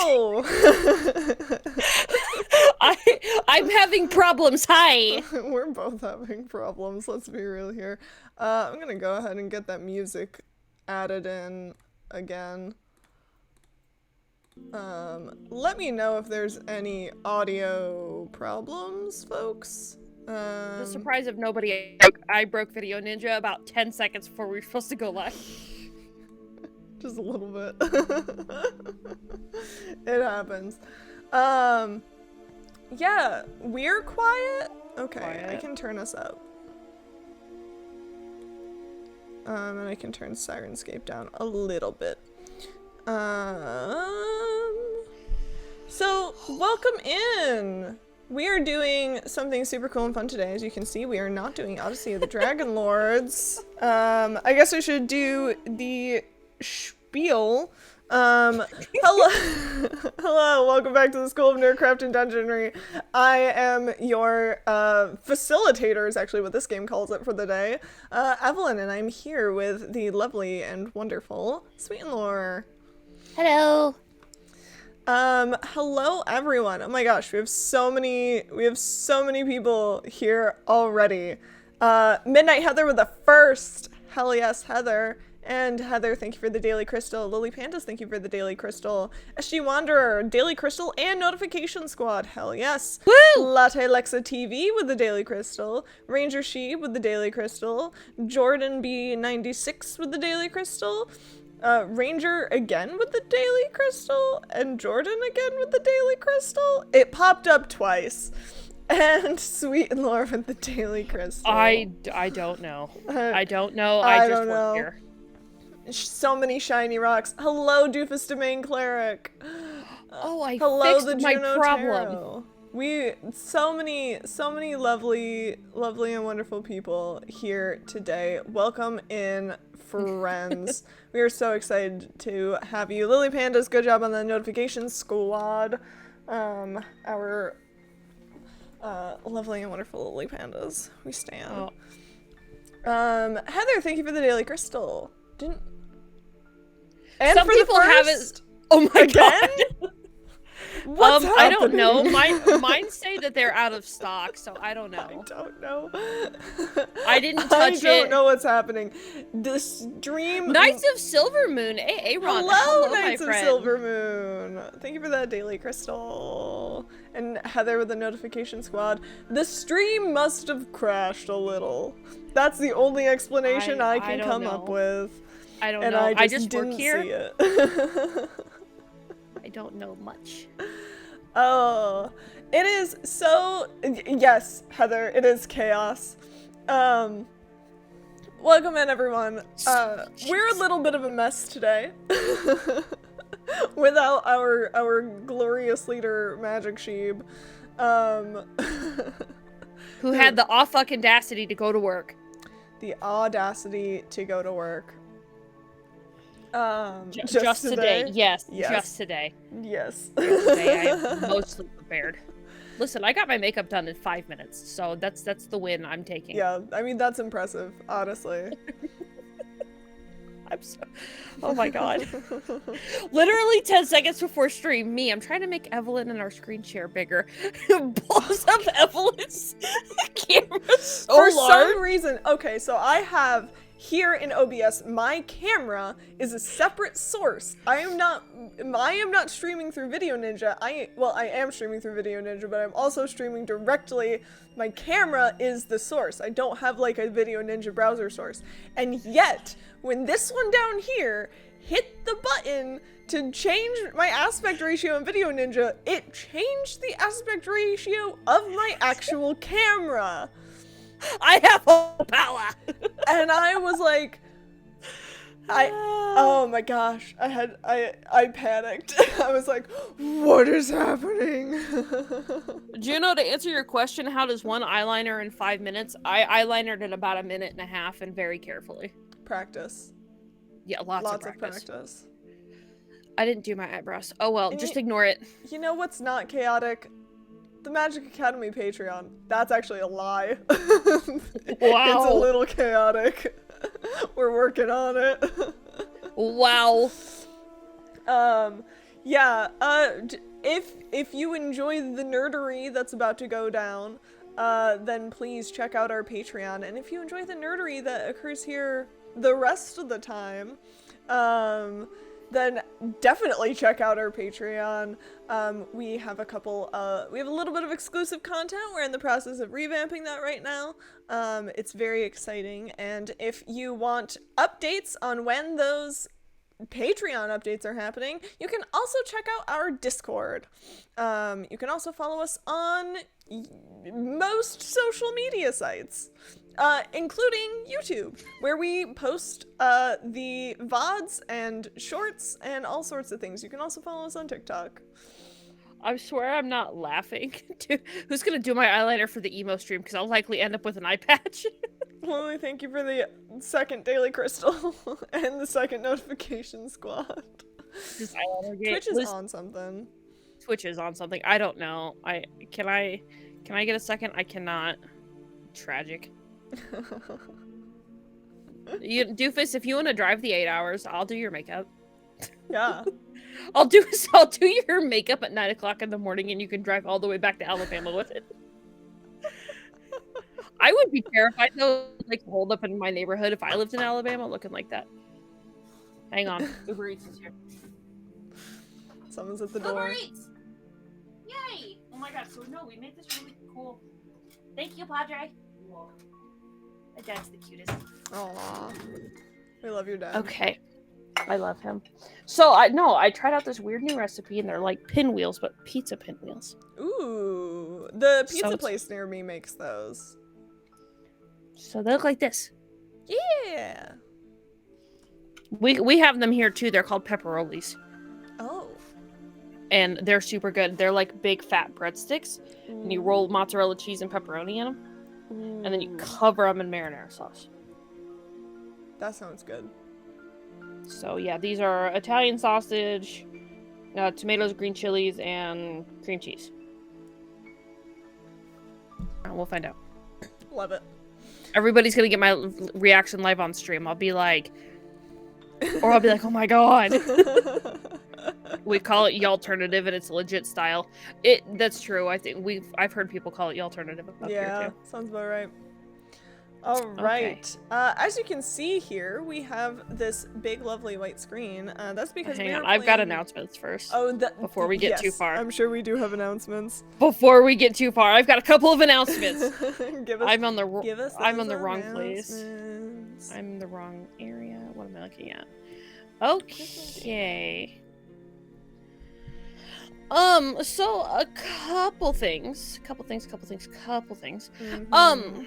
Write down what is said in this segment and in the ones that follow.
Hello! I'm having problems. Hi. We're both having problems, let's be real here. I'm gonna go ahead and get that music added in again. Let me know if there's any audio problems, folks. The surprise of nobody. I broke Video Ninja about 10 seconds before we were supposed to go live. Just a little bit. It happens. Yeah, we're quiet. Okay, Quiet. I can turn us up. And I can turn Sirenscape down a little bit. So welcome in. We are doing something super cool and fun today. As you can see, we are not doing Odyssey of the Dragon Lords. I guess I should do the spiel. Hello, hello, welcome back to the School of Nerdcraft and Dungeonry. I am your facilitator is actually what this game calls it for the day, Evelyn, and I'm here with the lovely and wonderful Sweet and Lore. Hello. Hello everyone. Oh my gosh, we have so many people here already. Midnight Heather with the first. Hell yes, Heather. And Heather, thank you for the Daily Crystal. Lily Pandas, thank you for the Daily Crystal. SG Wanderer, Daily Crystal and Notification Squad. Hell yes. Woo! Latte Lexa TV with the Daily Crystal. Ranger Sheep with the Daily Crystal. Jordan B96 with the Daily Crystal. Ranger again with the Daily Crystal, and Jordan again with the Daily Crystal. It popped up twice. And Sweet and Lore with the Daily Crystal. I don't know. I don't know. I just work here. So many shiny rocks. Hello, Doofus Domain Cleric. Oh, I Hello, fixed the my Juno problem. Tarot. So many lovely and wonderful people here today. Welcome in, friends. We are so excited to have you. Lily Pandas, good job on the notification squad. Our lovely and wonderful Lily Pandas. We stand. Oh. Heather, thank you for the Daily Crystal. And Some for people the have first, it. Oh my again? god. What's happening? I don't know. Mine say that they're out of stock, so I don't know. I don't know. I didn't touch it. I don't know what's happening. The stream. Knights of Silver Moon. Hey, Aaron. Hello, my Knights of friend. Silver Moon. Thank you for that Daily Crystal. And Heather with the Notification Squad. The stream must have crashed a little. That's the only explanation I can come up with. I don't and know. I just work didn't here. see it. I don't know much. Oh, it is so. Yes, Heather, it is chaos. Welcome in, everyone. We're a little bit of a mess today. Without our glorious leader, Magic Sheep. Who had the audacity to go to work. The audacity to go to work. Just today. Yes, yes, just today. Yes. Today I am mostly prepared. Listen, I got my makeup done in 5 minutes, so that's the win I'm taking. Yeah, I mean, that's impressive, honestly. I'm so... Oh my god. Literally 10 seconds before stream, I'm trying to make Evelyn and our screen share bigger. Blows up Evelyn's camera so For large. some reason, okay, so I have here in OBS, my camera is a separate source. I am not streaming through Video Ninja. I am streaming through Video Ninja, but I'm also streaming directly. My camera is the source. I don't have like a Video Ninja browser source. And yet, when this one down here hit the button to change my aspect ratio in Video Ninja, it changed the aspect ratio of my actual camera. I have all power. And I was like, oh my gosh, I panicked. I was like, what is happening? Juno, to answer your question, how does one eyeliner in 5 minutes? I eyelinered in about 1.5 minutes and very carefully. Practice. Yeah, lots of of practice. practice. I didn't do my eyebrows. Oh well, And just ignore it. You know what's not chaotic? The Magic Academy Patreon. That's actually a lie. Wow. It's a little chaotic. We're working on it. Wow. Yeah, if you enjoy the nerdery that's about to go down, then please check out our Patreon. And if you enjoy the nerdery that occurs here the rest of the time, then definitely check out our Patreon. We have we have a little bit of exclusive content. We're in the process of revamping that right now. It's very exciting. And if you want updates on when those Patreon updates are happening, you can also check out our Discord. You can also follow us on most social media sites, including YouTube, where we post the VODs and shorts and all sorts of things. You can also follow us on TikTok. I swear I'm not laughing. Who's gonna do my eyeliner for the emo stream? Because I'll likely end up with an eye patch. Well, thank you for the second Daily Crystal and the second Notification Squad. Twitch is on something. Twitch is on something. I don't know. Can I get a second? I cannot. Tragic. Doofus, if you want to drive the 8 hours, I'll do your makeup. Yeah. I'll do your makeup at 9 o'clock in the morning, and you can drive all the way back to Alabama with it. I would be terrified though, like hold up in my neighborhood if I lived in Alabama looking like that. Hang on, Uber Eats is here. Someone's at the door. Uber Eats! Yay! Oh my god, so no, we made this really cool. Thank you, Padre. My dad's the cutest. Aww. We love your dad. Okay. I love him. So I tried out this weird new recipe, and they're like pinwheels, but pizza pinwheels. Ooh, the pizza place near me makes those. So they look like this. Yeah. We have them here too. They're called pepperolis. Oh. And they're super good. They're like big fat breadsticks, and you roll mozzarella cheese and pepperoni in them, and then you cover them in marinara sauce. That sounds good. So yeah, these are Italian sausage, tomatoes, green chilies, and cream cheese. We'll find out. Love it. Everybody's gonna get my reaction live on stream. I'll be like, oh my god. We call it y'alternative, and it's legit style. That's true. I think I've heard people call it y'alternative up here too. Sounds about right. All right. Okay. As you can see here, we have this big, lovely white screen. That's because I've got announcements first. Oh, before we get too far. I'm sure we do have announcements. Before we get too far, I've got a couple of announcements. I'm on the wrong place. I'm in the wrong area. What am I looking at? Okay. So a couple things. Mm-hmm.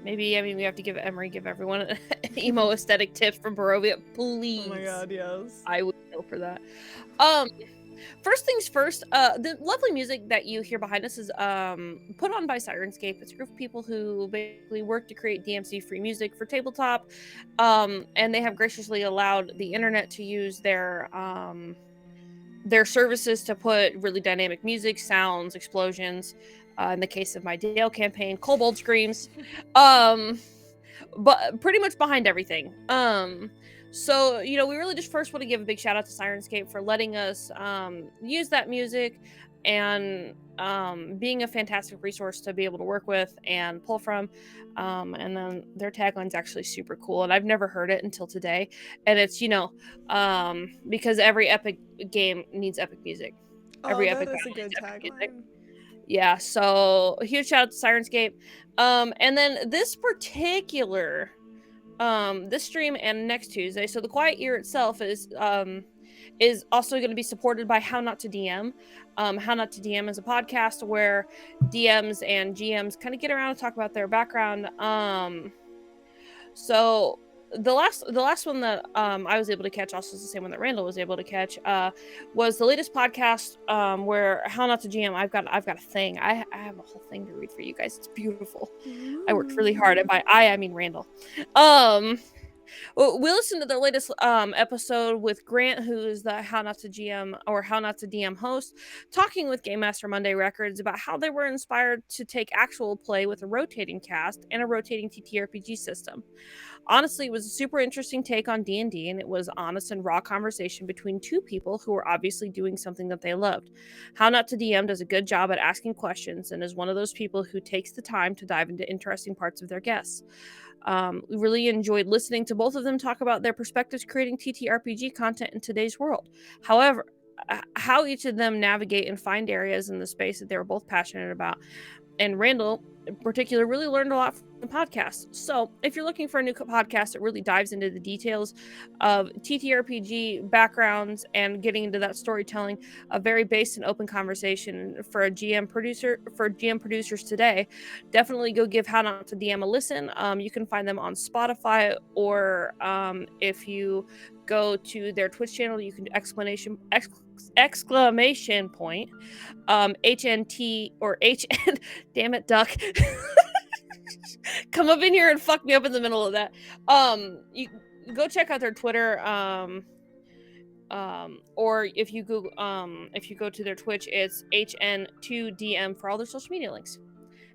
Maybe, we have to give everyone an emo aesthetic tips from Barovia, please. Oh my god, yes. I would go for that. First things first, the lovely music that you hear behind us is put on by Sirenscape. It's a group of people who basically work to create DMC-free music for tabletop, and they have graciously allowed the internet to use their services to put really dynamic music, sounds, explosions, in the case of my Dale campaign, kobold screams, but pretty much behind everything. So, we really just first want to give a big shout out to Sirenscape for letting us use that music and being a fantastic resource to be able to work with and pull from. And then their tagline's actually super cool, and I've never heard it until today. And it's, because every epic game needs epic music. Every epic that is a good tagline. Yeah, so a huge shout out to Sirenscape. And then this particular this stream and next Tuesday, so the Quiet Year itself is also going to be supported by How Not to DM. How Not to DM is a podcast where DMs and GMs kind of get around and talk about their background. So the last one that I was able to catch, also the same one that Randall was able to catch, was the latest podcast where How Not to GM. I've got a thing. I have a whole thing to read for you guys. It's beautiful. I worked really hard, and by I mean Randall. Well, we listened to the latest episode with Grant, who is the How Not to GM or How Not to DM host, talking with Game Master Monday Records about how they were inspired to take actual play with a rotating cast and a rotating TTRPG system. Honestly, it was a super interesting take on D&D, and it was honest and raw conversation between two people who were obviously doing something that they loved. How Not to DM does a good job at asking questions and is one of those people who takes the time to dive into interesting parts of their guests. We really enjoyed listening to both of them talk about their perspectives creating TTRPG content in today's world. However, how each of them navigate and find areas in the space that they were both passionate about. And Randall, in particular, really learned a lot from the podcast. So, if you're looking for a new podcast that really dives into the details of TTRPG backgrounds and getting into that storytelling, a very based and open conversation for GM producers today, definitely go give How Not to DM a listen. You can find them on Spotify, or if you go to their Twitch channel, you can do exclamation point HNT or HN. Damn it, duck. Come up in here and fuck me up in the middle of that. You go check out their Twitter. Or if you go to their Twitch, it's HN2DM for all their social media links.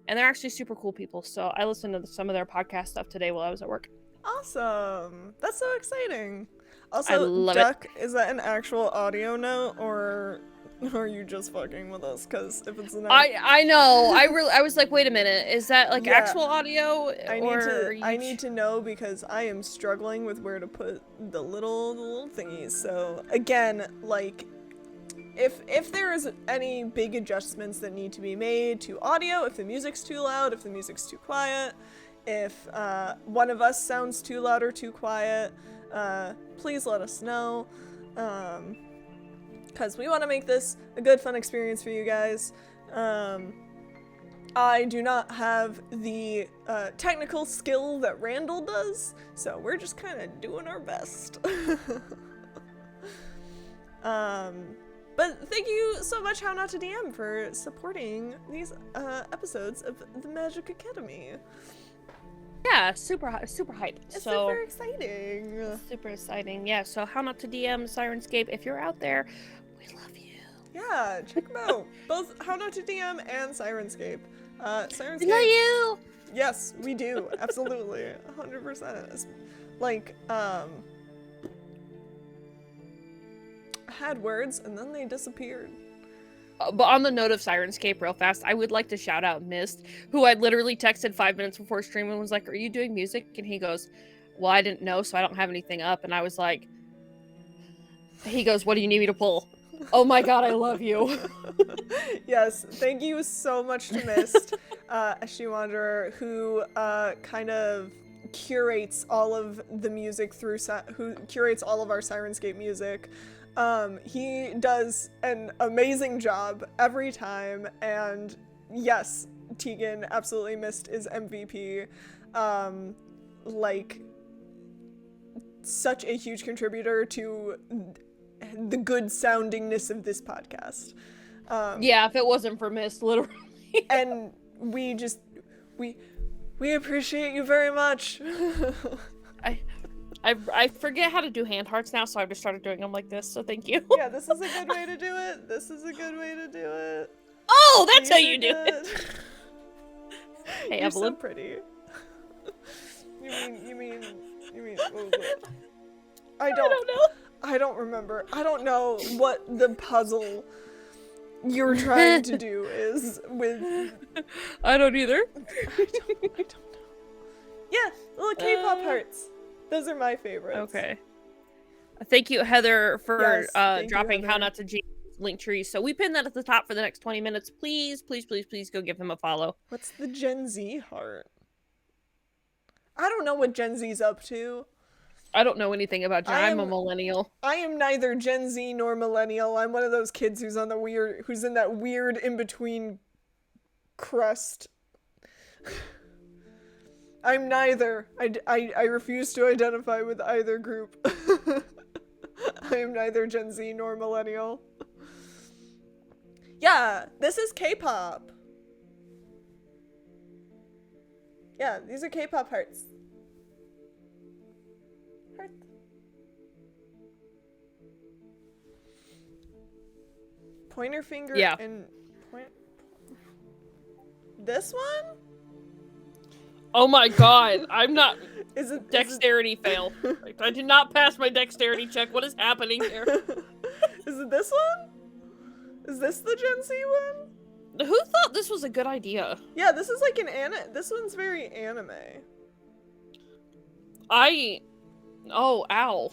And they're actually super cool people. So I listened to some of their podcast stuff today while I was at work. Awesome. That's so exciting. Also, I love Duck, is that an actual audio note, or are you just fucking with us? Because if it's an I know. I was like, wait a minute, is that like Yeah. actual audio? I need to know, because I am struggling with where to put the little thingies. So again, like, if there is any big adjustments that need to be made to audio, if the music's too loud, if the music's too quiet, if one of us sounds too loud or too quiet, please let us know, because we want to make this a good, fun experience for you guys. I do not have the technical skill that Randall does, so we're just kind of doing our best. But thank you so much, How Not to DM, for supporting these episodes of the Magic Academy. Yeah, super hype. It's so super exciting. Super exciting. Yeah, so How Not to DM, Sirenscape, if you're out there, we love you. Yeah, check them out. Both How Not to DM and Sirenscape. Sirenscape. We love you! Yes, we do. Absolutely. 100%. Like, had words and then they disappeared. But on the note of Sirenscape, real fast, I would like to shout out Mist, who I literally texted 5 minutes before stream and was like, "Are you doing music?" And he goes, "Well, I didn't know, so I don't have anything up." And I was like, he goes, "What do you need me to pull?" Oh my god, I love you. Yes, thank you so much to Mist, SG Wanderer, who kind of curates all of the music who curates all of our Sirenscape music. He does an amazing job every time, and yes, Tegan, absolutely, Mist is MVP. Like, such a huge contributor to the good soundingness of this podcast. Yeah, if it wasn't for Mist, literally. And we appreciate you very much. I forget how to do hand hearts now, so I've just started doing them like this, so thank you. Yeah, this is a good way to do it. This is a good way to do it. Oh, that's how you do it. Hey, You're Evelynn. so pretty. You mean, oh, I don't know. I don't remember. I don't know what the puzzle you're trying to do is with. I don't either. I don't know. Yeah, little K-pop hearts. Those are my favorites. Okay. Thank you, Heather, for Yes, dropping you, How Heather. Not to G link tree. So we pinned that at the top for the next 20 minutes. Please, please, please, please go give him a follow. What's the Gen Z heart? I don't know what Gen Z's up to. I don't know anything about Gen. I'm a millennial. I am neither Gen Z nor millennial. I'm one of those kids who's in that weird in-between crust. I'm neither. I refuse to identify with either group. I am neither Gen Z nor millennial. Yeah, this is K-pop. Yeah, these are K-pop hearts. Heart. Pointer finger and point. This one? Oh my god, I'm not. Is it Dexterity fail. I did not pass my dexterity check. What is happening here? Is it this one? Is this the Gen Z one? Who thought this was a good idea? Yeah, this is like an this one's very anime. Oh, ow.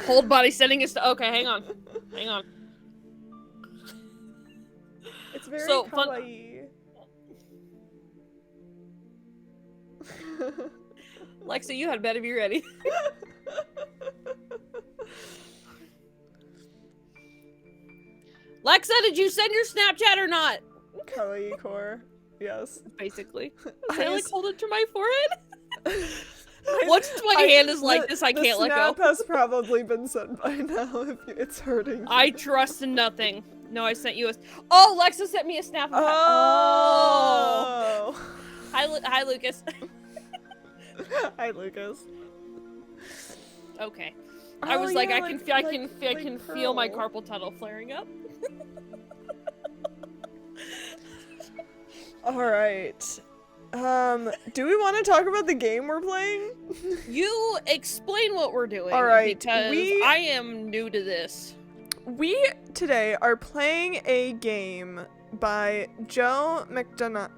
Hold body setting is okay, hang on. Hang on. It's very So, kawaii. Lexa, you had better be ready. Lexa, did you send your Snapchat or not? Kawaii core. Yes. Basically. I like hold it to my forehead. Once my hand is like this, I can't let go. The snap has probably been sent by now if it's hurting. I trust in nothing. No, I sent you a... Oh, Lexa sent me a snap. Oh! Hi, Lucas. Hi, Lucas. Okay. Oh, I was like, yeah, I can feel my carpal tunnel flaring up. All right. Do we want to talk about the game we're playing? You explain what we're doing. All right, because I am new to this. We today are playing a game by Joe McDonald.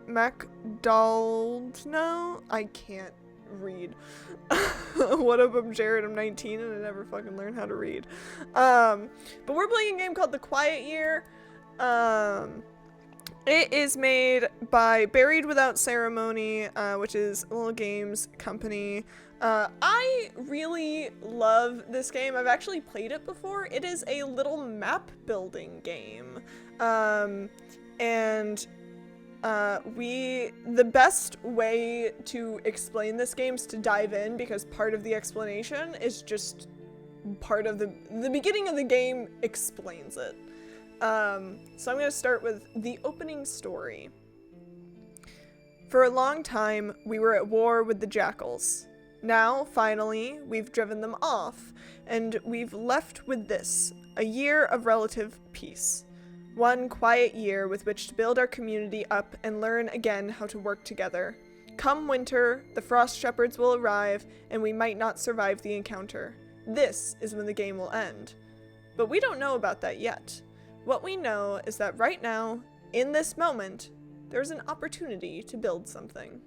I can't read. What up, I'm Jared. I'm 19 and I never fucking learned how to read. But we're playing a game called The Quiet Year. It is made by Buried Without Ceremony, which is a little games company. I really love this game. I've actually played it before. It is a little map building game. The best way to explain this game is to dive in, because part of the explanation is just part of the beginning of the game explains it. So I'm going to start with the opening story. For a long time, we were at war with the jackals. Now, finally, we've driven them off, and we've left with this, a year of relative peace. One quiet year with which to build our community up and learn again how to work together. Come winter, the frost shepherds will arrive, and we might not survive the encounter. This is when the game will end. But we don't know about that yet. What we know is that right now, in this moment, there's an opportunity to build something.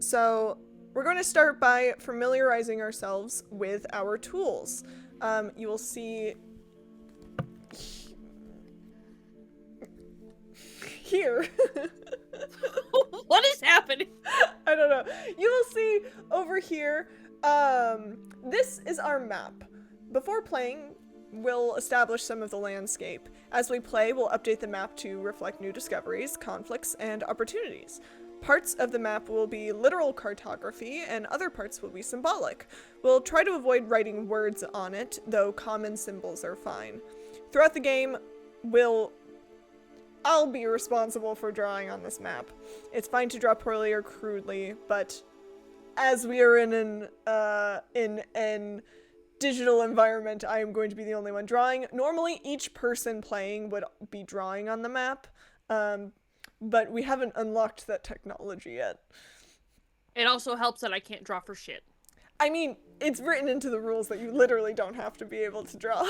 So we're going to start by familiarizing ourselves with our tools. You will see here. What is happening? I don't know. You will see over here, this is our map. Before playing, we'll establish some of the landscape. As we play, we'll update the map to reflect new discoveries, conflicts, and opportunities. Parts of the map will be literal cartography, and other parts will be symbolic. We'll try to avoid writing words on it, though common symbols are fine. Throughout the game, I'll be responsible for drawing on this map. It's fine to draw poorly or crudely, but as we are in an digital environment, I am going to be the only one drawing. Normally, each person playing would be drawing on the map, but we haven't unlocked that technology yet. It also helps that I can't draw for shit. I mean, it's written into the rules that you literally don't have to be able to draw.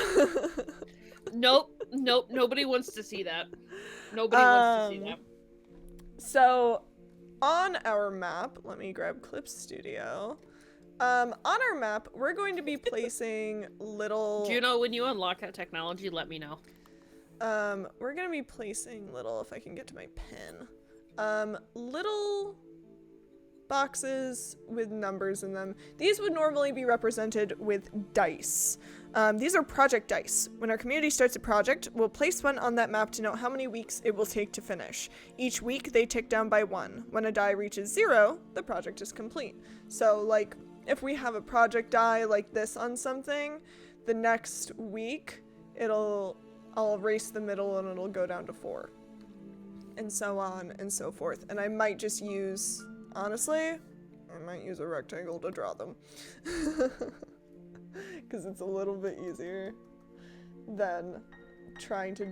Nope, nobody wants to see that. Nobody wants to see that. So, on our map, let me grab Clip Studio. On our map, we're going to be placing little... Juno, when you unlock that technology, let me know. We're going to be placing little, if I can get to my pen, little boxes with numbers in them. These would normally be represented with dice. These are project dice. When our community starts a project, we'll place one on that map to note how many weeks it will take to finish. Each week, they tick down by 1. When a die reaches 0, the project is complete. So, like, if we have a project die like this on something, the next week, I'll erase the middle and it'll go down to 4. And so on and so forth. And I might just use, honestly, I might use a rectangle to draw them. Because it's a little bit easier than trying to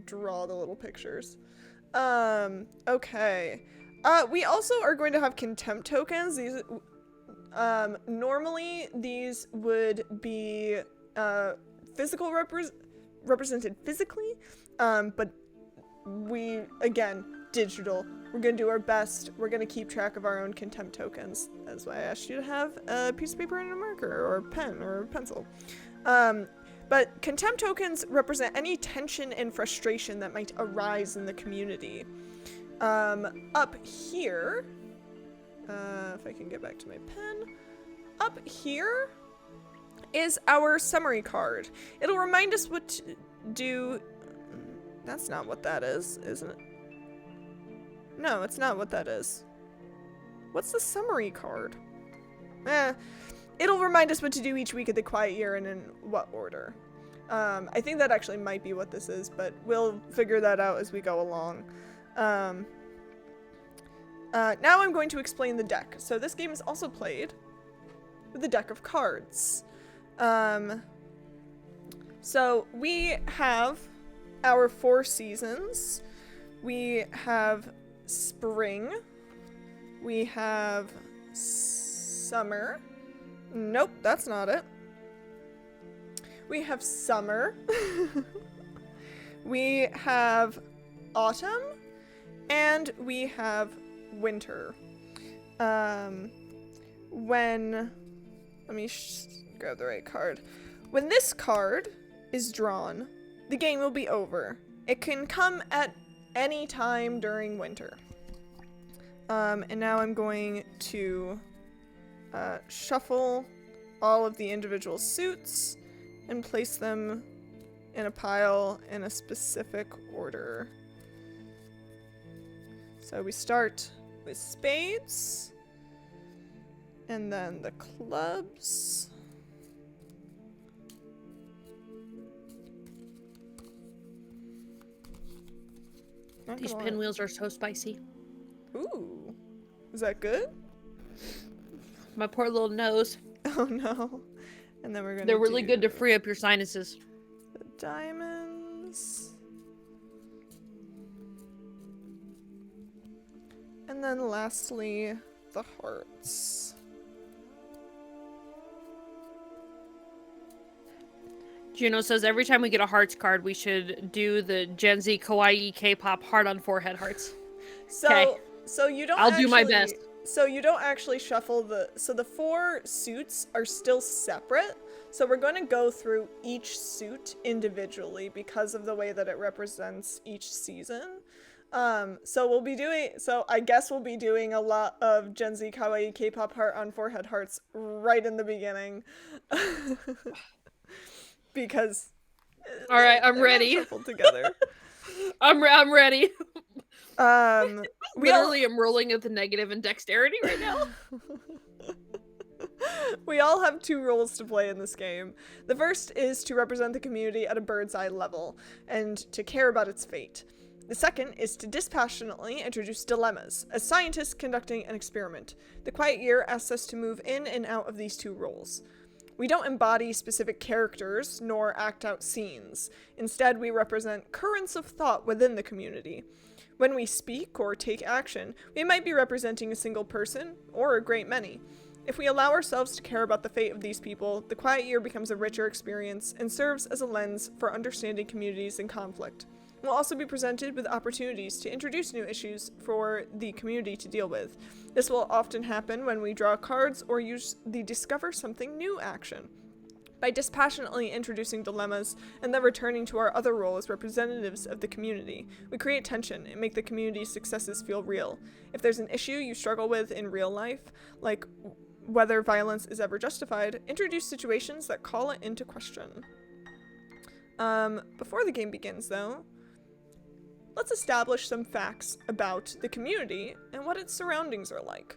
draw the little pictures. Okay. We also are going to have contempt tokens. These, normally these would be, physical represented physically, but we, again, digital. We're gonna do our best. We're gonna keep track of our own contempt tokens. That's why I asked you to have a piece of paper and a marker, or a pen, or a pencil. But contempt tokens represent any tension and frustration that might arise in the community. Up here, if I can get back to my pen, up here is our summary card. It'll remind us what to do. That's not what that is it? No, it's not what that is. What's the summary card? It'll remind us what to do each week of the quiet year and in what order. I think that actually might be what this is, but we'll figure that out as we go along. Now I'm going to explain the deck. So this game is also played with a deck of cards. So we have our 4 seasons. We have spring. We have summer. Nope, that's not it. We have summer. We have autumn. And we have winter. Let me grab the right card. When this card is drawn, the game will be over. It can come at any time during winter. And now I'm going to shuffle all of the individual suits and place them in a pile in a specific order. So we start with spades, and then the clubs. These pinwheels are so spicy. Ooh. Is that good? My poor little nose. Oh no. And then we're gonna They're really good to free up your sinuses. The diamonds. And then lastly, the hearts. Juno says every time we get a hearts card, we should do the Gen Z kawaii K-pop heart on forehead hearts. So you don't I'll do my best. So you don't actually shuffle the 4 suits are still separate. So we're going to go through each suit individually because of the way that it represents each season. So I guess we'll be doing a lot of Gen Z kawaii K-pop heart on forehead hearts right in the beginning. Because all right, I'm ready. Shuffled together. I'm ready. We Literally am rolling at the negative in dexterity right now. We all have 2 roles to play in this game. The first is to represent the community at a bird's eye level and to care about its fate. The second is to dispassionately introduce dilemmas, as scientists conducting an experiment. The Quiet Year asks us to move in and out of these 2 roles. We don't embody specific characters, nor act out scenes. Instead, we represent currents of thought within the community. When we speak or take action, we might be representing a single person, or a great many. If we allow ourselves to care about the fate of these people, the Quiet Year becomes a richer experience and serves as a lens for understanding communities in conflict. We'll also be presented with opportunities to introduce new issues for the community to deal with. This will often happen when we draw cards or use the Discover Something New action. By dispassionately introducing dilemmas and then returning to our other role as representatives of the community, we create tension and make the community's successes feel real. If there's an issue you struggle with in real life, like whether violence is ever justified, introduce situations that call it into question. Before the game begins, though, let's establish some facts about the community and what its surroundings are like.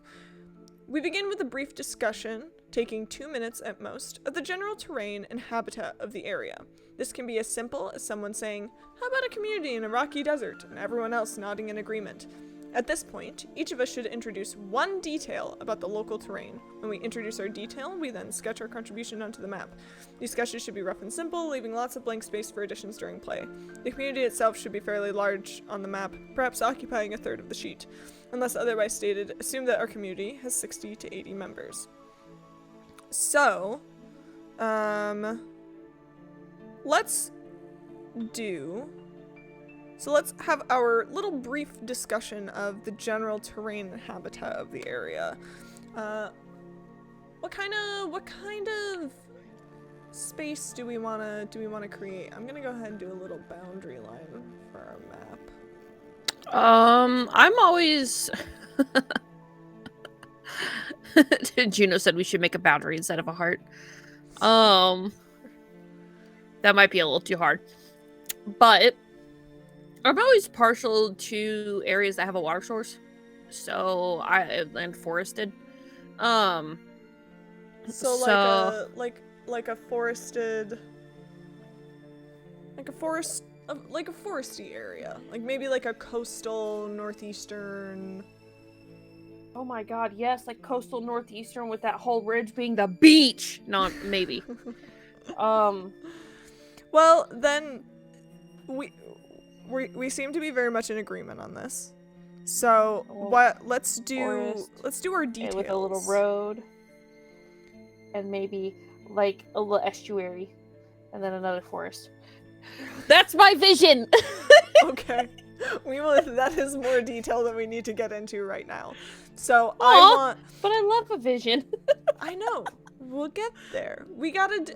We begin with a brief discussion, taking 2 minutes at most, of the general terrain and habitat of the area. This can be as simple as someone saying, "How about a community in a rocky desert?" and everyone else nodding in agreement. At this point, each of us should introduce one detail about the local terrain. When we introduce our detail, we then sketch our contribution onto the map. These sketches should be rough and simple, leaving lots of blank space for additions during play. The community itself should be fairly large on the map, perhaps occupying a third of the sheet. Unless otherwise stated, assume that our community has 60 to 80 members. So, let's have our little brief discussion of the general terrain and habitat of the area. What kind of space do we wanna create? I'm gonna go ahead and do a little boundary line for our map. I'm always Juno said we should make a boundary instead of a heart. That might be a little too hard. But I'm always partial to areas that have a water source. So and forested. So like a forested, like a foresty area, like maybe like a coastal northeastern. Oh my god, yes, like coastal northeastern with that whole ridge being the beach. No, maybe. Well, then we seem to be very much in agreement on this. So let's do our details. With a little road. And maybe like a little estuary. And then another forest. That's my vision! Okay. That is more detail than we need to get into right now. So But I love a vision. I know. We'll get there. We gotta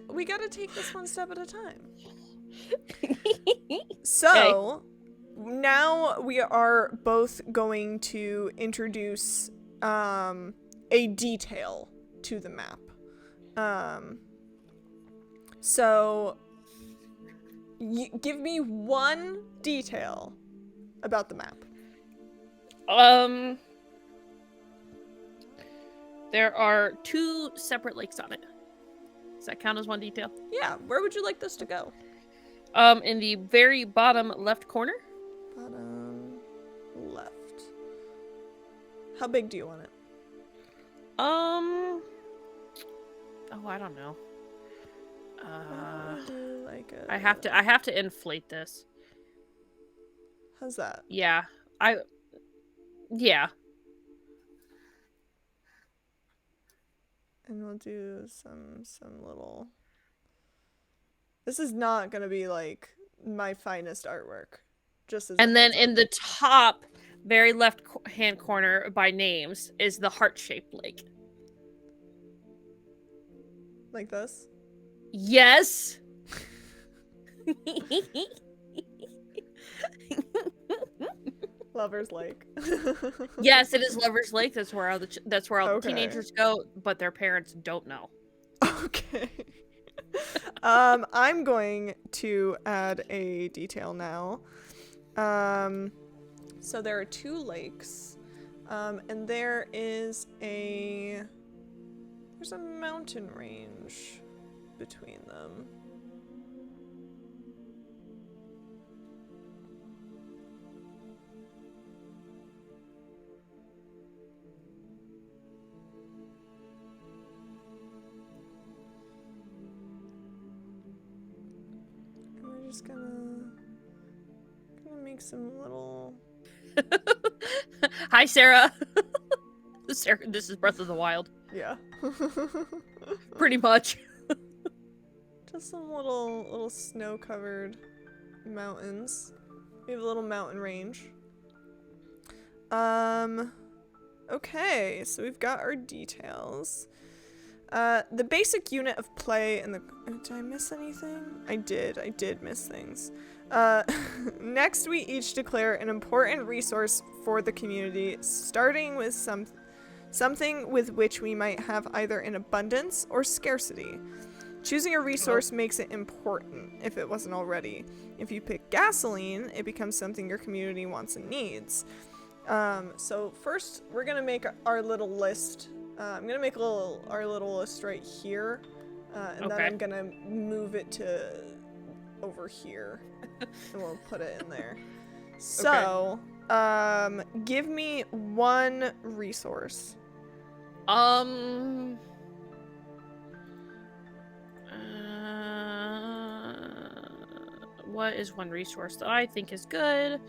take this one step at a time. So, now we are both going to introduce a detail to the map. So give me one detail about the map. There are 2 separate lakes on it. Does that count as one detail? Yeah, where would you like this to go? In the very bottom left corner. Bottom left. How big do you want it? Oh, I don't know. I have to inflate this. How's that? Yeah. Yeah. And we'll do some little... This is not gonna be like my finest artwork. And then in the top, very left hand corner by names is the heart-shaped lake. Like this? Yes. Lover's Lake. Yes, it is Lover's Lake. That's where all the teenagers go, but their parents don't know. Okay. I'm going to add a detail now. So there are 2 lakes, and there's a mountain range between them. Just gonna make some little... Hi, Sarah. Sarah, this is Breath of the Wild. Yeah. Pretty much. Just some little snow-covered mountains. We have a little mountain range. Okay, so we've got our details. The basic unit of play and the... Did I miss anything? I did miss things. Next, we each declare an important resource for the community, starting with something with which we might have either an abundance or scarcity. Choosing a resource makes it important, if it wasn't already. If you pick gasoline, it becomes something your community wants and needs. So first, we're gonna make our little list. I'm gonna make our little list right here, and then I'm gonna move it to over here, and we'll put it in there. So, Give me one resource. What is one resource that I think is good?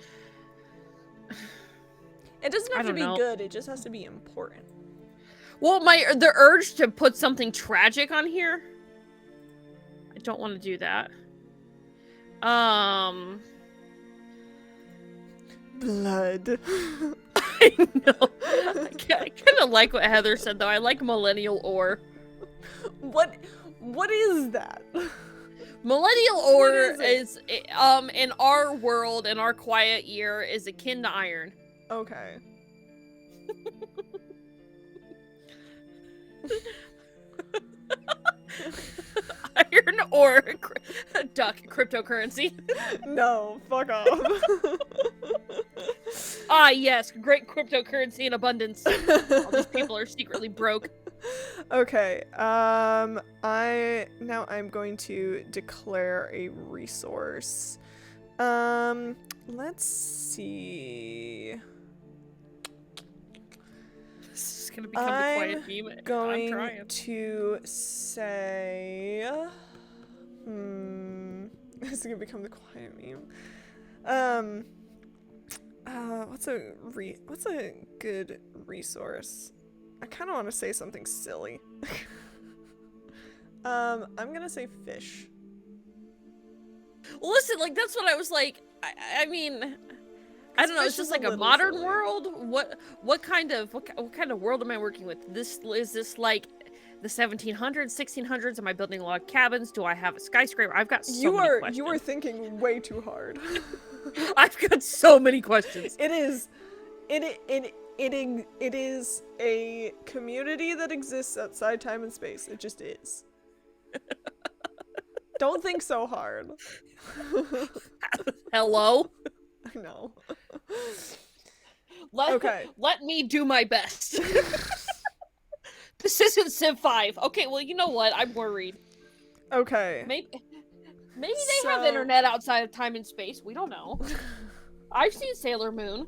It doesn't have to be know. good, it just has to be important. Well, the urge to put something tragic on here. I don't want to do that. Blood. I know. I kind of like what Heather said, though. I like millennial ore. What is that? Millennial ore is in our world, in our quiet year, is akin to iron. Okay. Iron ore duck cryptocurrency. No, fuck off. Ah, yes, great cryptocurrency in abundance. All these people are secretly broke. Okay, I'm going to declare a resource. Let's see. This is gonna become the quiet meme. I'm going to say, this is gonna become the quiet meme. What's a good resource? I kind of want to say something silly. I'm gonna say fish. Listen, like, that's what I was like. I mean, I don't know. It's just like a modern silly. world. What kind of world am I working with? Is this like the 1700s, 1600s? Am I building log cabins? Do I have a skyscraper? I've got so many questions. You are thinking way too hard. I've got so many questions. It is a community that exists outside time and space. It just is. Don't think so hard. Hello? I know. Let me do my best. This isn't Civ 5. Okay, well, you know what? I'm worried. Okay. Maybe they have internet outside of time and space. We don't know. I've seen Sailor Moon.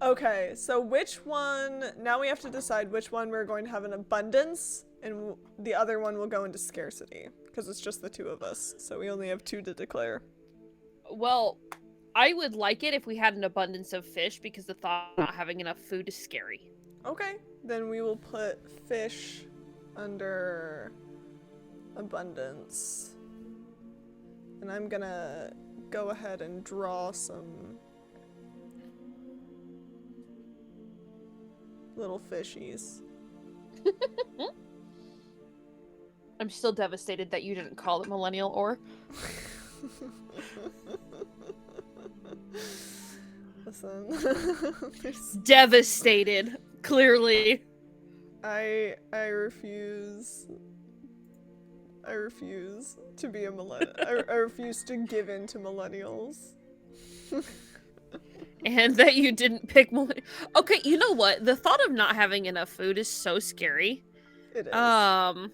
Okay, so which one... Now we have to decide which one we're going to have in abundance, and the other one will go into scarcity. Because it's just the two of us, so we only have 2 to declare. Well, I would like it if we had an abundance of fish, because the thought of not having enough food is scary. Okay, then we will put fish under abundance. And I'm gonna go ahead and draw some little fishies. I'm still devastated that you didn't call it millennial ore. Listen. Devastated, clearly. I refuse. I refuse to be a millennial. I refuse to give in to millennials. And that you didn't pick millennial. Okay, you know what? The thought of not having enough food is so scary. It is. But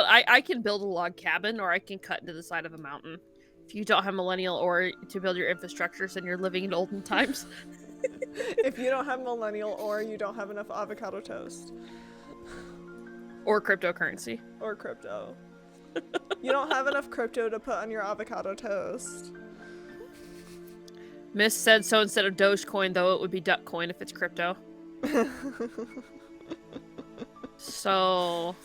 I can build a log cabin, or I can cut into the side of a mountain. If you don't have millennial ore to build your infrastructures, then you're living in olden times. If you don't have millennial ore, you don't have enough avocado toast. Or cryptocurrency. Or crypto. You don't have enough crypto to put on your avocado toast. Miss said so instead of Dogecoin, though it would be Duckcoin if it's crypto. So,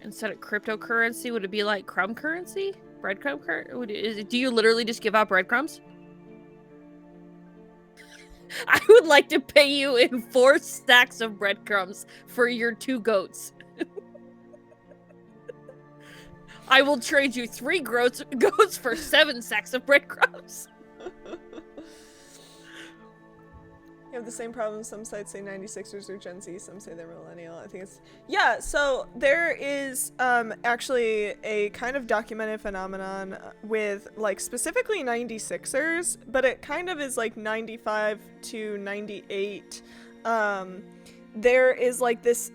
instead of cryptocurrency, would it be like crumb currency? Breadcrumb currency? Do you literally just give out breadcrumbs? I would like to pay you in 4 stacks of breadcrumbs for your 2 goats. I will trade you 3 goats for 7 sacks of breadcrumbs. You have the same problem. Some sites say 96ers are Gen Z, some say they're millennial. I think it's... Yeah, so there is actually a kind of documented phenomenon with, like, specifically 96ers, but it kind of is, like, 95 to 98. There is, like, this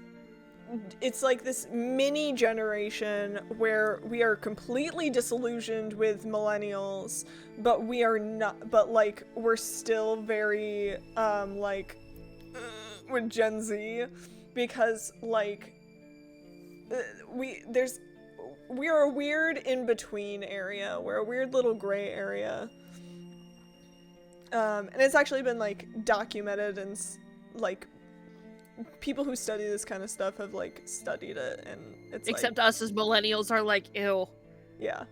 it's like this mini generation where we are completely disillusioned with millennials, but we are not, but like we're still very with Gen Z, because like we are a weird in between area. We're a weird little gray area. And it's actually been like documented, and like people who study this kind of stuff have like studied it, and it's Except like, us as millennials are like, ew. yeah.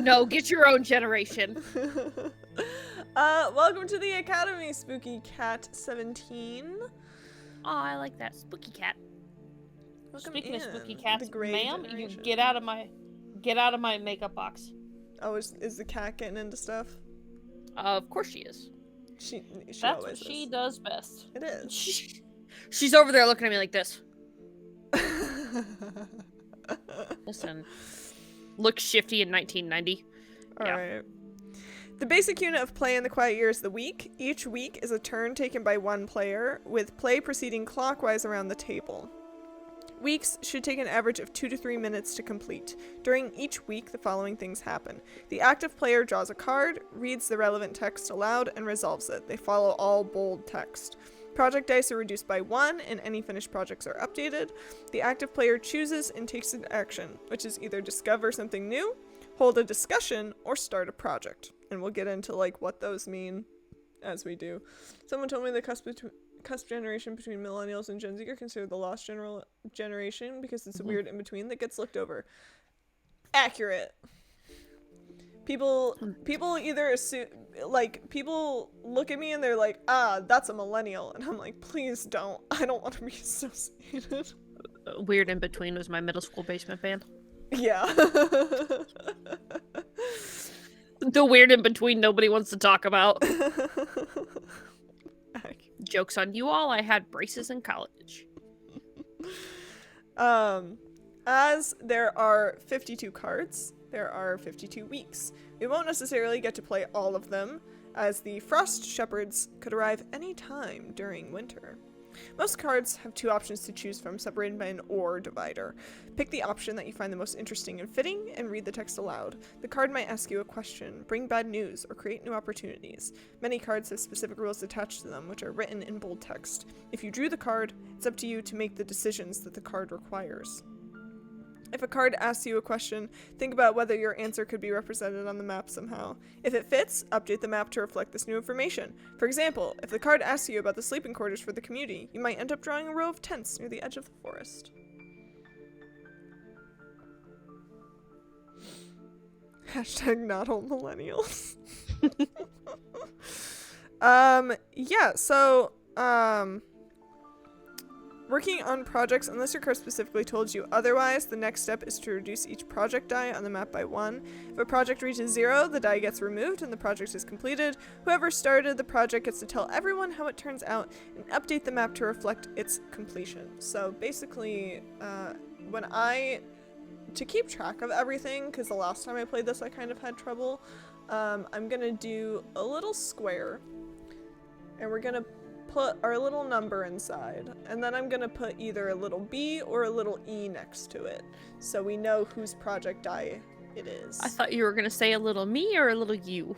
No, get your own generation. Welcome to the Academy, Spooky Cat 17. Oh, I like that. Spooky cat. Welcome Speaking of in, spooky cats, the gray ma'am, you generation. get out of my makeup box. Oh, is the cat getting into stuff? Of course she is. She That's always what is. she does best. It is. She's over there looking at me like this. Listen, look shifty in 1990. Alright. The basic unit of play in the Quiet Year is the week. Each week is a turn taken by one player, with play proceeding clockwise around the table. Weeks should take an average of 2 to 3 minutes to complete. During each week, the following things happen. The active player draws a card, reads the relevant text aloud, and resolves it. They follow all bold text. Project dice are reduced by 1, and any finished projects are updated. The active player chooses and takes an action, which is either discover something new, hold a discussion, or start a project. And we'll get into like what those mean as we do. Someone told me the cusp generation between millennials and Gen Z are considered the lost generation because it's a weird in between that gets looked over. Accurate. People either assume, like, people look at me and they're like, that's a millennial, and I'm like, please don't. I don't want to be associated. Weird in between was my middle school basement band. Yeah. The weird in between nobody wants to talk about. Joke's on you all, I had braces in college. As there are 52 cards, there are 52 weeks. We won't necessarily get to play all of them, as the Frost Shepherds could arrive any time during winter. Most cards have 2 options to choose from, separated by an or divider. Pick the option that you find the most interesting and fitting, and read the text aloud. The card might ask you a question, bring bad news, or create new opportunities. Many cards have specific rules attached to them, which are written in bold text. If you drew the card, it's up to you to make the decisions that the card requires. If a card asks you a question, think about whether your answer could be represented on the map somehow. If it fits, update the map to reflect this new information. For example, if the card asks you about the sleeping quarters for the community, you might end up drawing a row of tents near the edge of the forest. Hashtag not all millennials. Working on projects, unless your card specifically told you otherwise, the next step is to reduce each project die on the map by 1. If a project reaches 0, the die gets removed and the project is completed. Whoever started the project gets to tell everyone how it turns out and update the map to reflect its completion. So basically, to keep track of everything, because the last time I played this I kind of had trouble, I'm gonna do a little square, and we're gonna put our little number inside, and then I'm gonna put either a little B or a little E next to it, so we know whose project die it is. I thought you were gonna say a little me or a little you.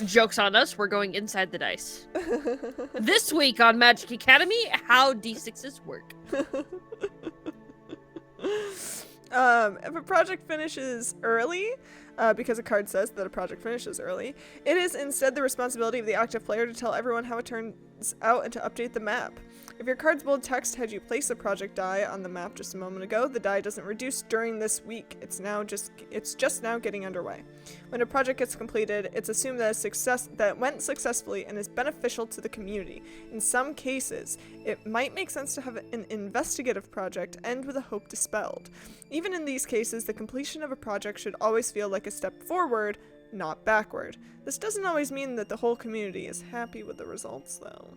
Joke's on us, we're going inside the dice. This week on Magic Academy, how D6s work. If a project finishes early, because a card says that a project finishes early, it is instead the responsibility of the active player to tell everyone how it turns out and to update the map. If your card's bold text had you place a project die on the map just a moment ago, the die doesn't reduce during this week. It's just now getting underway. When a project gets completed, it's assumed that it went successfully and is beneficial to the community. In some cases, it might make sense to have an investigative project end with a hope dispelled. Even in these cases, the completion of a project should always feel like a step forward, not backward. This doesn't always mean that the whole community is happy with the results, though.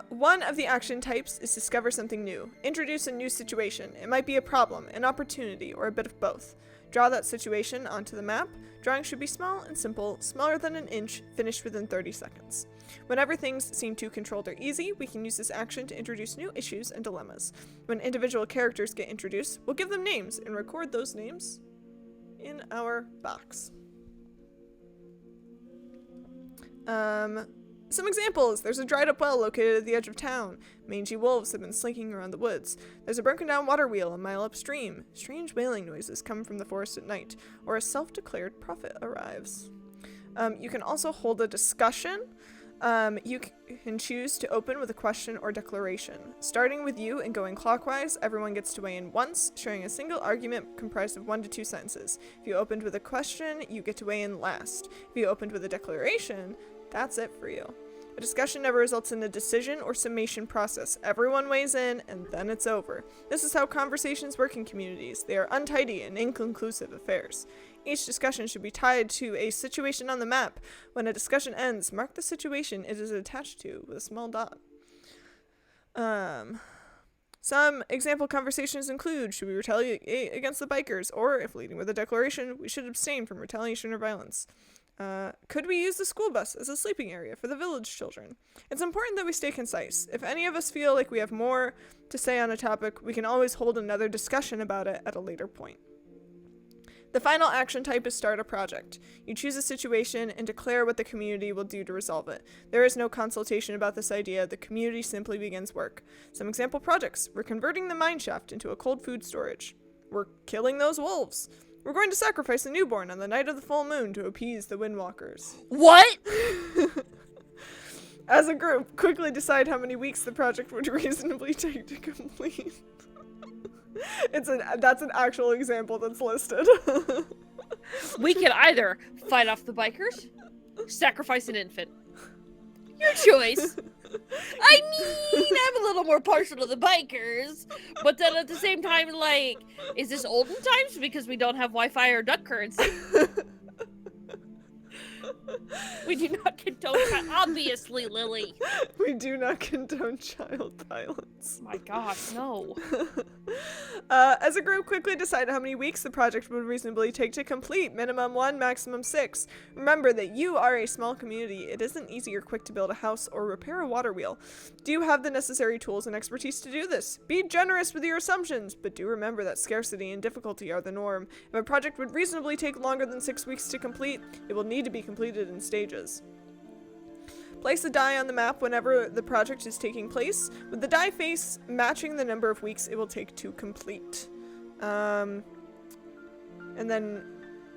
One of the action types is discover something new. Introduce a new situation. It might be a problem, an opportunity, or a bit of both. Draw that situation onto the map. Drawing should be small and simple, smaller than an inch, finished within 30 seconds. Whenever things seem too controlled or easy, we can use this action to introduce new issues and dilemmas. When individual characters get introduced, we'll give them names and record those names in our box. Some examples. There's a dried up well located at the edge of town. Mangy wolves have been slinking around the woods. There's a broken down water wheel a mile upstream. Strange wailing noises come from the forest at night. Or a self-declared prophet arrives. You can also hold a discussion. You can choose to open with a question or declaration. Starting with you and going clockwise, everyone gets to weigh in once, sharing a single argument comprised of 1 to 2 sentences. If you opened with a question, you get to weigh in last. If you opened with a declaration, that's it for you. A discussion never results in a decision or summation process. Everyone weighs in, and then it's over. This is how conversations work in communities. They are untidy and inconclusive affairs. Each discussion should be tied to a situation on the map. When a discussion ends, mark the situation it is attached to with a small dot. Some example conversations include, should we retaliate against the bikers? Or, if leading with a declaration, we should abstain from retaliation or violence. Could we use the school bus as a sleeping area for the village children? It's important that we stay concise. If any of us feel like we have more to say on a topic, we can always hold another discussion about it at a later point. The final action type is start a project. You choose a situation and declare what the community will do to resolve it. There is no consultation about this idea. The community simply begins work. Some example projects. We're converting the mine shaft into a cold food storage. We're killing those wolves. We're going to sacrifice a newborn on the night of the full moon to appease the windwalkers. What? As a group, quickly decide how many weeks the project would reasonably take to complete. That's an actual example that's listed. We can either fight off the bikers, sacrifice an infant. Your choice. I mean, I'm a little more partial to the bikers, but then at the same time, like, is this olden times because we don't have Wi-Fi or duck currency? We do not condone obviously, Lily. We do not condone child violence. My gosh, no. As a group, quickly decide how many weeks the project would reasonably take to complete. Minimum 1, maximum 6. Remember that you are a small community. It isn't easy or quick to build a house or repair a water wheel. Do you have the necessary tools and expertise to do this? Be generous with your assumptions, but do remember that scarcity and difficulty are the norm. If a project would reasonably take longer than 6 weeks to complete, it will need to be completed in stages. Place a die on the map whenever the project is taking place, with the die face matching the number of weeks it will take to complete. And then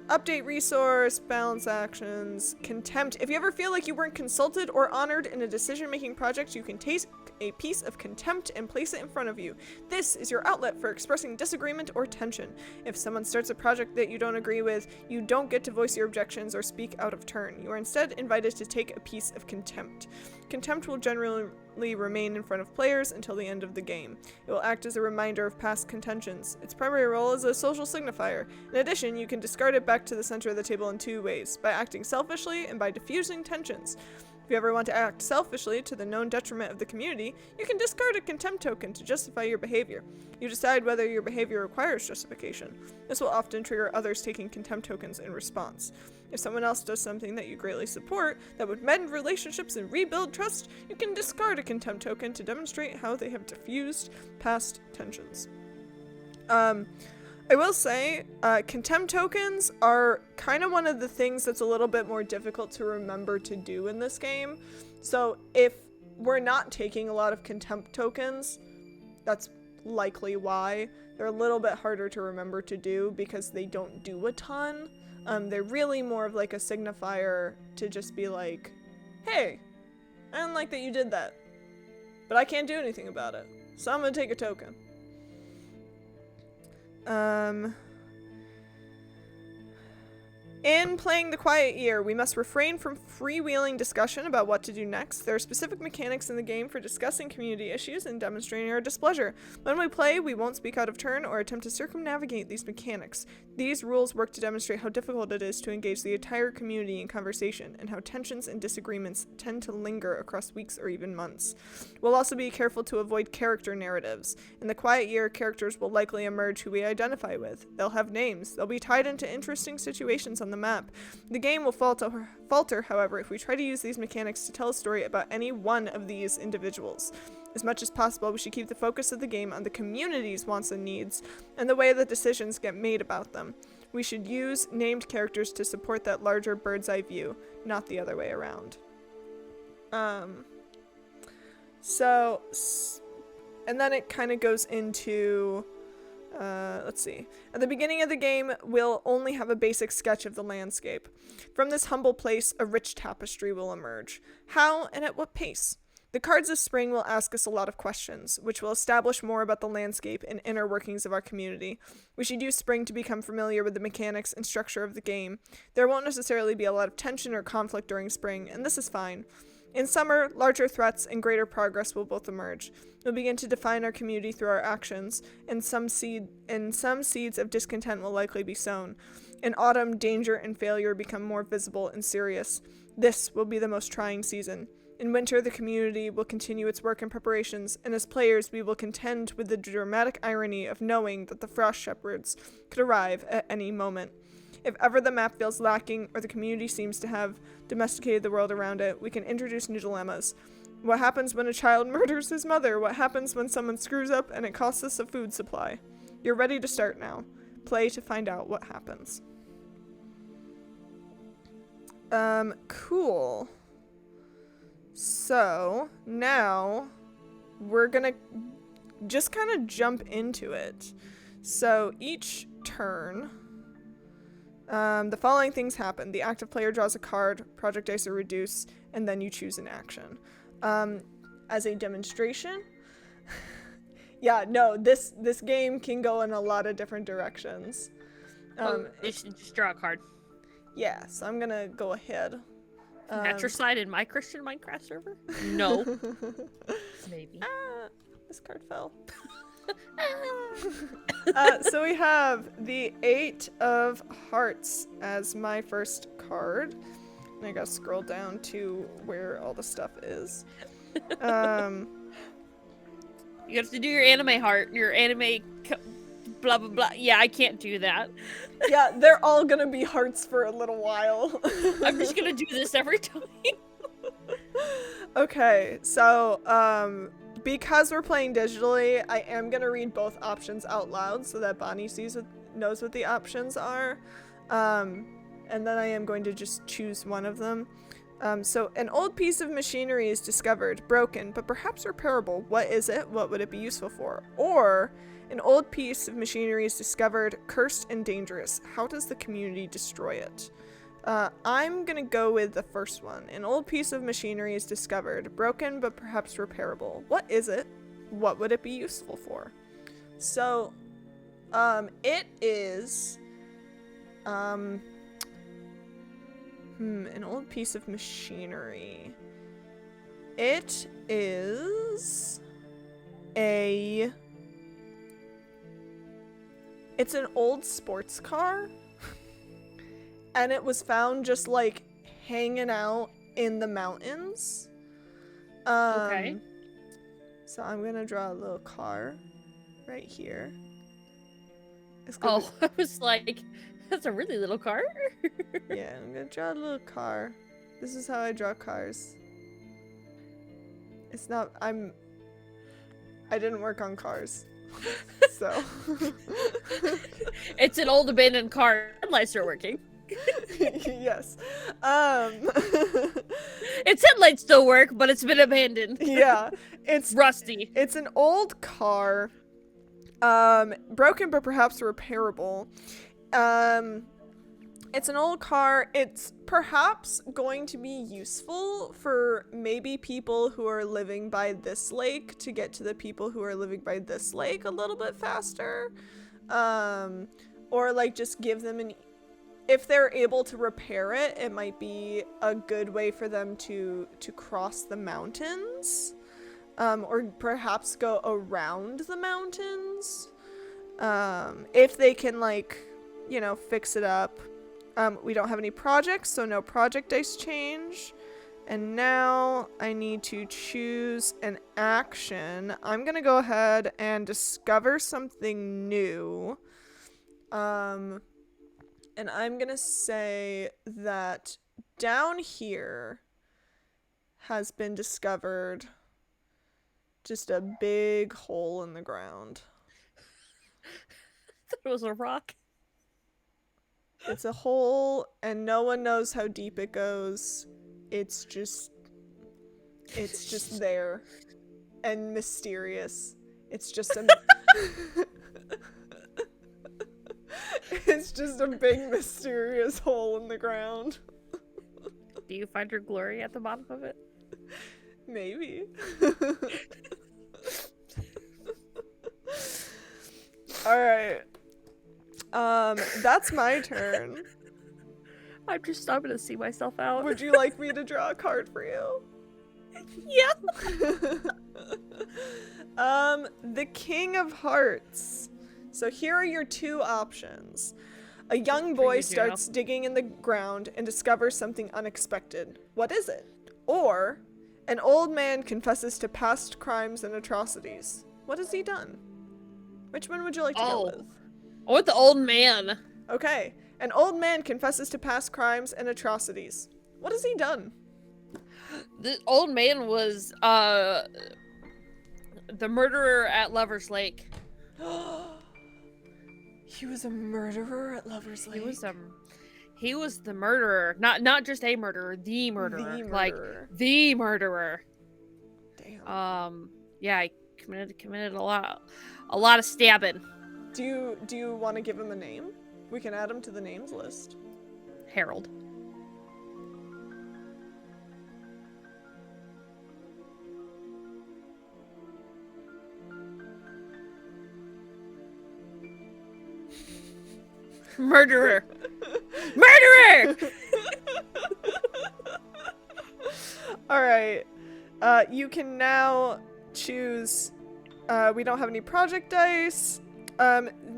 update resource, balance actions, contempt. If you ever feel like you weren't consulted or honored in a decision-making project, you can take a piece of contempt and place it in front of you. This is your outlet for expressing disagreement or tension. If someone starts a project that you don't agree with, you don't get to voice your objections or speak out of turn. You are instead invited to take a piece of contempt. Contempt will generally remain in front of players until the end of the game. It will act as a reminder of past contentions. Its primary role is a social signifier. In addition, you can discard it back to the center of the table in 2 ways, by acting selfishly and by diffusing tensions. If you ever want to act selfishly to the known detriment of the community, you can discard a contempt token to justify your behavior. You decide whether your behavior requires justification. This will often trigger others taking contempt tokens in response. If someone else does something that you greatly support that would mend relationships and rebuild trust, you can discard a contempt token to demonstrate how they have diffused past tensions. I will say, contempt tokens are kind of one of the things that's a little bit more difficult to remember to do in this game. So if we're not taking a lot of contempt tokens, that's likely why. They're a little bit harder to remember to do because they don't do a ton. They're really more of like a signifier to just be like, hey, I don't like that you did that, but I can't do anything about it, so I'm gonna take a token. In playing The Quiet Year, we must refrain from freewheeling discussion about what to do next. There are specific mechanics in the game for discussing community issues and demonstrating our displeasure. When we play, we won't speak out of turn or attempt to circumnavigate these mechanics. These rules work to demonstrate how difficult it is to engage the entire community in conversation, and how tensions and disagreements tend to linger across weeks or even months. We'll also be careful to avoid character narratives. In The Quiet Year, characters will likely emerge who we identify with. They'll have names. They'll be tied into interesting situations on the map. The game will falter, however, if we try to use these mechanics to tell a story about any one of these individuals. As much as possible, we should keep the focus of the game on the community's wants and needs, and the way that decisions get made about them. We should use named characters to support that larger bird's eye view, not the other way around. And then it kind of goes into, let's see. At the beginning of the game, we'll only have a basic sketch of the landscape. From this humble place, a rich tapestry will emerge. How and at what pace? The cards of spring will ask us a lot of questions, which will establish more about the landscape and inner workings of our community. We should use spring to become familiar with the mechanics and structure of the game. There won't necessarily be a lot of tension or conflict during spring, and this is fine. In summer, larger threats and greater progress will both emerge. We'll begin to define our community through our actions, and some seeds of discontent will likely be sown. In autumn, danger and failure become more visible and serious. This will be the most trying season. In winter, the community will continue its work and preparations, and as players, we will contend with the dramatic irony of knowing that the Frost Shepherds could arrive at any moment. If ever the map feels lacking, or the community seems to have domesticated the world around it, we can introduce new dilemmas. What happens when a child murders his mother? What happens when someone screws up and it costs us a food supply? You're ready to start now. Play to find out what happens. Cool. So, now, we're gonna just kind of jump into it. So, each turn, the following things happen. The active player draws a card, project dice are reduced, and then you choose an action. As a demonstration, yeah, no, this game can go in a lot of different directions. You should just draw a card. Yeah, so I'm gonna go ahead. Matricide in my Christian Minecraft server? No. Maybe. This card fell. So we have the 8 of Hearts as my first card. And I gotta scroll down to where all the stuff is. You have to do your anime heart, your anime blah blah blah. Yeah, I can't do that. Yeah, they're all gonna be hearts for a little while. I'm just gonna do this every time. Okay, so because we're playing digitally, I am gonna read both options out loud so that Bonnie knows what the options are. And then I am going to just choose one of them. So an old piece of machinery is discovered, broken, but perhaps repairable. What is it? What would it be useful for? Or an old piece of machinery is discovered, cursed and dangerous. How does the community destroy it? I'm gonna go with the first one. An old piece of machinery is discovered, broken but perhaps repairable. What is it? What would it be useful for? So, it is, an old piece of machinery. It is it's an old sports car. And it was found just like hanging out in the mountains. Okay. So I'm gonna draw a little car right here. Oh, I was like, that's a really little car. Yeah, I'm gonna draw a little car. This is how I draw cars. It's not, I didn't work on cars. So. It's an old abandoned car. Headlights are working. Yes. Its headlights still work, but it's been abandoned. Yeah. It's rusty. It's an old car. Broken but perhaps repairable. It's an old car. It's perhaps going to be useful for maybe people who are living by this lake to get to the people who are living by this lake a little bit faster. Or like just give them if they're able to repair it, it might be a good way for them to cross the mountains, or perhaps go around the mountains. If they can, like, you know, fix it up. We don't have any projects, so no project dice change. And now I need to choose an action. I'm gonna go ahead and discover something new. And I'm gonna say that down here has been discovered just a big hole in the ground. I thought it was a rock. It's a hole, and no one knows how deep it goes. It's just there, and mysterious. It's just a it's just a big mysterious hole in the ground. Do you find your glory at the bottom of it? Maybe. All right. That's my turn. I'm gonna see myself out. Would you like me to draw a card for you? Yeah. The King of Hearts. So here are your two options. A young boy starts digging in the ground and discovers something unexpected. What is it? Or an old man confesses to past crimes and atrocities. What has he done? Which one would you like to go with? I want the old man. Okay. An old man confesses to past crimes and atrocities. What has he done? The old man was the murderer at Lover's Lake. He was a murderer at Lover's Lake. He was the murderer. Not just a murderer, the murderer. The murderer. Like the murderer. Damn. Yeah, he committed a lot of stabbing. Do you want to give him a name? We can add him to the names list. Harold. Murderer! Murderer! Alright. You can now choose. We don't have any project dice.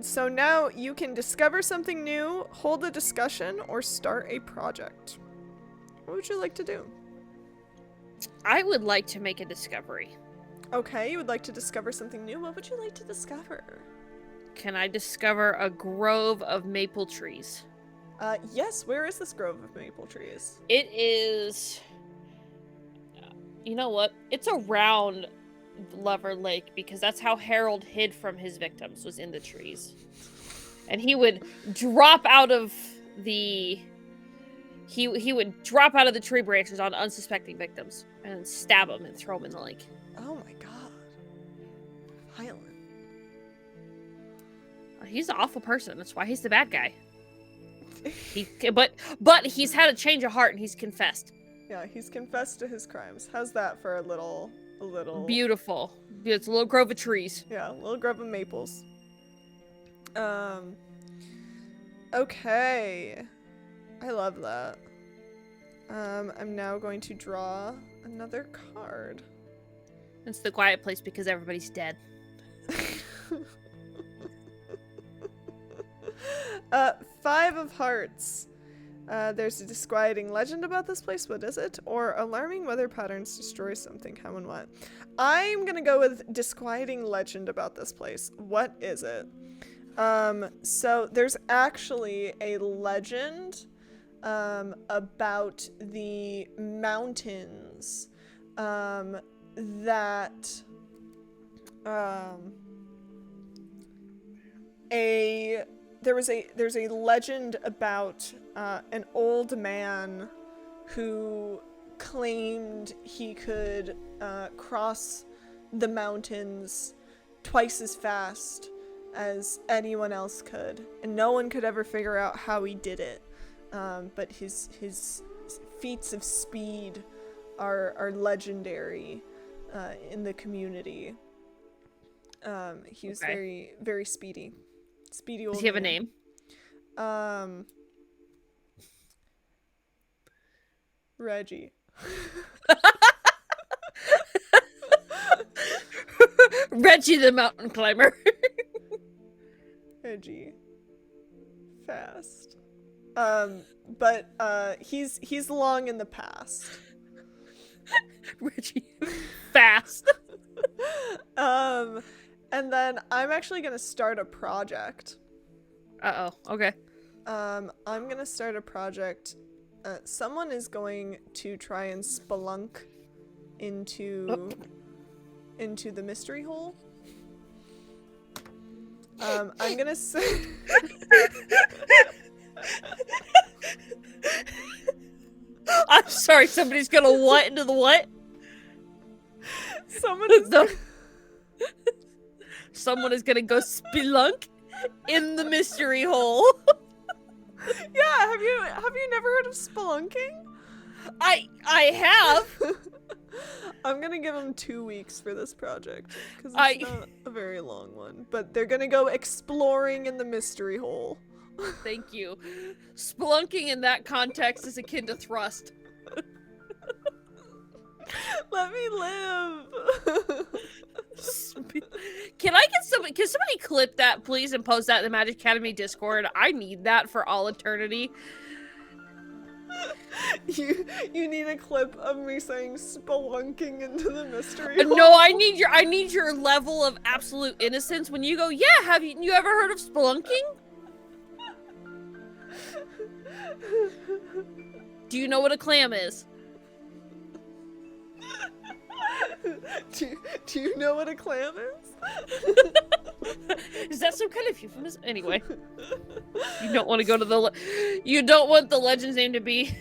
So now you can discover something new, hold a discussion, or start a project. What would you like to do? I would like to make a discovery. Okay, you would like to discover something new. What would you like to discover? Can I discover a grove of maple trees? Yes. Where is this grove of maple trees? It is... You know what? It's around Lover Lake, because that's how Harold hid from his victims, was in the trees. And he would drop out of the... He would drop out of the tree branches on unsuspecting victims and stab them and throw them in the lake. Oh my god. Violent. He's an awful person. That's why he's the bad guy. But he's had a change of heart and he's confessed. Yeah, he's confessed to his crimes. How's that for a little Beautiful. It's a little grove of trees. Yeah, a little grove of maples. Okay. I love that. I'm now going to draw another card. It's the quiet place because everybody's dead. 5 of Hearts. There's a disquieting legend about this place. What is it? Or alarming weather patterns destroy something. How and what? I'm gonna go with disquieting legend about this place. What is it? So there's actually a legend about the mountains that there's a legend about an old man who claimed he could cross the mountains twice as fast as anyone else could, and no one could ever figure out how he did it. But his feats of speed are legendary in the community. He was very, very speedy. Speedy old Does he have a man. name? Reggie. Reggie the mountain climber. Reggie. Fast. But he's long in the past. Reggie. Fast. And then I'm actually gonna start a project. Uh-oh. Okay. I'm gonna start a project. Someone is going to try and spelunk into the mystery hole. I'm gonna say I'm sorry, somebody's gonna what into the what? someone is Someone is gonna go spelunk in the mystery hole. Yeah, have you never heard of spelunking? I have. I'm gonna give them 2 weeks for this project because it's not a very long one. But they're gonna go exploring in the mystery hole. Thank you. Spelunking in that context is akin to thrust. Let me live. Can somebody clip that, please, and post that in the Magic Academy Discord? I need that for all eternity. You need a clip of me saying spelunking into the mystery hole? No, I need your level of absolute innocence when you go, yeah, have you ever heard of spelunking? Do you know what a clam is? Do you know what a clam is? Is that some kind of euphemism? Anyway, you don't want to go to you don't want the legend's name to be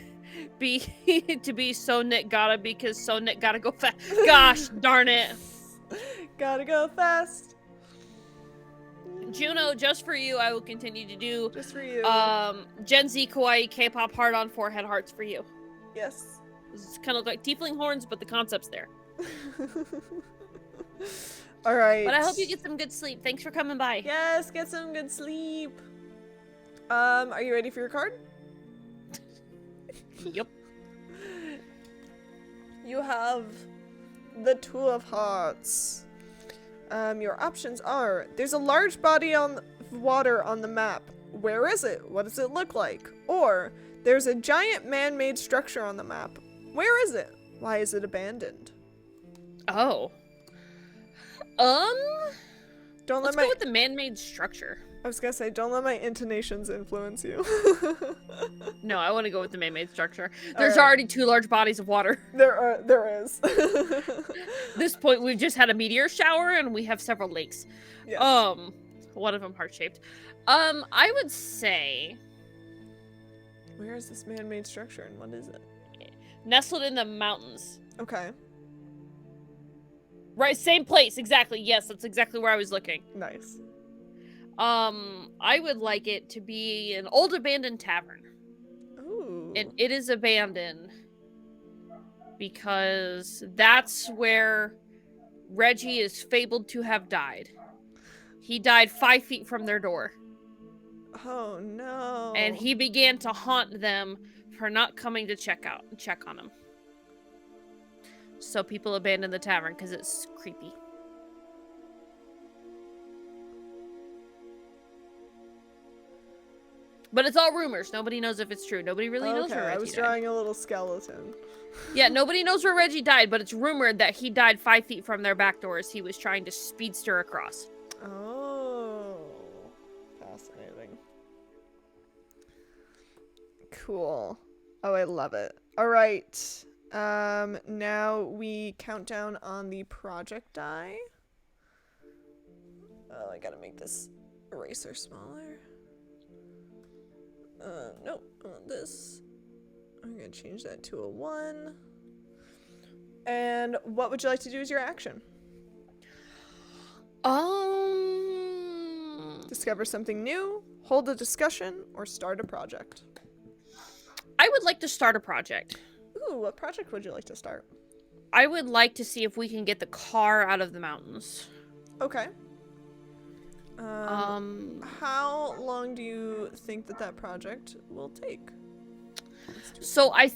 So Nick Gotta, because So Nick gotta go fast. Gosh darn it! Gotta go fast. Juno, just for you, I will continue to do. Just for you. Gen Z kawaii K-pop heart on forehead hearts for you. Yes. It's kind of like tiefling horns, but the concept's there. All right. But I hope you get some good sleep. Thanks for coming by. Yes, get some good sleep. Are you ready for your card? Yep. You have the Two of Hearts. Your options are: there's a large body of water on the map. Where is it? What does it look like? Or there's a giant man-made structure on the map. Where is it? Why is it abandoned? Oh. Don't Let's let go with the man-made structure. I was gonna say, don't let my intonations influence you. No, I want to go with the man-made structure. There's right. already 2 large bodies of water. There is. At this point, we've just had a meteor shower and we have several lakes. Yes. One of them heart-shaped. I would say... Where is this man-made structure and what is it? Nestled in the mountains. Okay. Right, same place, exactly. Yes, that's exactly where I was looking. Nice. I would like it to be an old abandoned tavern. Ooh. And it is abandoned because that's where Reggie is fabled to have died. He died 5 feet from their door. Oh no. And he began to haunt them for not coming to check on him. So people abandon the tavern because it's creepy. But it's all rumors. Nobody knows if it's true. Nobody really knows where Reggie died. I was drawing a little skeleton. Yeah, nobody knows where Reggie died, but it's rumored that he died 5 feet from their back door as he was trying to speedster across. Oh. Fascinating. Cool. Oh, I love it. All right. Now we count down on the project die. Oh, I gotta make this eraser smaller. Nope, I want this. I'm gonna change that to a 1. And what would you like to do as your action? Discover something new, hold a discussion, or start a project. I would like to start a project. Ooh, what project would you like to start? I would like to see if we can get the car out of the mountains. Okay. How long do you think that project will take? So I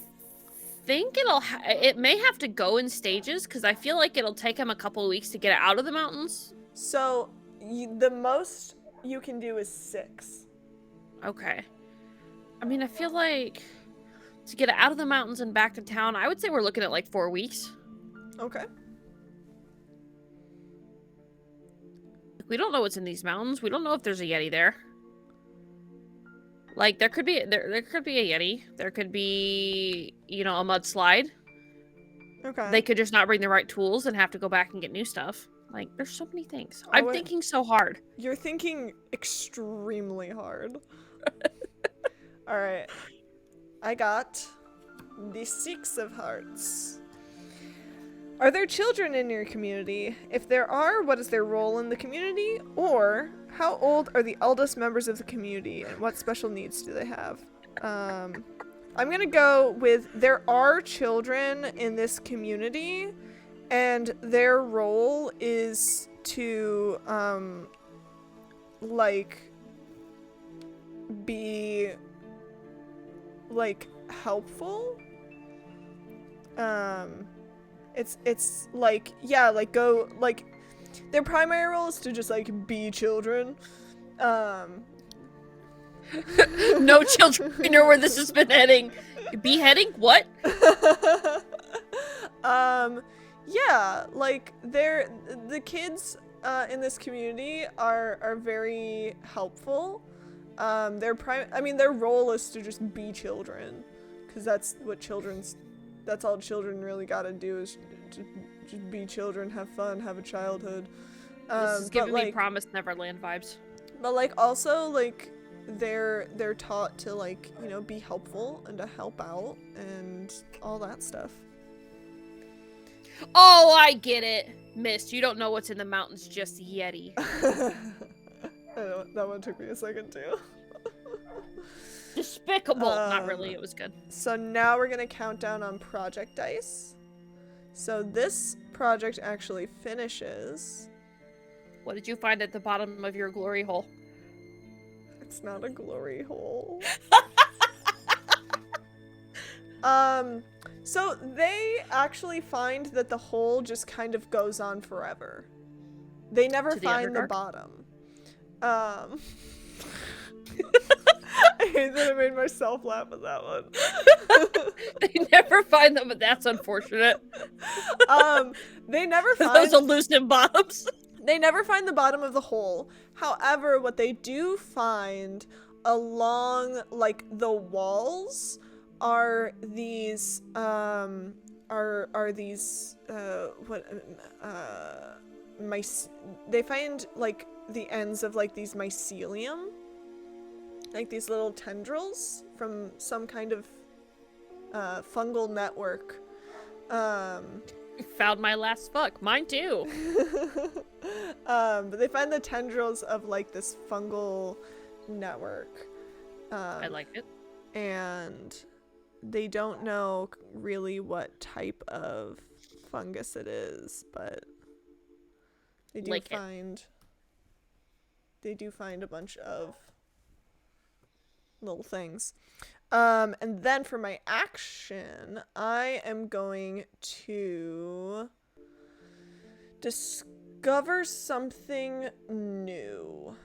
think it may have to go in stages because I feel like it'll take him a couple of weeks to get out of the mountains. So the most you can do is 6. Okay. I mean, I feel like to get out of the mountains and back to town, I would say we're looking at like 4 weeks. Okay. We don't know what's in these mountains. We don't know if there's a Yeti there. Like, there could be there could be a Yeti. There could be, you know, a mudslide. Okay. They could just not bring the right tools and have to go back and get new stuff. Like, there's so many things. I'm thinking so hard. You're thinking extremely hard. All right. I got the 6 of hearts. Are there children in your community? If there are, what is their role in the community? Or how old are the eldest members of the community and what special needs do they have? I'm gonna go with there are children in this community and their role is to like be like helpful. It's like, yeah, like go, like their primary role is to just like be children. No children know where this has been heading. Beheading? What? Yeah, like the kids in this community are very helpful. Their role is to just be children, because that's all children really gotta do is just be children, have fun, have a childhood. This is giving me Promised Neverland vibes. But like also like they're taught to like, you know, be helpful and to help out and all that stuff. Oh, I get it. Mist, you don't know what's in the mountains, just Yeti. That one took me a second too. Despicable. Not really, it was good. So now we're gonna count down on project dice. So this project actually finishes. What did you find at the bottom of your glory hole? It's not a glory hole. So they actually find that the hole just kind of goes on forever. They never find the bottom. I hate that I made myself laugh at that one. They never find them, but that's unfortunate. They never find those elusive bottoms. They never find the bottom of the hole. However, what they do find along like the walls are these they find like the ends of like these mycelium, like these little tendrils from some kind of fungal network. Found my last fuck. Mine too. But they find the tendrils of like this fungal network. I like it. And they don't know really what type of fungus it is, but they do find a bunch of little things. And then for my action, I am going to discover something new.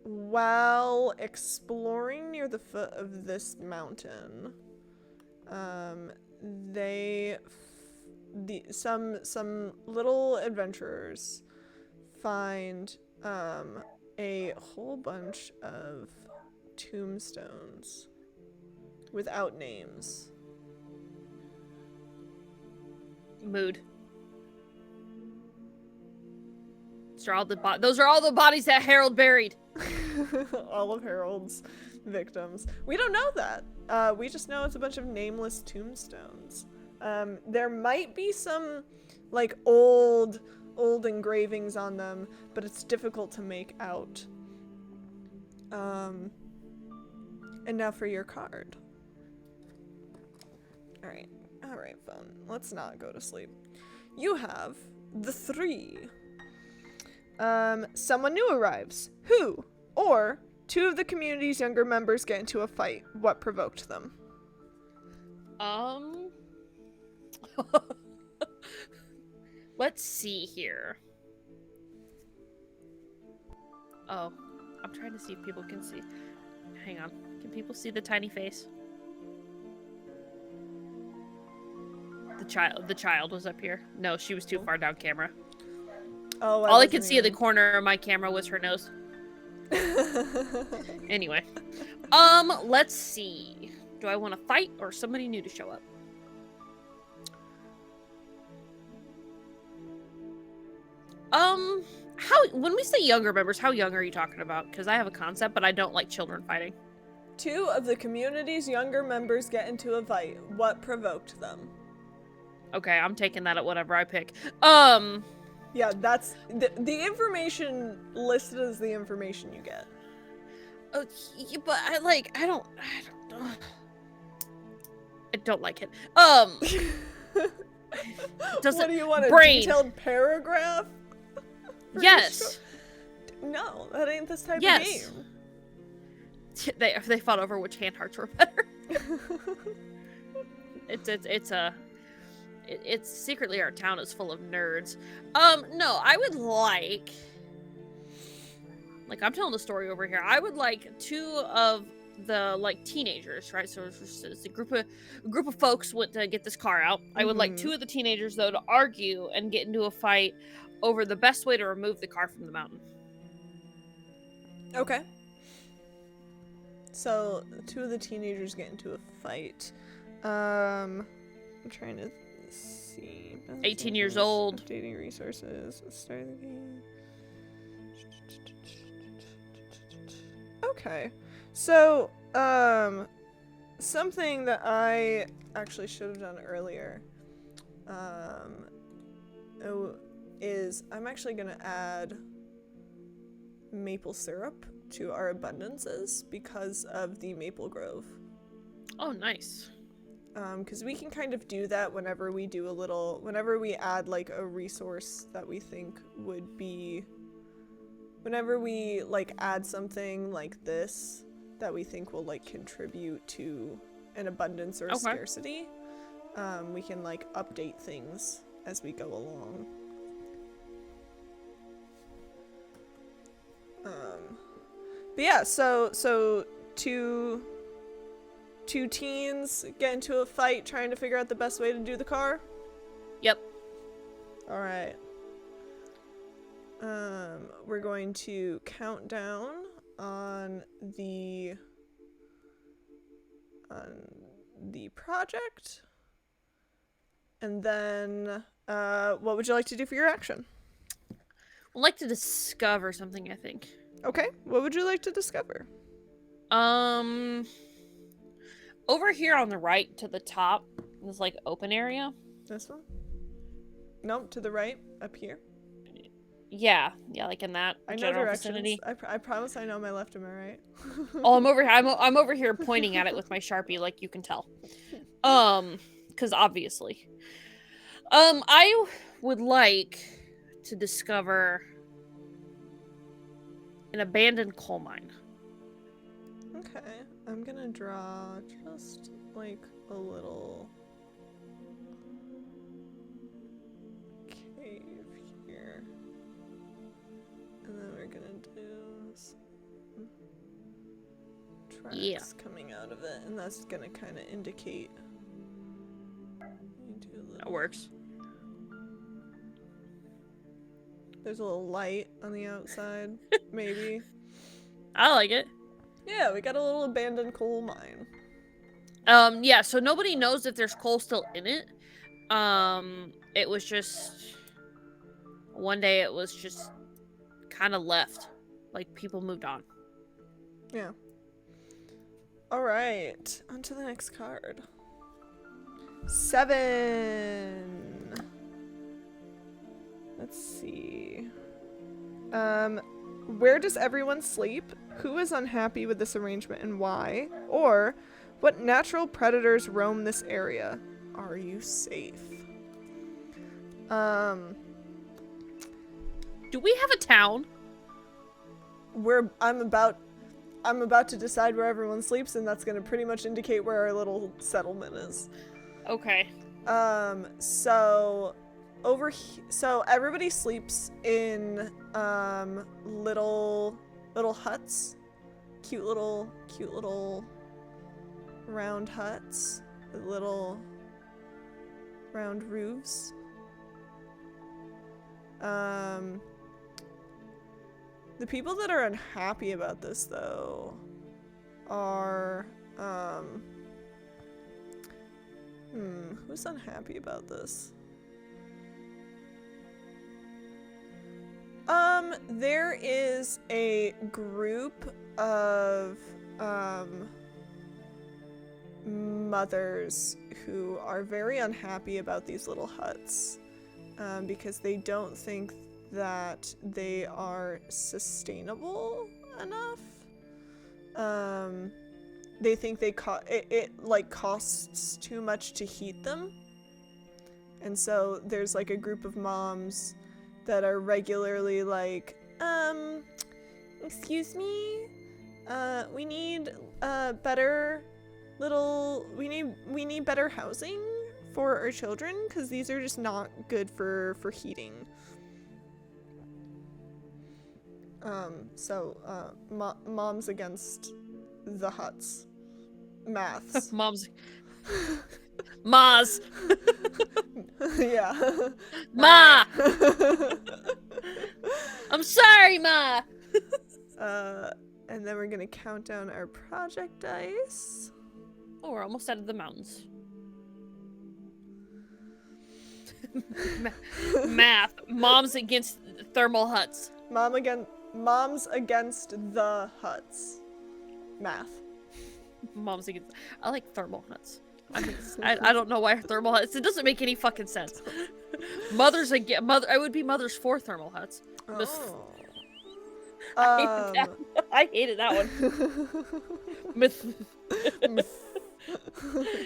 While exploring near the foot of this mountain, some little adventurers find a whole bunch of tombstones without names. Mood. Those are all the bodies that Harold buried. All of Harold's victims. We don't know that. We just know it's a bunch of nameless tombstones. There might be some like old engravings on them, but it's difficult to make out. And now for your card. All right, phone. Let's not go to sleep. You have the 3. Someone new arrives. Who or 2 of the community's younger members get into a fight. What provoked them? Let's see here. Oh, I'm trying to see if people can see. Hang on. Can people see the tiny face? The child was up here. No, she was too far down camera. Oh, all I could see in the corner of my camera was her nose. Anyway. Let's see. Do I want to fight or somebody new to show up? When we say younger members, how young are you talking about? Because I have a concept, but I don't like children fighting. 2 of the community's younger members get into a fight. What provoked them? Okay, I'm taking that at whatever I pick. Yeah, that's the information listed as the information you get. Yeah, but I don't like it. What do you want, a brain. detailed paragraph? Yes. No, that ain't this type of Yes. game. They fought over which hand hearts were better. It's secretly our town is full of nerds. No, I would like I'm telling the story over here. I would like 2 of the teenagers, right? So it's a group of folks went to get this car out. I would like 2 of the teenagers though to argue and get into a fight over the best way to remove the car from the mountain. Okay. So 2 of the teenagers get into a fight. I'm trying to see. 18 years old. Updating resources. Start the game. Okay. So, something that I actually should have done earlier, is I'm actually gonna add maple syrup to our abundances because of the maple grove. Oh, nice. Because we can kind of do that whenever we add a resource that we think would be, whenever we add something like this that we think will contribute to an abundance or a scarcity, we can update things as we go along. But yeah, so two teens get into a fight trying to figure out the best way to do the car? Yep. All right. We're going to count down on the project. And then, what would you like to do for your action? I'd like to discover something, I think. Okay, what would you like to discover? Over here on the right to the top, this open area. This one? Nope, to the right, up here. Yeah, in that I know general directions. vicinity. I promise I know my left and my right. Oh, I'm over here. I'm over here pointing at it with my Sharpie, like you can tell. Because obviously. I would like to discover an abandoned coal mine. Okay, I'm gonna draw just a little cave here. And then we're gonna do some tracks coming out of it, and that's gonna kind of indicate. That works. There's a little light on the outside, maybe. I like it. Yeah, we got a little abandoned coal mine. Yeah, so nobody knows if there's coal still in it. It was just one day it was just kind of left. People moved on. Yeah. All right, on to the next card. 7. Let's see. Where does everyone sleep? Who is unhappy with this arrangement and why? Or, what natural predators roam this area? Are you safe? Do we have a town? I'm about I'm about to decide where everyone sleeps, and that's gonna pretty much indicate where our little settlement is. Okay. So so everybody sleeps in little huts, cute little round huts with little round roofs. The people that are unhappy about this, though, are, who's unhappy about this? There is a group of, mothers who are very unhappy about these little huts, because they don't think that they are sustainable enough. They think it costs too much to heat them. And so there's like a group of moms that are regularly like, excuse me, we need we need better housing for our children, because these are just not good for heating. Moms against the huts. Maths. Moms. Ma's. Yeah. Ma! I'm sorry, Ma! And then we're gonna count down our project dice. Oh, we're almost out of the mountains. Math. Moms against thermal huts. Moms against the huts. Math. Moms against. I like thermal huts. I don't know why thermal huts. It doesn't make any fucking sense. Mothers again. I would be mothers for thermal huts. Oh. I hated that one.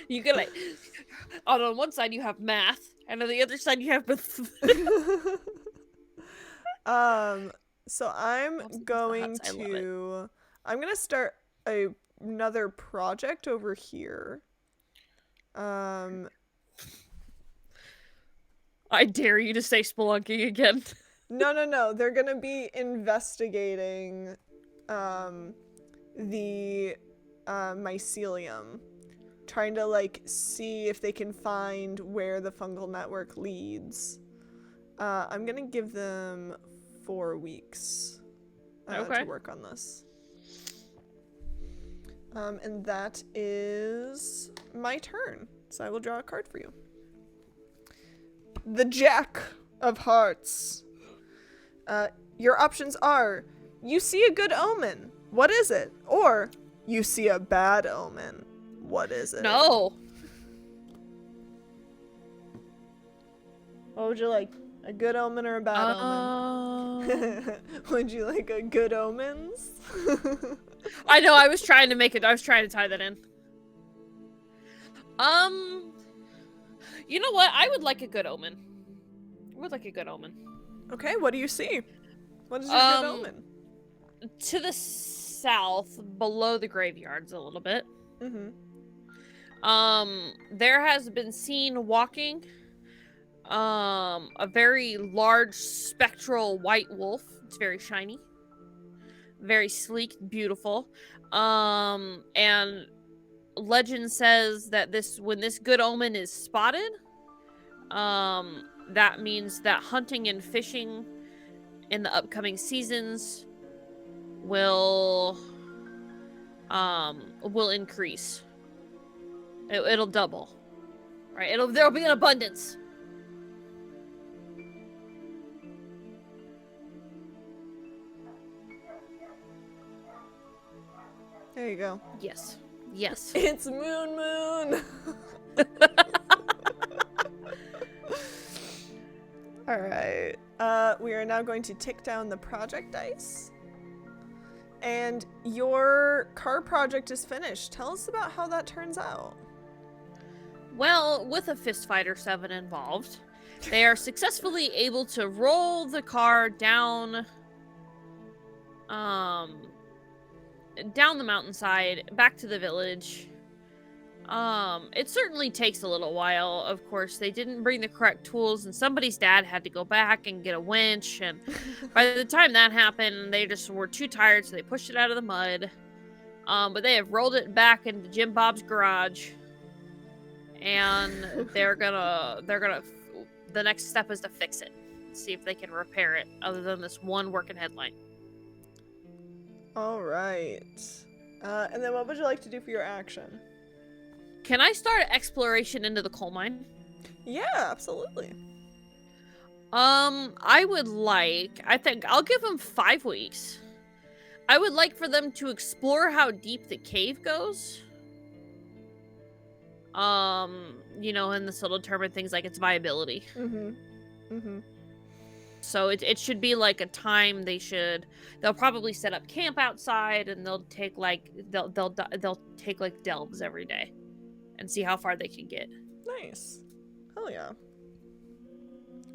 You get like on one side you have math, and on the other side you have So I'm gonna start another project over here. I dare you to say spelunking again. No. They're gonna be investigating the mycelium, trying to like see if they can find where the fungal network leads. I'm gonna give them 4 weeks to work on this. And that is my turn. So I will draw a card for you. The Jack of Hearts. Your options are: you see a good omen. What is it? Or you see a bad omen. What is it? No. What would you like? A good omen or a bad omen? Would you like a good omens? I know, I was trying to tie that in. You know what? I would like a good omen. Okay, what do you see? What is your good omen? To the south, below the graveyards a little bit. Mm-hmm. There has been seen walking a very large spectral white wolf. It's very shiny, very sleek, beautiful. And legend says that when this good omen is spotted, that means that hunting and fishing in the upcoming seasons will increase. It'll double, right? There'll be an abundance. There you go. Yes. It's Moon. All right. We are now going to tick down the project dice. And your car project is finished. Tell us about how that turns out. Well, with a Fistfighter 7 involved, they are successfully able to roll the car down down the mountainside, back to the village. It certainly takes a little while. Of course, they didn't bring the correct tools, and somebody's dad had to go back and get a winch. And by the time that happened, they just were too tired, so they pushed it out of the mud. But they have rolled it back into Jim Bob's garage, and the next step is to fix it, see if they can repair it, other than this one working headlight. All right. And then what would you like to do for your action? Can I start exploration into the coal mine? Yeah, absolutely. I think I'll give them 5 weeks. I would like for them to explore how deep the cave goes. And this will determine things like its viability. So it should be like a time they'll probably set up camp outside, and they'll take delves every day and see how far they can get. Nice. Hell yeah.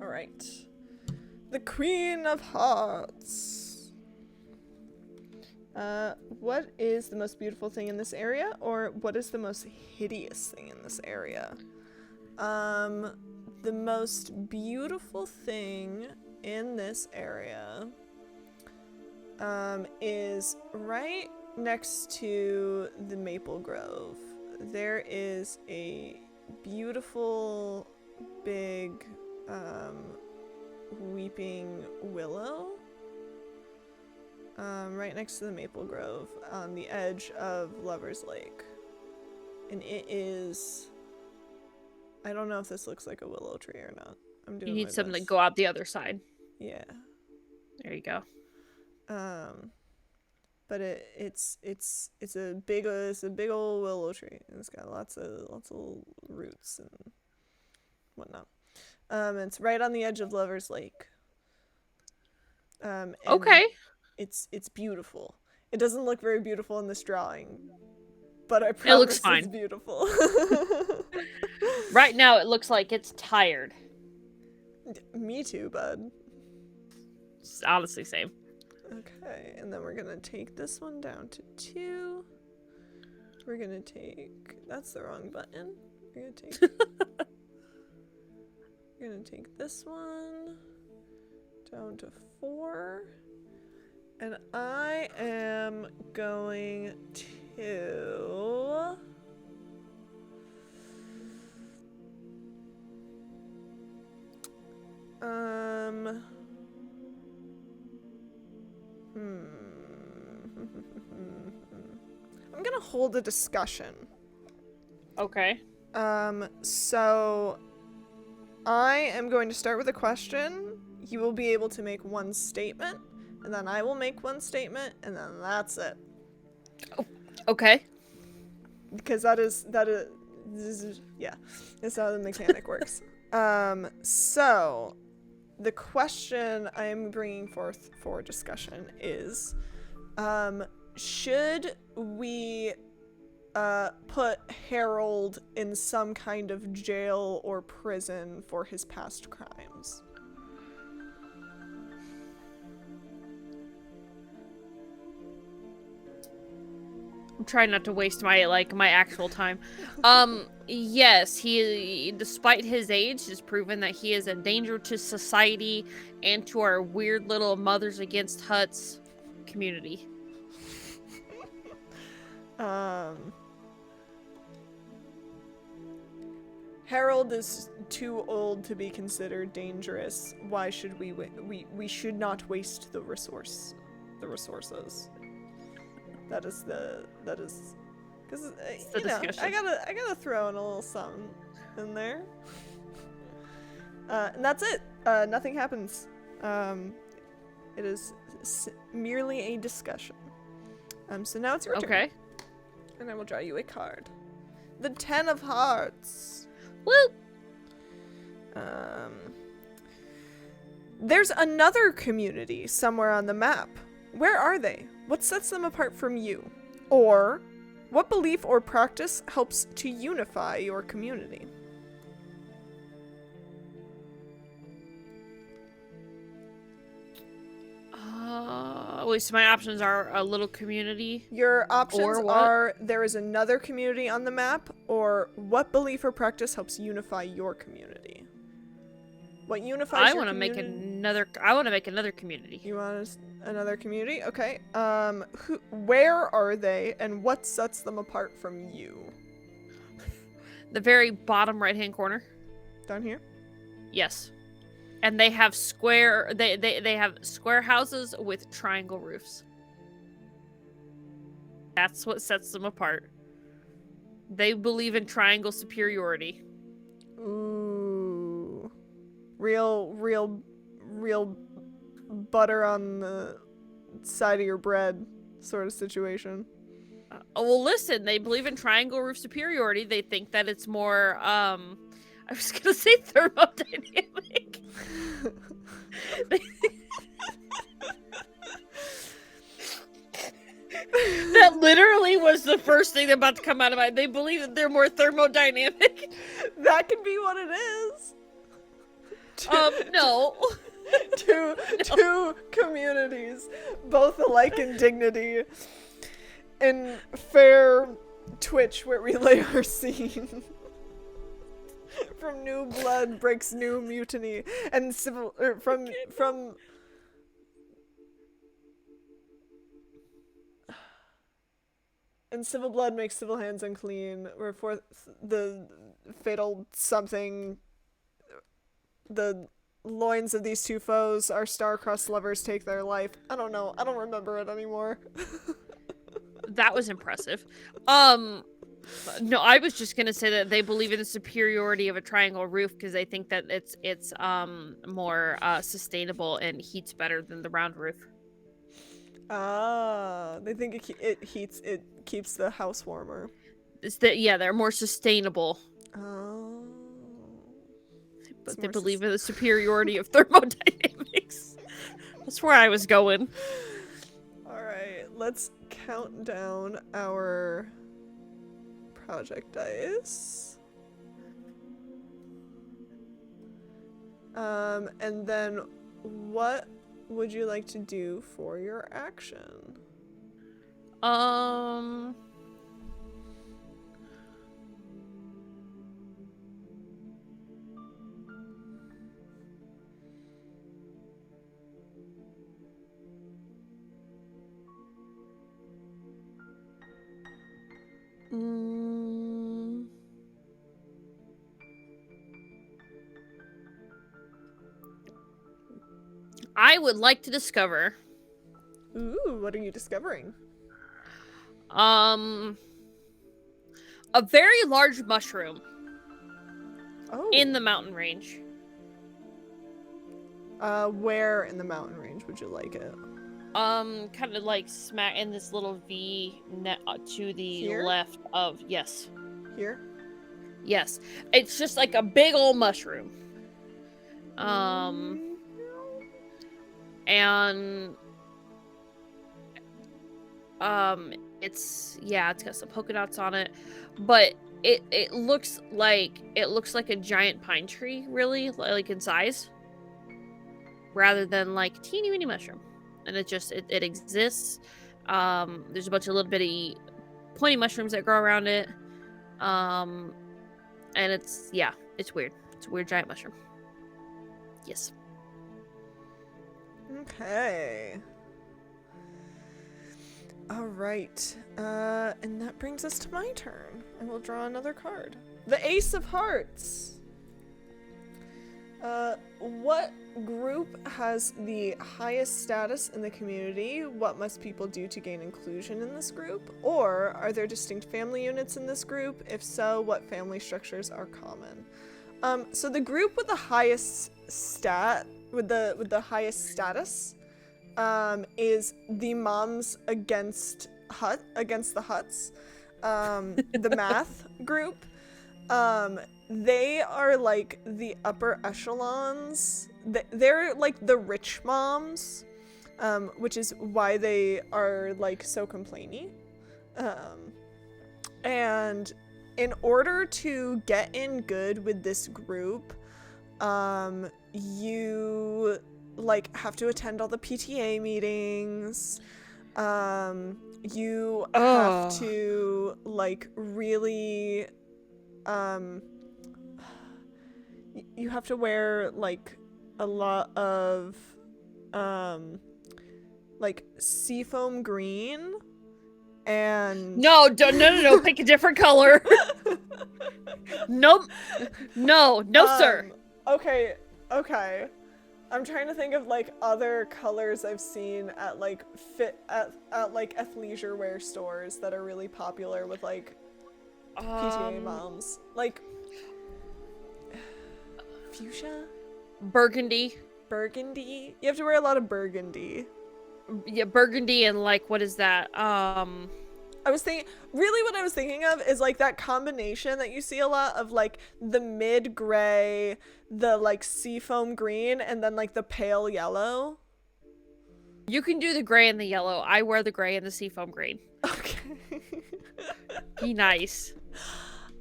All right. The Queen of Hearts. What is the most beautiful thing in this area, or what is the most hideous thing in this area? The most beautiful thing in this area is right next to the maple grove. There is a beautiful big weeping willow right next to the maple grove on the edge of Lover's Lake. And it is, I don't know if this looks like a willow tree or not. I'm doing You need my something to best. go out the other side. Yeah. There you go. But it's a big old willow tree, and it's got lots of roots and whatnot. It's right on the edge of Lover's Lake. And Okay. It's beautiful. It doesn't look very beautiful in this drawing, but I It promise looks fine. it's beautiful. Right now, it looks like it's tired. Me too, bud. It's honestly same. Okay, and then we're gonna take this one down to 2. We're gonna take, that's the wrong button. We're gonna take this one down to 4. And I am going to I'm gonna hold a discussion. Okay. So I am going to start with a question. You will be able to make one statement, and then I will make one statement, and then that's it. Oh, okay. Because that is yeah, that's how the mechanic works. So the question I am bringing forth for discussion is, should we put Harold in some kind of jail or prison for his past crimes? I'm trying not to waste my actual time. Yes, he, despite his age, has proven that he is a danger to society and to our weird little Mothers Against Huts community. Harold is too old to be considered dangerous. Why should we should not waste the resources. That is because the discussion. I gotta throw in a little something in there. And that's it. Nothing happens. It is merely a discussion. So now it's your turn. Okay. And I will draw you a card. The 10 of Hearts. Woo! There's another community somewhere on the map. Where are they? What sets them apart from you? Or what belief or practice helps to unify your community? wait, so my options are a little community. Your options Or what? are there is another community on the map, or what belief or practice helps unify your community? What unifies your community? I want to make another community. You want another community? Okay. Where are they, and what sets them apart from you? The very bottom right-hand corner. Down here? Yes. And they have square they have square houses with triangle roofs. That's what sets them apart. They believe in triangle superiority. Ooh. Real butter on the side of your bread sort of situation. Well, listen, they believe in triangle roof superiority. They think that it's more I was gonna say thermodynamic. That literally was the first thing about to come out of my. They believe that they're more thermodynamic. That could be what it is. No. Two communities, both alike in dignity, in fair Twitch where we lay our scene. From new blood breaks new mutiny, and civil from and civil blood makes civil hands unclean. Where for the fatal something, the loins of these two foes, our star-crossed lovers take their life. I don't know. I don't remember it anymore. That was impressive. No, I was just gonna say that they believe in the superiority of a triangle roof because they think that it's more sustainable and heats better than the round roof. Ah, they think it keeps the house warmer. They're more sustainable. Oh. But they believe in the superiority of thermodynamics. That's where I was going. Alright, let's count down our project dice. And then what would you like to do for your action? I would like to discover. Ooh, what are you discovering? A very large mushroom. Oh. In the mountain range. Where in the mountain range would you like it? Kind of like smack in this little V to the Here? left of, yes. Here? Yes. It's just like a big old mushroom. And it's got some polka dots on it, but it looks like a giant pine tree, really, like in size, rather than like teeny weeny mushroom. And it exists. There's a bunch of little bitty pointy mushrooms that grow around it. And it's weird. It's a weird giant mushroom. Yes. Okay. All right. And that brings us to my turn. I will draw another card. The Ace of Hearts. What group has the highest status in the community? What must people do to gain inclusion in this group? Or are there distinct family units in this group? If so, what family structures are common? So the group with the highest with the highest status is the Moms Against the Huts, the math group. They are like the upper echelons. They're like the rich moms, which is why they are like so complainy. And in order to get in good with this group, you like have to attend all the PTA meetings. You have to like really you have to wear like a lot of like seafoam green and No, pick a different color. Nope. No, sir. Okay. I'm trying to think of like other colors I've seen at like at like athleisure wear stores that are really popular with like PTA moms. Like fuchsia? Burgundy. Burgundy? You have to wear a lot of burgundy. Yeah, burgundy and like what is that? I was thinking, really what I was thinking of is like that combination that you see a lot of like the mid gray, the like seafoam green, and then like the pale yellow. You can do the gray and the yellow. I wear the gray and the seafoam green. Okay. Be nice.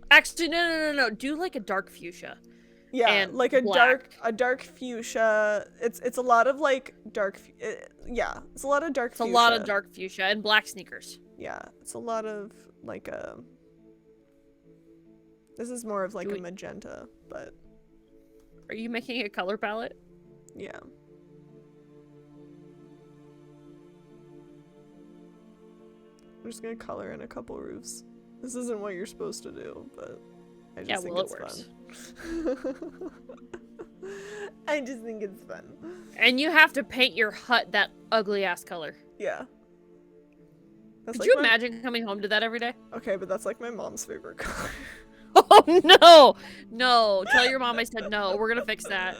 Actually, no. Do like a dark fuchsia. Yeah, and like a black. dark fuchsia. It's a lot of like dark. Yeah, it's a lot of dark. It's fuchsia. A lot of dark fuchsia and black sneakers. Yeah, it's a lot of like a. This is more of like a magenta, but. Are you making a color palette? Yeah. I'm just gonna color in a couple roofs. This isn't what you're supposed to do, but I just think it's fun. I just think it's fun. And you have to paint your hut that ugly ass color. Yeah. Could you imagine coming home to that every day? Okay, but that's like my mom's favorite color. Oh no! Tell your mom I said no. We're gonna fix that.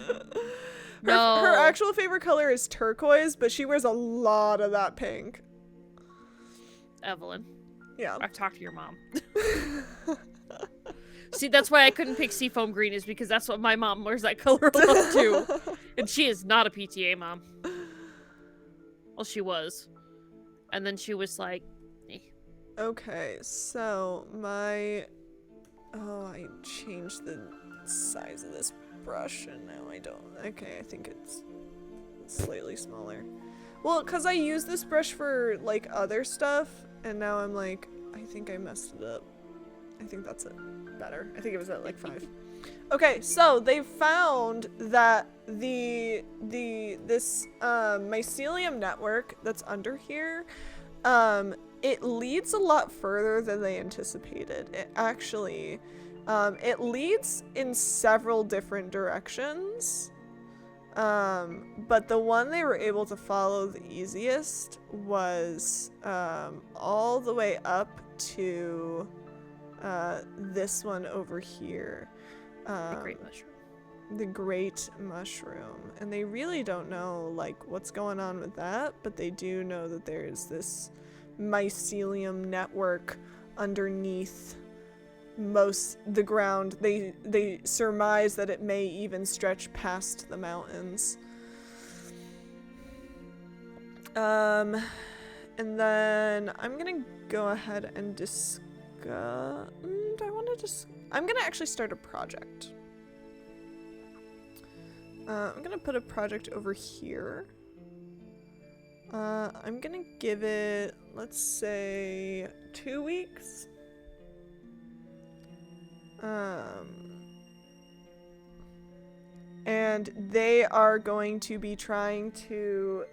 No. Her actual favorite color is turquoise, but she wears a lot of that pink. Evelyn. Yeah. I've talked to your mom. See, that's why I couldn't pick seafoam green, is because that's what my mom wears that color a lot too. And she is not a PTA mom. Well, she was. And then she was like, eh. Okay, so my... Oh, I changed the size of this brush and now I don't... Okay, I think it's slightly smaller. Well, because I use this brush for, like, other stuff, and now I'm like, I think I messed it up. I think that's it. Better. I think it was at, like, 5. Okay, so they found that this mycelium network that's under here, it leads a lot further than they anticipated. It actually, it leads in several different directions. But the one they were able to follow the easiest was all the way up to this one over here. The great mushroom. The great mushroom. And they really don't know like what's going on with that, but they do know that there is this mycelium network underneath the ground. They surmise that it may even stretch past the mountains. And then I'm gonna go ahead and discuss. I'm gonna actually start a project. I'm gonna put a project over here. I'm gonna give it, let's say, 2 weeks. And they are going to be trying to,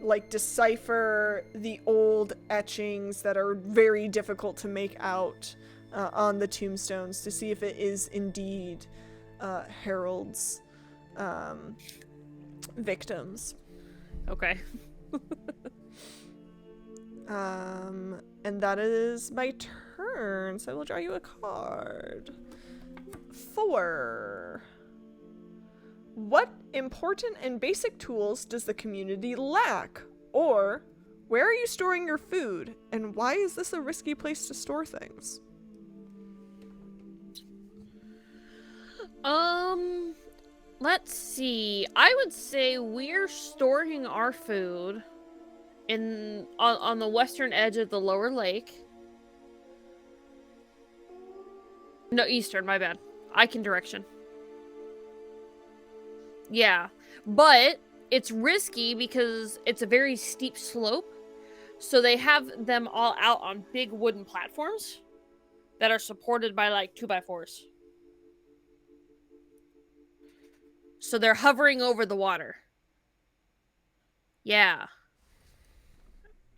like, decipher the old etchings that are very difficult to make out on the tombstones to see if it is indeed Harold's victims. Okay. And that is my turn, so I will draw you a card. 4. What important and basic tools does the community lack? Or, where are you storing your food? And why is this a risky place to store things? Let's see. I would say we're storing our food on the western edge of the lower lake. No, eastern, my bad. I can direction. Yeah. But it's risky because it's a very steep slope. So they have them all out on big wooden platforms that are supported by like 2x4s. So they're hovering over the water. Yeah.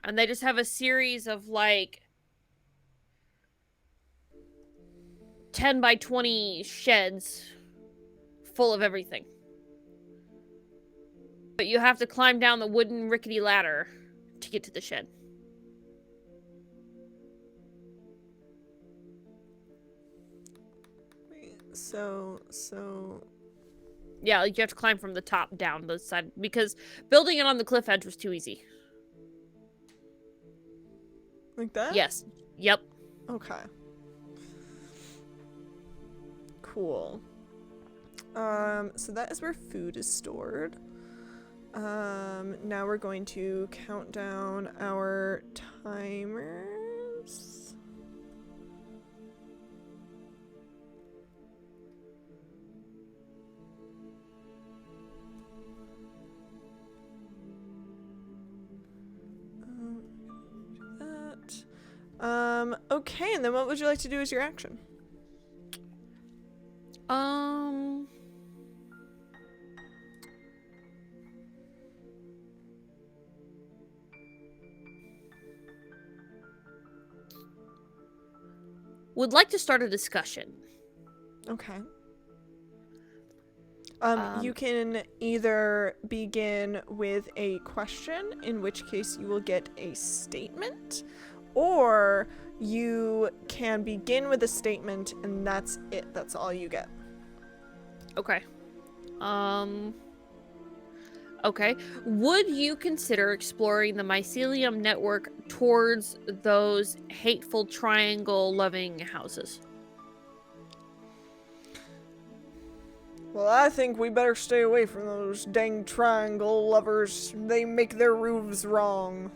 And they just have a series of like 10 by 20 sheds full of everything. But you have to climb down the wooden rickety ladder to get to the shed. Wait, so Yeah, like you have to climb from the top down the side because building it on the cliff edge was too easy. like that? Yes. Yep. Okay. Cool. So that is where food is stored. Now we're going to count down our timers. Okay, and then what would you like to do as your action? Would like to start a discussion. Okay. You can either begin with a question, in which case you will get a statement, or you can begin with a statement and that's it. That's all you get. Okay. Okay. Would you consider exploring the mycelium network towards those hateful triangle-loving houses? Well, I think we better stay away from those dang triangle lovers. They make their roofs wrong.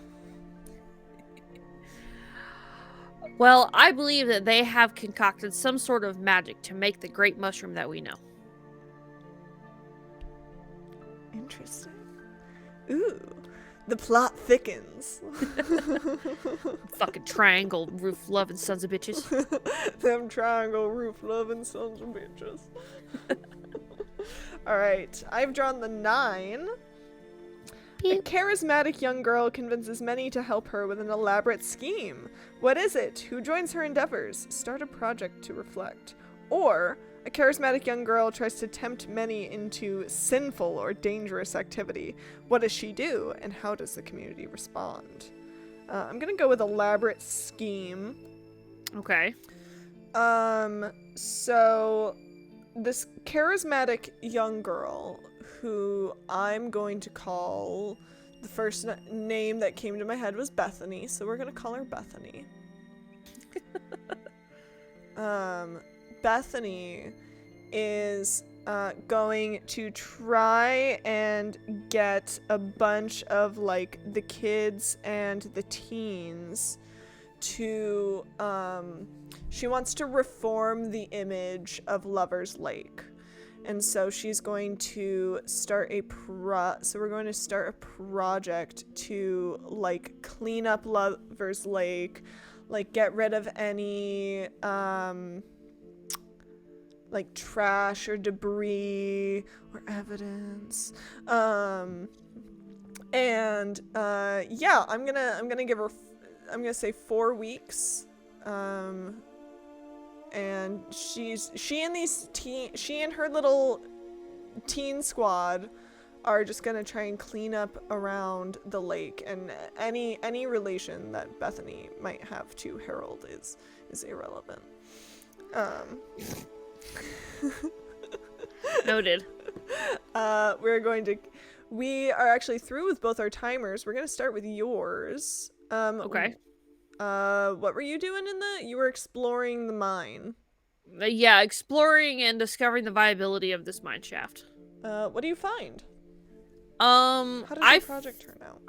Well, I believe that they have concocted some sort of magic to make the great mushroom that we know. Interesting. Ooh, the plot thickens. Fucking triangle roof loving sons of bitches. Them triangle roof loving sons of bitches. Alright, I've drawn the 9. A charismatic young girl convinces many to help her with an elaborate scheme. What is it? Who joins her endeavors? Start a project to reflect. Or, a charismatic young girl tries to tempt many into sinful or dangerous activity. What does she do, and how does the community respond? I'm gonna go with elaborate scheme. Okay. So this charismatic young girl, who I'm going to call, the first name that came to my head was Bethany, so we're gonna call her Bethany. Bethany is going to try and get a bunch of like the kids and the teens to she wants to reform the image of Lover's Lake. And so she's going to start we're going to start a project to like clean up Lover's Lake, like get rid of any like trash or debris or evidence. Yeah, I'm gonna give her I'm gonna say 4 weeks. And she and her little teen squad are just gonna try and clean up around the lake, and any relation that Bethany might have to Harold is irrelevant. Noted. We are actually through with both our timers. We're gonna start with yours. Okay. What were you doing you were exploring the mine. Yeah, exploring and discovering the viability of this mine shaft. What do you find? How does the project turn out?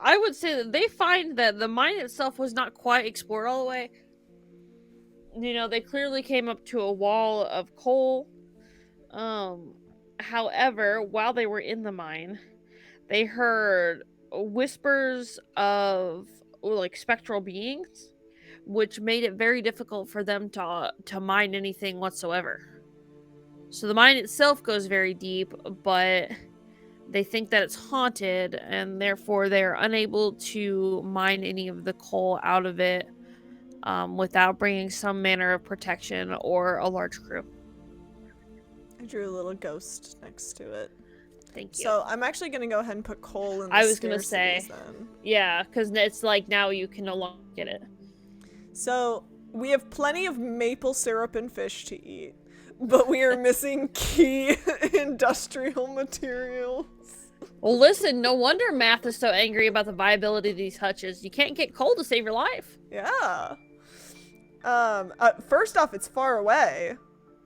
I would say that they find that the mine itself was not quite explored all the way. You know, they clearly came up to a wall of coal. However, while they were in the mine, they heard whispers of like spectral beings, which made it very difficult for them to mine anything whatsoever. So the mine itself goes very deep, but they think that it's haunted, and therefore they are unable to mine any of the coal out of it without bringing some manner of protection or a large crew. I drew a little ghost next to it. Thank you. So I'm actually going to go ahead and put coal in the I was going to scarcities say, then. yeah, because it's like now you can no longer get it. So we have plenty of maple syrup and fish to eat, but we are missing key industrial materials. Well, listen, no wonder Math is so angry about the viability of these hutches. You can't get coal to save your life. Yeah. First off, it's far away.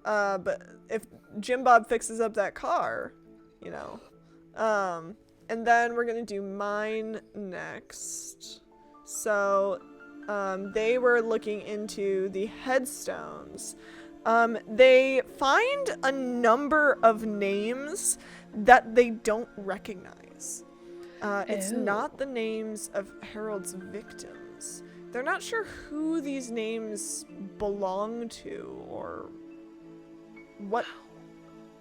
But if Jim Bob fixes up that car, you know. And then we're gonna do mine next. So, they were looking into the headstones. They find a number of names that they don't recognize. It's not the names of Harold's victims. They're not sure who these names belong to or what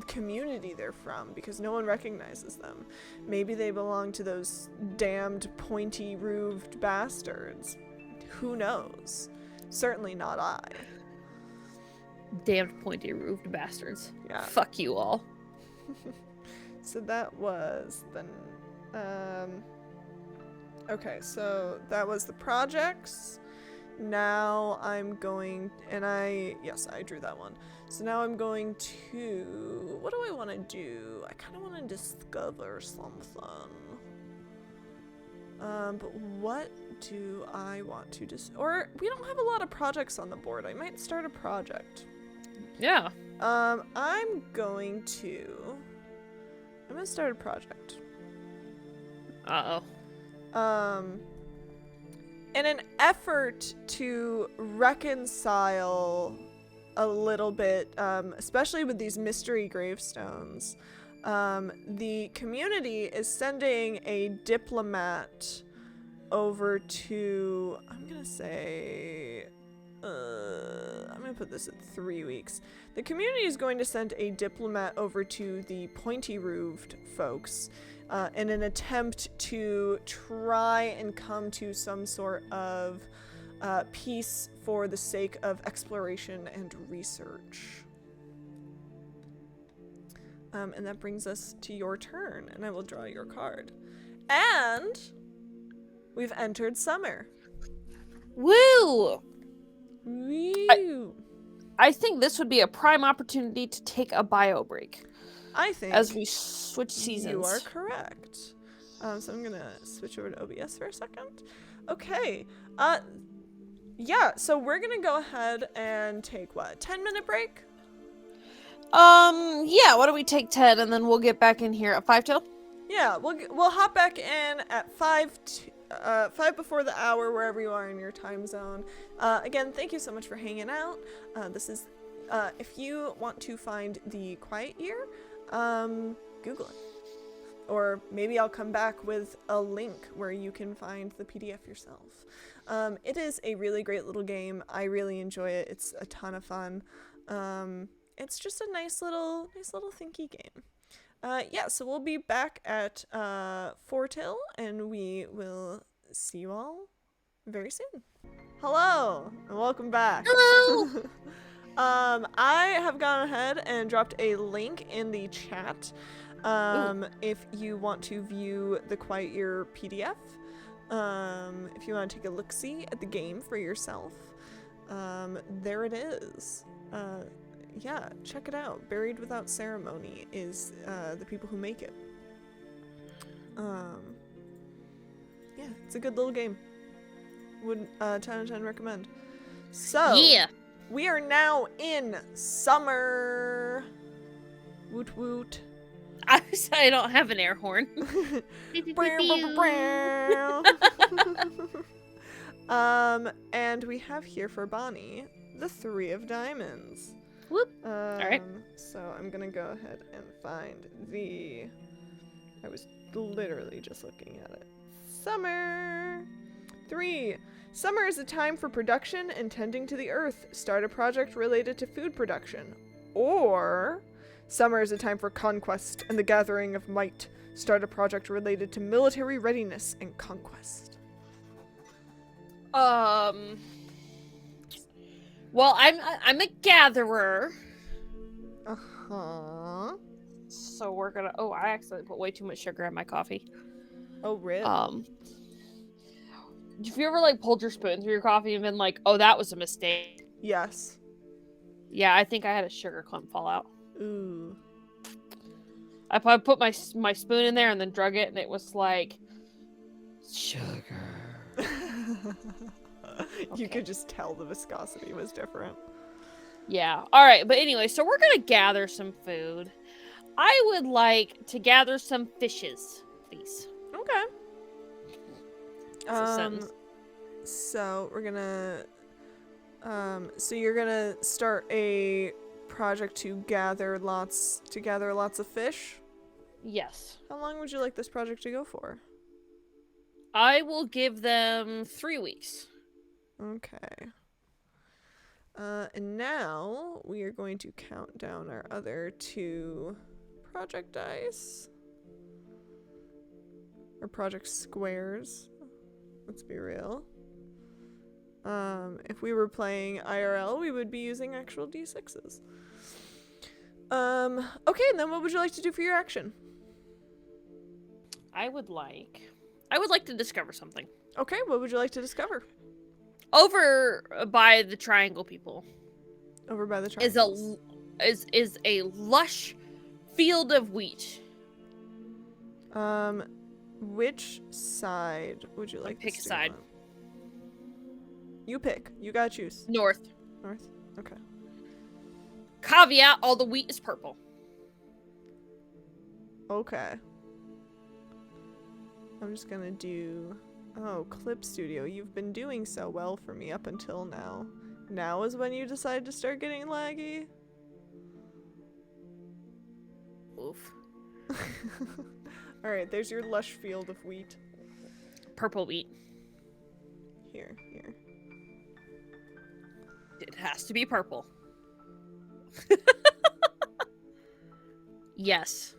community they're from because no one recognizes them. Maybe they belong to those damned pointy-roofed bastards. Who knows? Certainly not I. Damned pointy-roofed bastards. Yeah. Fuck you all. So that was the... Okay, so that was the projects. Now I'm going... Yes, I drew that one. So now I'm going to... What do I want to do? I kind of want to discover something. But what do I want to or we don't have a lot of projects on the board. I might start a project. Yeah. I'm going to start a project. Uh-oh. In an effort to reconcile a little bit, especially with these mystery gravestones, the community is sending a diplomat over to, I'm gonna put this at 3 weeks. The community is going to send a diplomat over to the pointy-roofed folks in an attempt to try and come to some sort of peace for the sake of exploration and research. And that brings us to your turn, and I will draw your card. And we've entered summer. Woo! Woo! I think this would be a prime opportunity to take a bio break. I think as we switch seasons. You are correct. So I'm gonna switch over to OBS for a second. Okay. Yeah, so we're gonna go ahead and take what, 10-minute break? Yeah, why don't we take 10 and then we'll get back in here at 5 till? Yeah, we'll hop back in at 5 before the hour, wherever you are in your time zone. Again, thank you so much for hanging out. This is, if you want to find the Quiet Year, Google it. Or maybe I'll come back with a link where you can find the PDF yourself. It is a really great little game. I really enjoy it. It's a ton of fun. It's just a nice little thinky game. Yeah, so we'll be back at 4 till, and we will see you all very soon. Hello, and welcome back. Hello! I have gone ahead and dropped a link in the chat if you want to view the Quiet Year PDF, if you want to take a look-see at the game for yourself. There it is. Yeah, check it out. Buried Without Ceremony is the people who make it. Yeah, it's a good little game. Would 10 out of 10 recommend. So, yeah, we are now in summer. Woot woot. I don't have an air horn. And we have here for Bonnie the 3 of diamonds. Whoop. All right. So I'm gonna go ahead and find the. I was literally just looking at it. Summer. 3. Summer is a time for production and tending to the earth. Start a project related to food production. Or summer is a time for conquest and the gathering of might. Start a project related to military readiness and conquest. Well, I'm a gatherer. Uh-huh. So we're gonna. Oh, I accidentally put way too much sugar in my coffee. Oh, really? Have you ever like pulled your spoon through your coffee and been like, "Oh, that was a mistake"? Yes. Yeah, I think I had a sugar clump fall out. Ooh. I put my spoon in there and then drug it, and it was like sugar. You could just tell the viscosity was different. Yeah. All right, but anyway, so we're gonna gather some food. I would like to gather some fishes, please. Okay. That's a sentence. So we're gonna so you're gonna start a project to gather lots of fish. Yes. How long would you like this project to go for? I will give them 3 weeks. Okay. And now we are going to count down our other 2 project dice. Or project squares. Let's be real. If we were playing IRL, we would be using actual D6s. Okay, and then what would you like to do for your action? I would like to discover something. Okay, what would you like to discover? Over by the triangle people Over by the triangles. is a lush field of wheat. Which side would you like to pick a side. on? You pick. You gotta choose. North. North? Okay. Caveat, all the wheat is purple. Okay. I'm just gonna do... Oh, Clip Studio. You've been doing so well for me up until now. Now is when you decide to start getting laggy? Oof. Alright, there's your lush field of wheat. Purple wheat. Here. It has to be purple. Yes.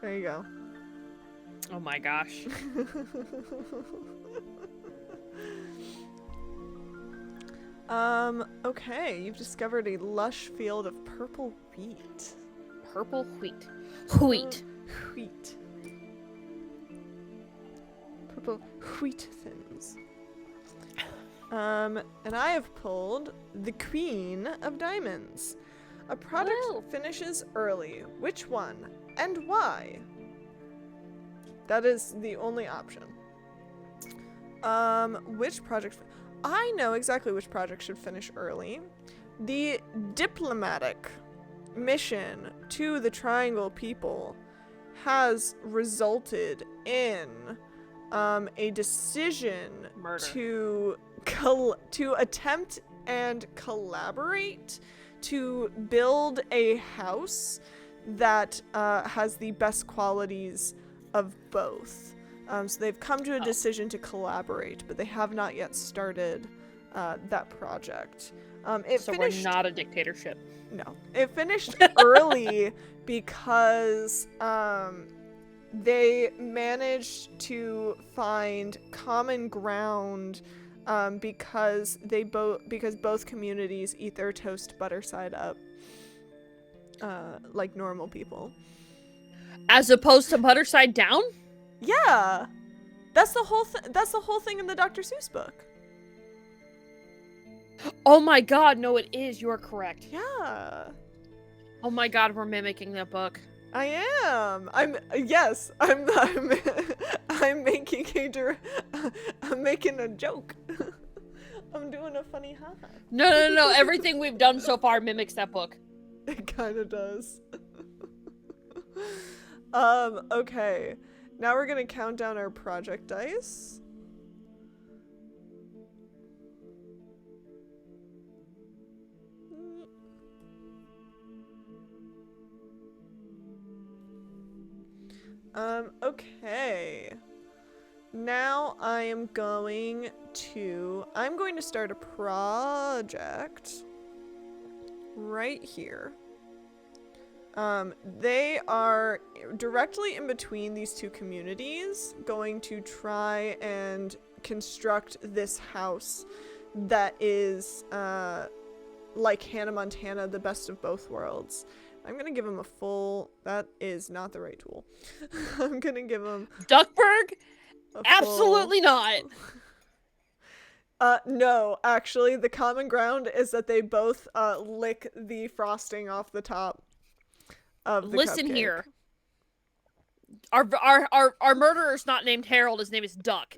There you go. Oh my gosh. Okay, you've discovered a lush field of purple wheat. Purple wheat. Wheat. Purple wheat thins. And I have pulled the Queen of Diamonds. A project finishes early. Which one? And why? That is the only option. Which project... I know exactly which project should finish early. The diplomatic mission to the Triangle people has resulted in a decision to attempt and collaborate to build a house that has the best qualities of both. So they've come to a decision to collaborate, but they have not yet started that project. We're not a dictatorship. No. It finished early because they managed to find common ground because both communities eat their toast butter side up like normal people. As opposed to butter side down? Yeah. That's the whole thing in the Dr. Seuss book. Oh my god, no it is. You're correct. Yeah. Oh my god, we're mimicking that book. I am. I'm making a joke. I'm doing a funny haha. No. Everything we've done so far mimics that book. It kind of does. Okay. Now we're gonna count down our project dice. Okay. Now I'm going to start a project right here. They are directly in between these two communities, going to try and construct this house that is, like Hannah Montana, the best of both worlds. I'm gonna give him a full... That is not the right tool. I'm gonna give him... Duckburg? a Absolutely not. No, actually, the common ground is that they both, lick the frosting off the top of the Listen cupcake. here. Our murderer's not named Harold, his name is Duck.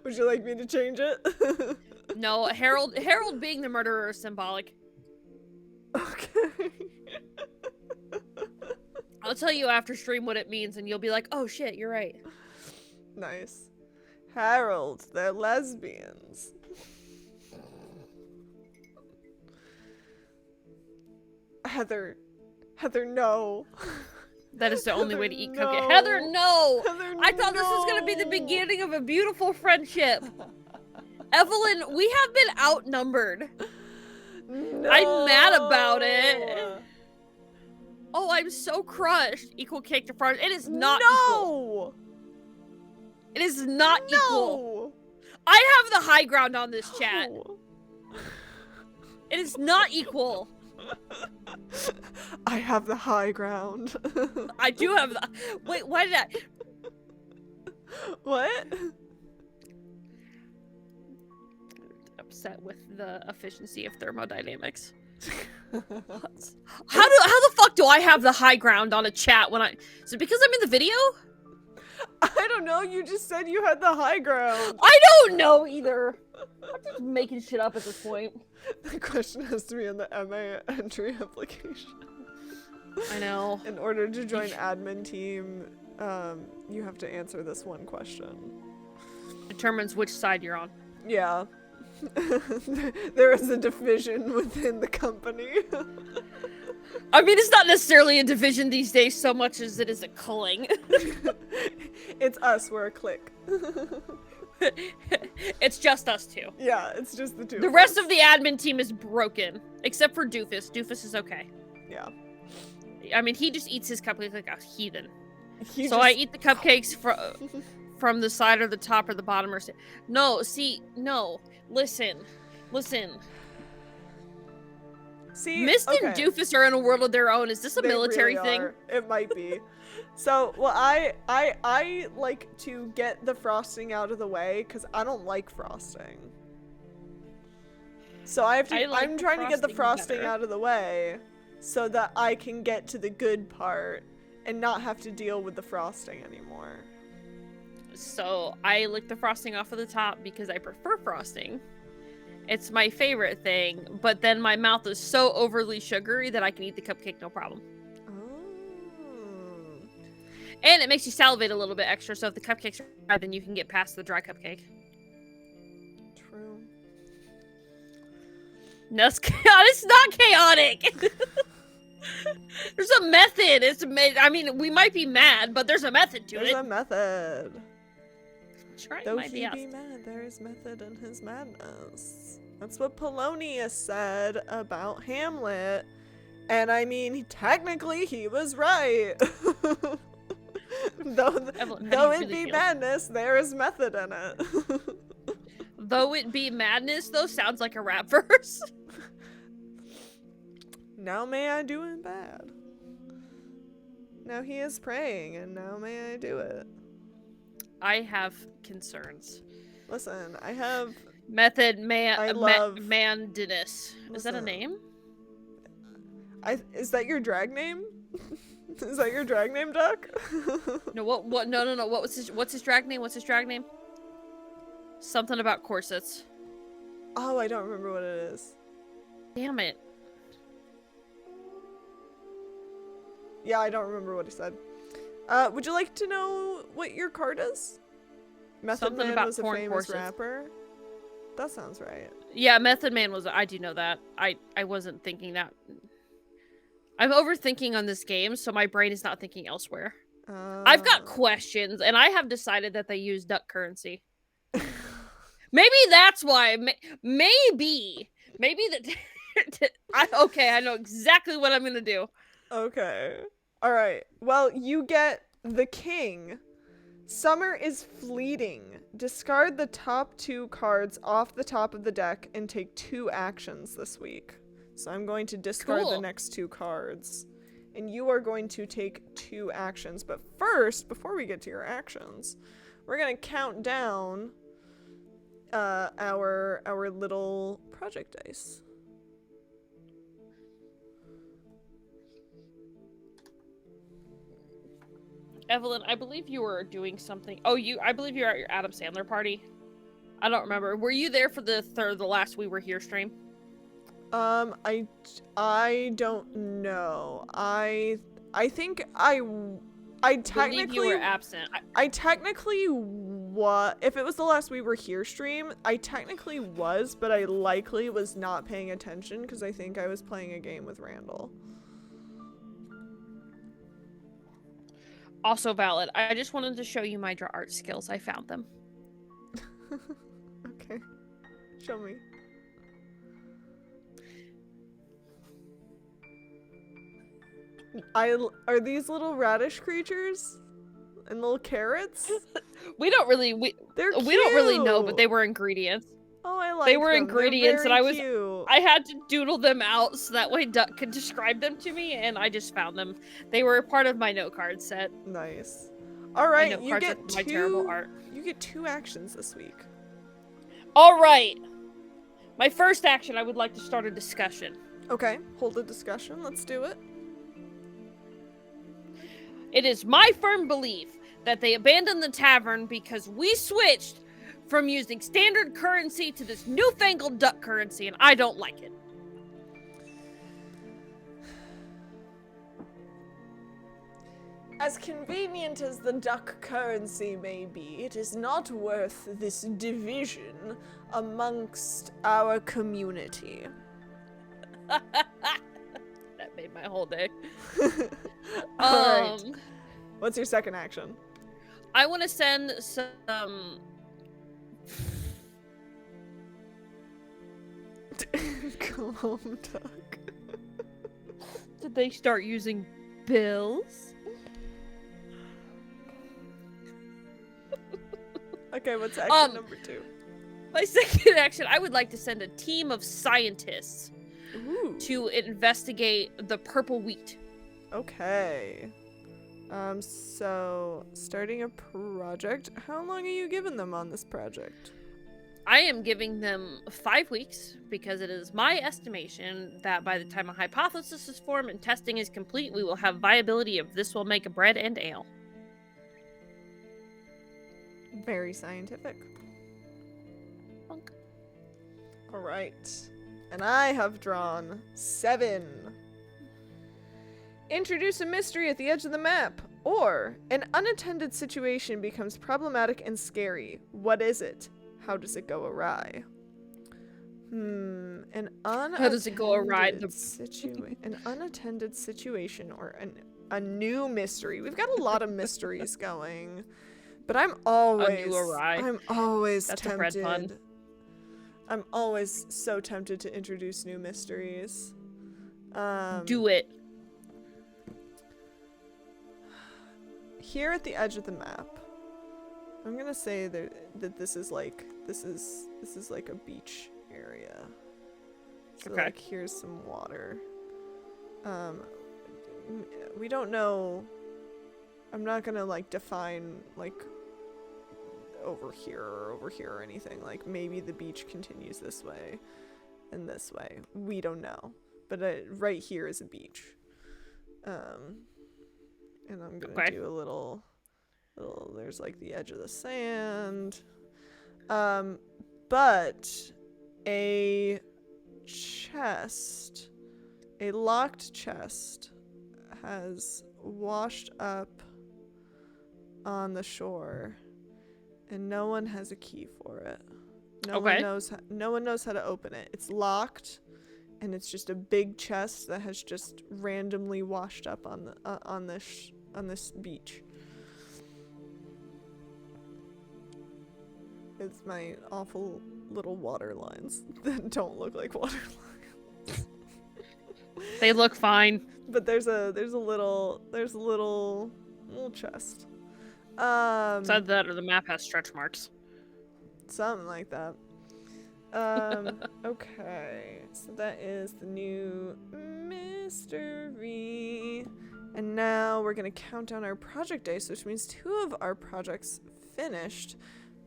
Would you like me to change it? No, Harold being the murderer is symbolic. Okay. I'll tell you after stream what it means and you'll be like, oh shit, you're right. Nice. Harold, they're lesbians. Heather, no. That is the only way to eat no. cupcake. Heather, no! Heather, I thought this was gonna be the beginning of a beautiful friendship. Evelynn, we have been outnumbered. No. I'm mad about it. Oh, I'm so crushed. Equal cake to front. It is not equal. It is not equal. I have the high ground on this chat. No. It is not equal. I have the high ground. I do have the... Wait, why did I... What? Upset with the efficiency of thermodynamics. How the fuck do I have the high ground on a chat when I... Is it because I'm in the video? I don't know, you just said you had the high ground. I don't know either. I'm just making shit up at this point. The question has to be in the MA entry application. I know. In order to join admin team, you have to answer this one question. Determines which side you're on. Yeah. There is a division within the company. I mean, it's not necessarily a division these days so much as it is a culling. It's us, we're a clique. It's just us two. Yeah, it's just the two. The rest of the admin team is broken, except for Doofus. Doofus is okay. Yeah. I mean, he just eats his cupcakes like a heathen. So I eat the cupcakes from the side or the top or the bottom or... No, see, no. Listen. See, Mist and Doofus are in a world of their own. Is this a military really thing? are. It might be. So, well, I like to get the frosting out of the way because I don't like frosting. So I have to. I'm trying to get the frosting out of the way so that I can get to the good part and not have to deal with the frosting anymore. So I lick the frosting off of the top because I prefer frosting. It's my favorite thing, but then my mouth is so overly sugary that I can eat the cupcake no problem. Oh. And it makes you salivate a little bit extra, so if the cupcake's dry, then you can get past the dry cupcake. True. No, it's not chaotic! There's a method. I mean, we might be mad, but there's a method to it. There's a method. Though he be mad, there is method in his madness. That's what Polonius said about Hamlet. And I mean, technically, he was right. Though it be madness, there is method in it. Though it be madness, though, sounds like a rap verse. Now may I do it bad. Now he is praying, and now may I do it. I have concerns. Listen, I have... Method love... Mandinus. Is that a name? Is that your drag name? Is that your drag name, Duck? No, what? No. What's his drag name? What's his drag name? Something about corsets. Oh, I don't remember what it is. Damn it. Yeah, I don't remember what he said. Would you like to know what your card is? Method Man was a famous rapper. That sounds right. Yeah, Method Man was... I do know that. I wasn't thinking that. I'm overthinking on this game, so my brain is not thinking elsewhere. I've got questions, and I have decided that they use duck currency. Maybe that's why. Maybe that. Okay, I know exactly what I'm gonna do. Okay. All right. Well, you get the king. Summer is fleeting. Discard the top 2 cards off the top of the deck and take 2 actions this week. So I'm going to discard the next 2 cards. And you are going to take 2 actions. But first, before we get to your actions, we're going to count down our little project dice. Evelyn, I believe you were doing something. Oh, I believe you're at your Adam Sandler party. I don't remember. Were you there for the last We Were Here stream? I don't know. I think I technically believe you were absent. I technically was. If it was the last We Were Here stream, I technically was, but I likely was not paying attention because I think I was playing a game with Randall. Also valid. I just wanted to show you my draw art skills. I found them. Okay. Show me. Are these little radish creatures? And little carrots? we don't really know, but they were ingredients. Oh, I like They were them. ingredients, and Cute. I had to doodle them out so that way Duck could describe them to me, and I just found them. They were part of my note card set. Nice. All right, you get my terrible art. You get 2 actions this week. All right. My first action, I would like to start a discussion. Okay, hold a discussion. Let's do it. It is my firm belief that they abandoned the tavern because we switched from using standard currency to this newfangled duck currency, and I don't like it. As convenient as the duck currency may be, it is not worth this division amongst our community. That made my whole day. Alright. What's your second action? I want to send some... Calm, Duck. Did they start using bills? Okay, what's action number 2? My second action, I would like to send a team of scientists to investigate the purple wheat. Okay. So, starting a project. How long are you giving them on this project? I am giving them 5 weeks because it is my estimation that by the time a hypothesis is formed and testing is complete, we will have viability of this will make a bread and ale. Very scientific. Funk. All right. And I have drawn 7. Introduce a mystery at the edge of the map. Or, an unattended situation becomes problematic and scary. What is it? How does it go awry? An unattended How does it go awry? An unattended situation or a new mystery. We've got a lot of mysteries going. But I'm always That's tempted. a bread pun. I'm always so tempted to introduce new mysteries. Do it. Here at the edge of the map, I'm gonna say that this is like a beach area. So okay. Like here's some water. We don't know. I'm not gonna like define like over here or anything. Like maybe the beach continues this way and this way. We don't know. But right here is a beach. And I'm gonna do a little, there's like the edge of the sand. But a locked chest has washed up on the shore, and no one has a key for it. No one knows how to open it. It's locked, and it's just a big chest that has just randomly washed up on this beach. It's my awful little water lines that don't look like water lines. They look fine. But there's a little chest. So that or the map has stretch marks. Something like that. Okay. So that is the new mystery. And now we're gonna count down our project days, which means 2 of our projects finished.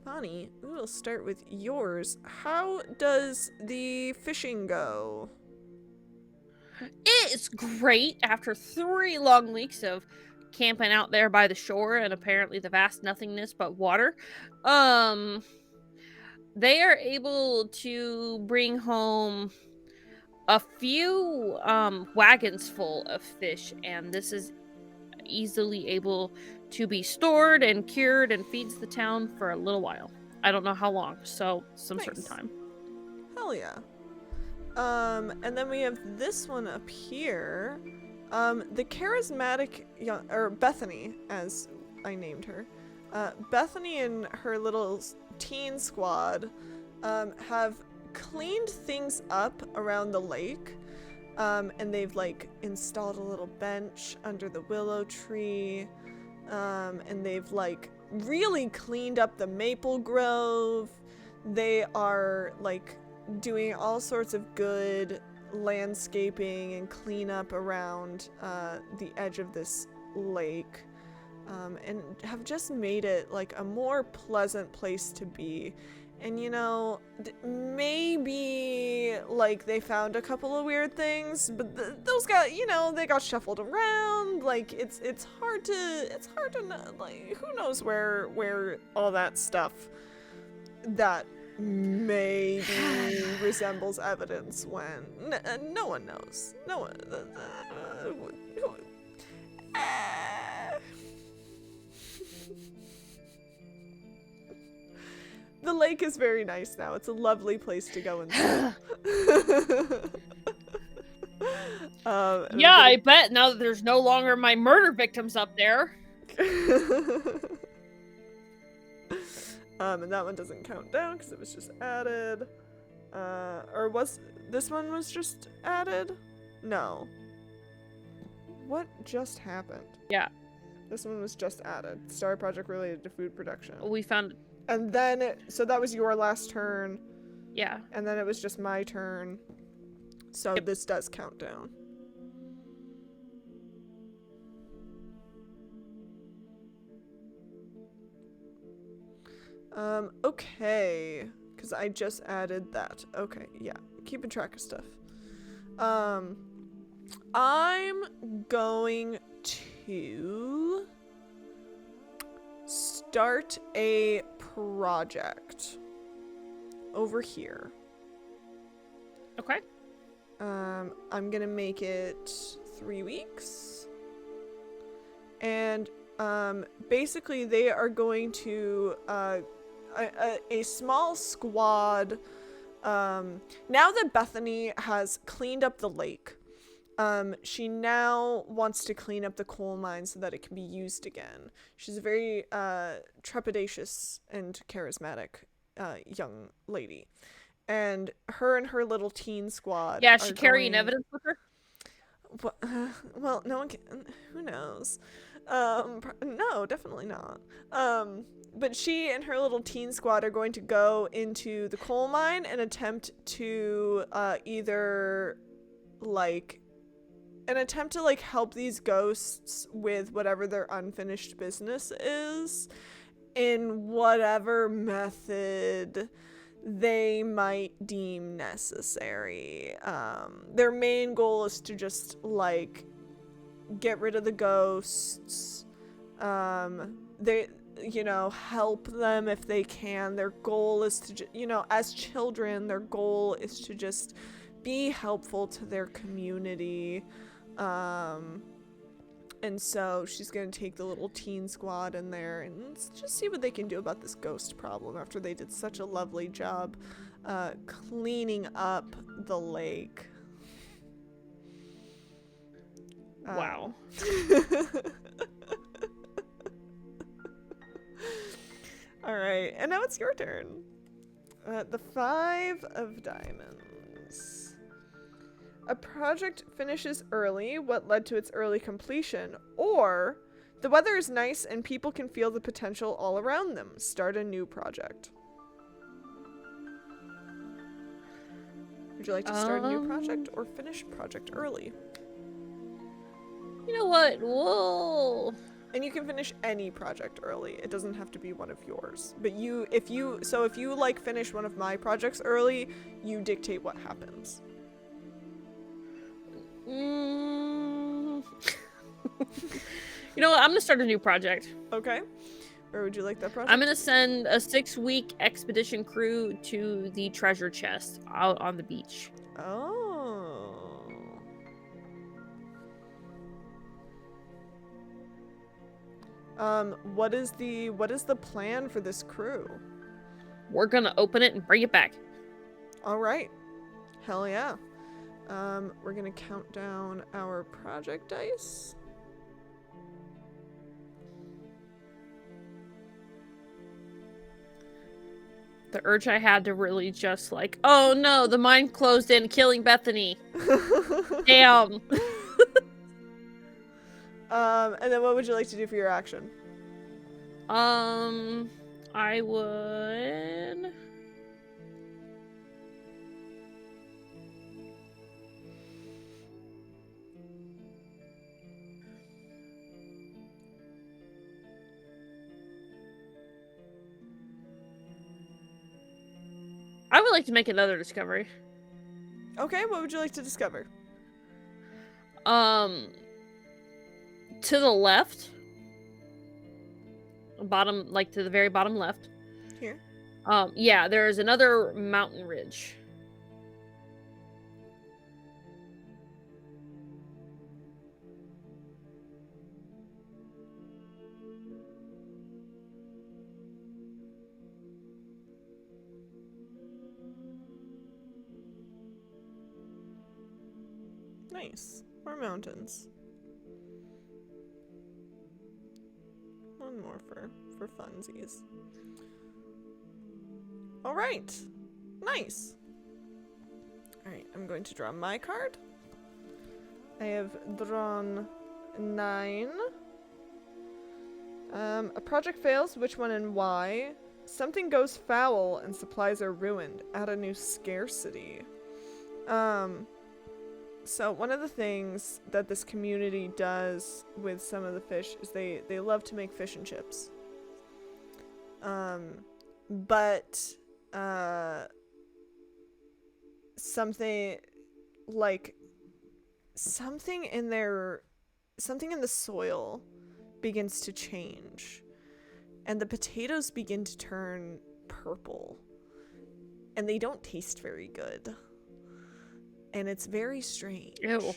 Bonnie, we will start with yours. How does the fishing go? It's great after 3 long weeks of camping out there by the shore and apparently the vast nothingness but water. They are able to bring home a few wagons full of fish, and this is easily able to be stored and cured and feeds the town for a little while. I don't know how long, so some certain Nice. time. Hell yeah. And then we have this one up here. The charismatic young, or Bethany, as I named her. Bethany and her little teen squad have cleaned things up around the lake. And they've like installed a little bench under the willow tree. And they've like really cleaned up the maple grove. They are like doing all sorts of good landscaping and cleanup around the edge of this lake, and have just made it like a more pleasant place to be. And you know, maybe like they found a couple of weird things, but those got, you know, they got shuffled around. Like it's hard to know, like who knows where all that stuff that maybe resembles evidence went. No one knows. No one. The lake is very nice now. It's a lovely place to go and swim. Yeah, I bet now that there's no longer my murder victims up there. And that one doesn't count down because it was just added. Or was this one was just added? No. What just happened? Yeah. This one was just added. Star project related to food production. We found. And then, so that was your last turn. Yeah. And then it was just my turn. So Yep. This does count down. Okay. Because I just added that. Okay, yeah. Keeping track of stuff. I'm going to start a project over here. Okay. I'm gonna make it 3 weeks. And basically they are going to a small squad. Now that Bethany has cleaned up the lake, she now wants to clean up the coal mine so that it can be used again. She's a very trepidatious and charismatic young lady. And her little teen squad. Yeah, is she carrying evidence with her? Well, no one can. Who knows? No, definitely not. But she and her little teen squad are going to go into the coal mine and attempt to help these ghosts with whatever their unfinished business is in whatever method they might deem necessary. Their main goal is to just like get rid of the ghosts. They, you know, help them if they can. Their goal is to, as children, their goal is to just be helpful to their community. And so she's gonna take the little teen squad in there and just see what they can do about this ghost problem after they did such a lovely job cleaning up the lake. All right, and now it's your turn. The 5 of diamonds. A project finishes early, what led to its early completion, or the weather is nice and people can feel the potential all around them. Start a new project. Would you like to start a new project or finish project early? You know what? Whoa. And you can finish any project early. It doesn't have to be one of yours. But if you like finish one of my projects early, you dictate what happens. You know what? I'm gonna start a new project. Okay. Where would you like that project? I'm gonna send a 6-week expedition crew to the treasure chest out on the beach. Oh. What is the plan for this crew? We're gonna open it and bring it back. All right. Hell yeah. We're gonna count down our project dice. The urge I had to really just like, oh no, the mine closed in, killing Bethany. Damn. And then what would you like to do for your action? I would... I would like to make another discovery. Okay, what would you like to discover? To the left. Bottom, like to the very bottom left. Here? Yeah, there's another mountain ridge. Nice. More mountains. One more for funsies. All right. Nice. All right, I'm going to draw my card. I have drawn 9. A project fails, which one and why? Something goes foul and supplies are ruined. Add a new scarcity. So one of the things that this community does with some of the fish is they love to make fish and chips. But something in the soil begins to change, and the potatoes begin to turn purple, and they don't taste very good. And it's very strange. Ew.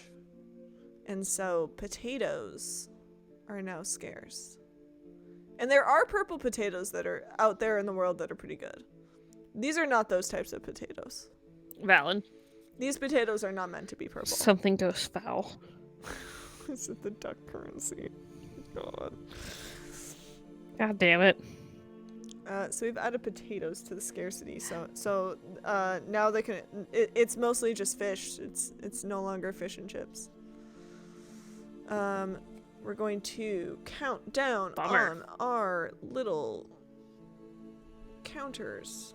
And so potatoes are now scarce. And there are purple potatoes that are out there in the world that are pretty good. These are not those types of potatoes. Valid. These potatoes are not meant to be purple. Something goes foul. Is it the duck currency? God. God damn it. So we've added potatoes to the scarcity. So now they can. It's mostly just fish. It's no longer fish and chips. We're going to count down on our little counters.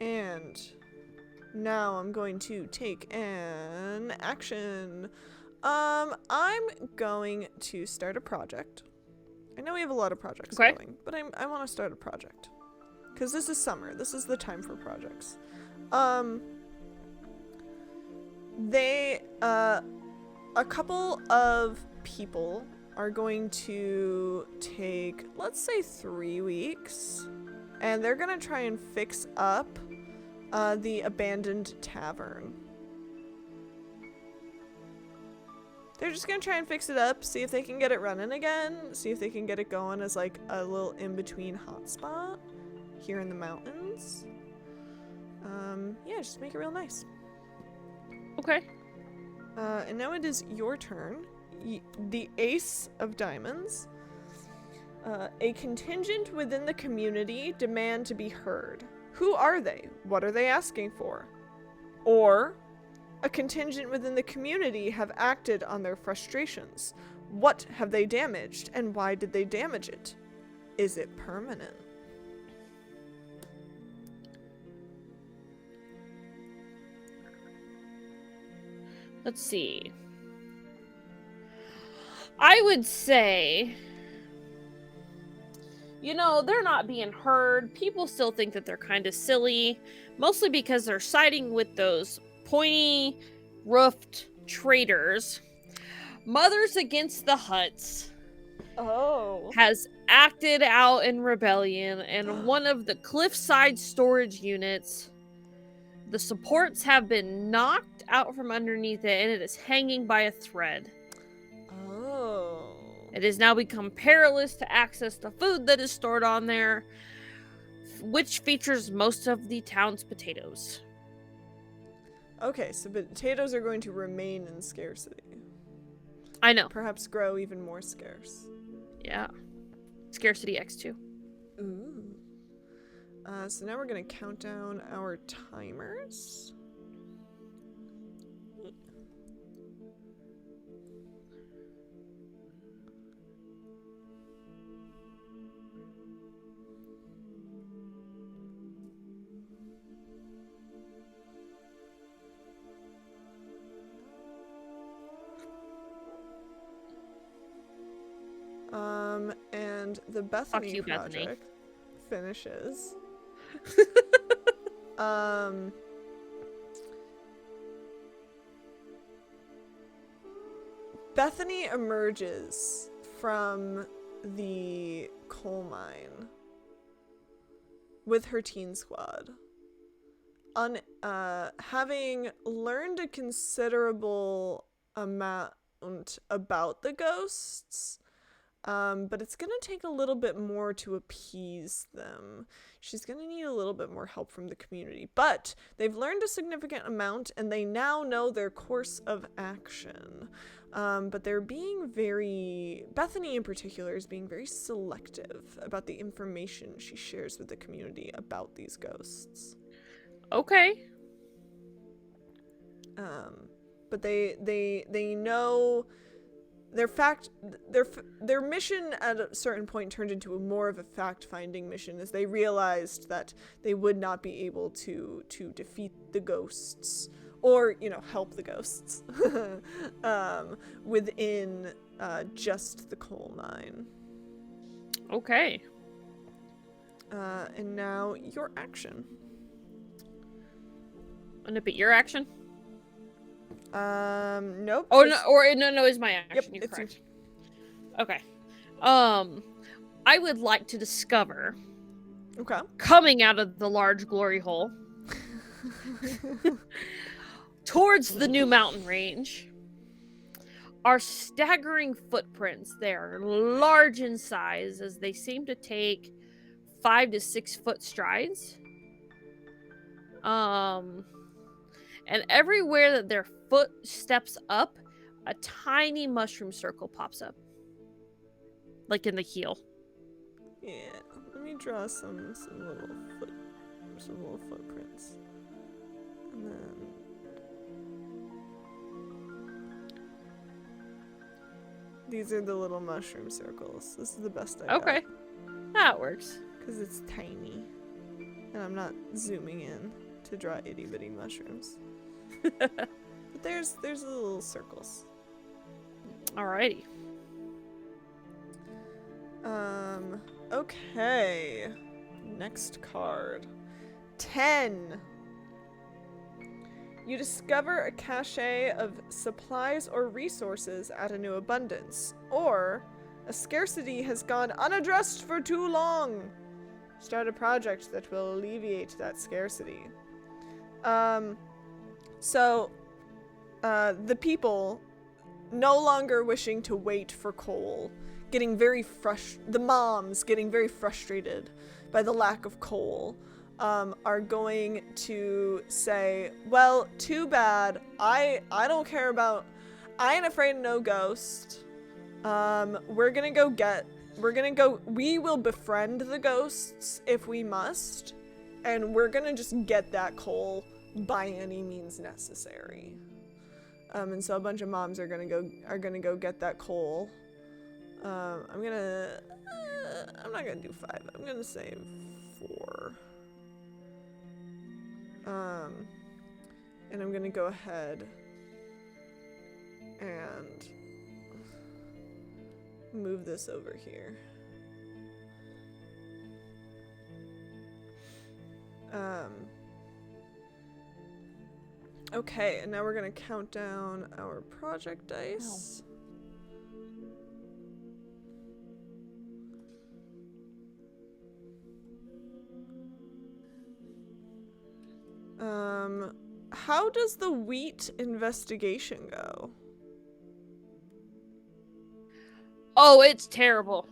And now I'm going to take an action. I'm going to start a project. I know we have a lot of projects going, but I want to start a project. Because this is summer. This is the time for projects. A couple of people are going to take, let's say, 3 weeks. And they're going to try and fix up the abandoned tavern. They're just gonna try and fix it up, see if they can get it running again, see if they can get it going as like a little in-between hotspot here in the mountains. Yeah, just make it real nice. Okay. And now it is your turn. The Ace of Diamonds. A contingent within the community demand to be heard. Who are they? What are they asking for? Or, a contingent within the community have acted on their frustrations. What have they damaged, and why did they damage it? Is it permanent? Let's see. I would say, you know, they're not being heard. People still think that they're kind of silly, mostly because they're siding with those pointy roofed traitors. Mothers Against the Huts has acted out in rebellion, and one of the cliffside storage units, the supports have been knocked out from underneath it, and it is hanging by a thread. Oh. It has now become perilous to access the food that is stored on there, which features most of the town's potatoes. Okay, so potatoes are going to remain in scarcity. I know. Perhaps grow even more scarce. Yeah. Scarcity X2. Ooh. So now we're going to count down our timers. And the Bethany you, project Bethany. finishes. Bethany emerges from the coal mine with her teen squad. Having learned a considerable amount about the ghosts, but it's gonna take a little bit more to appease them. She's gonna need a little bit more help from the community, but they've learned a significant amount and they now know their course of action. But they're being Bethany in particular is being very selective about the information she shares with the community about these ghosts. Okay. But they know their mission at a certain point turned into more of a fact-finding mission as they realized that they would not be able to defeat the ghosts or, you know, help the ghosts within just the coal mine. Okay. And now your action. And a bit your action? Nope. Oh no, is my action. Yep, You're it's correct. Okay. I would like to discover, Okay. coming out of the large glory hole towards the new mountain range, are staggering footprints. They are large in size as they seem to take 5 to 6 foot strides. And everywhere that their foot steps up, a tiny mushroom circle pops up. Like in the heel. Yeah. Let me draw some little footprints. And then these are the little mushroom circles. This is the best I got. Okay. That works. Because it's tiny. And I'm not zooming in to draw itty bitty mushrooms. But there's the little circles. Alrighty. Okay. Next card. 10. You discover a cache of supplies or resources at a new abundance, or a scarcity has gone unaddressed for too long. Start a project that will alleviate that scarcity. So, the people no longer wishing to wait for coal, getting very the moms getting very frustrated by the lack of coal, are going to say, well, too bad. I don't care about. I ain't afraid of no ghost. We're gonna go. We will befriend the ghosts if we must, and we're gonna just get that coal by any means necessary. And so a bunch of moms are gonna go get that coal. I'm not gonna do 5. I'm gonna say 4. And I'm gonna go ahead and move this over here. Okay, and now we're gonna count down our project dice. How does the wheat investigation go? Oh, it's terrible.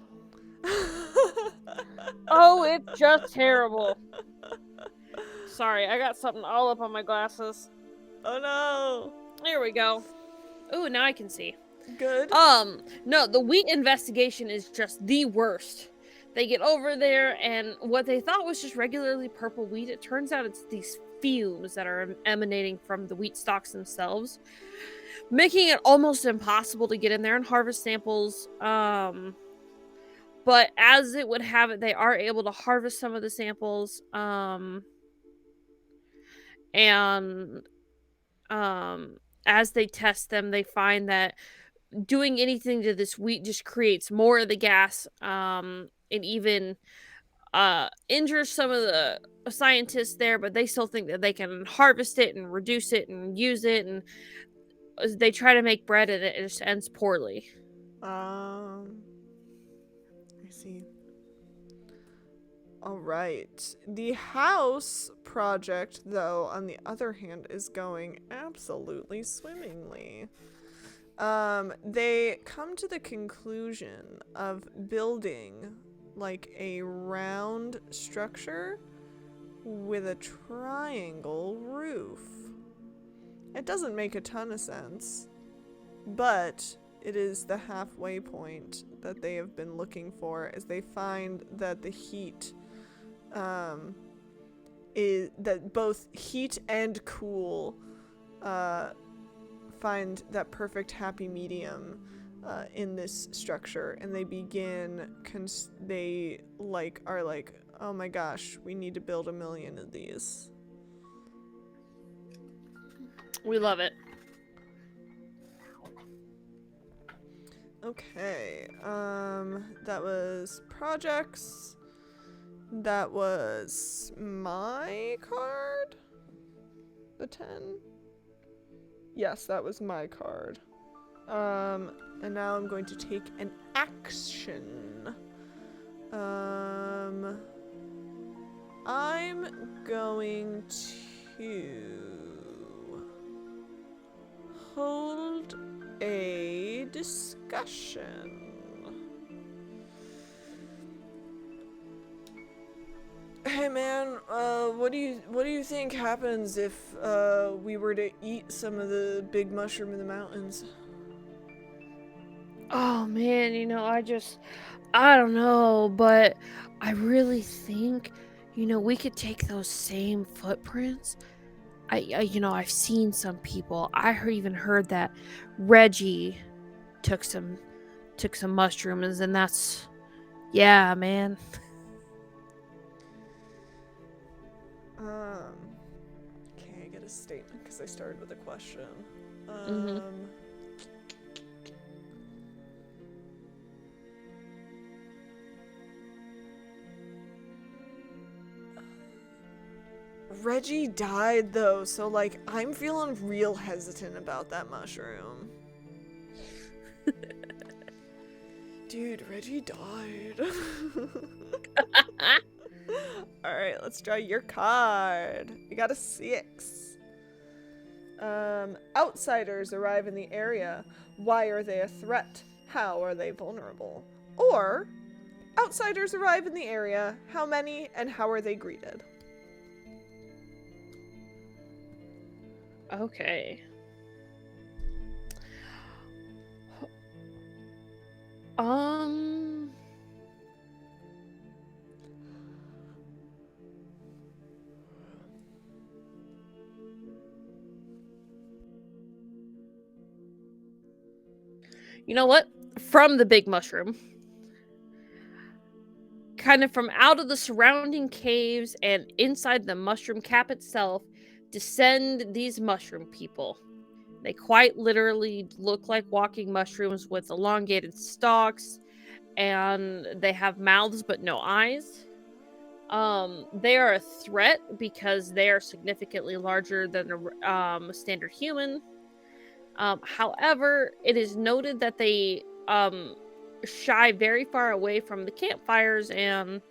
Oh, it's just terrible. Sorry, I got something all up on my glasses. Oh no. There we go. Ooh, now I can see. Good. No, the wheat investigation is just the worst. They get over there, and what they thought was just regularly purple wheat, it turns out it's these fumes that are emanating from the wheat stalks themselves, making it almost impossible to get in there and harvest samples. But as it would have it, they are able to harvest some of the samples. As they test them, they find that doing anything to this wheat just creates more of the gas, and even injures some of the scientists there, but they still think that they can harvest it and reduce it and use it, and they try to make bread and it just ends poorly. I see. All right. The house project, though, on the other hand, is going absolutely swimmingly. They come to the conclusion of building like a round structure with a triangle roof. It doesn't make a ton of sense, but it is the halfway point that they have been looking for, as they find that the heat is that both heat and cool find that perfect happy medium in this structure, and they begin are like, oh my gosh, we need to build 1 million of these. We love it. Okay, that was projects. That was my card? The 10? Yes, that was my card. And now I'm going to take an action. I'm going to hold a discussion. Hey man, what do you think happens if we were to eat some of the big mushroom in the mountains? Oh man, I don't know, but I really think, we could take those same footprints. I've seen some people. Even heard that Reggie took some mushrooms, and that's, yeah, man. Can I get a statement? Because I started with a question. Reggie died though, so like I'm feeling real hesitant about that mushroom. Dude, Reggie died. Alright, let's draw your card. You got a 6. Outsiders arrive in the area. Why are they a threat? How are they vulnerable? Or, outsiders arrive in the area. How many and how are they greeted? Okay. You know what? From the big mushroom. Kind of from out of the surrounding caves and inside the mushroom cap itself descend these mushroom people. They quite literally look like walking mushrooms with elongated stalks, and they have mouths but no eyes. They are a threat because they are significantly larger than a standard human. However, it is noted that they shy very far away from the campfires and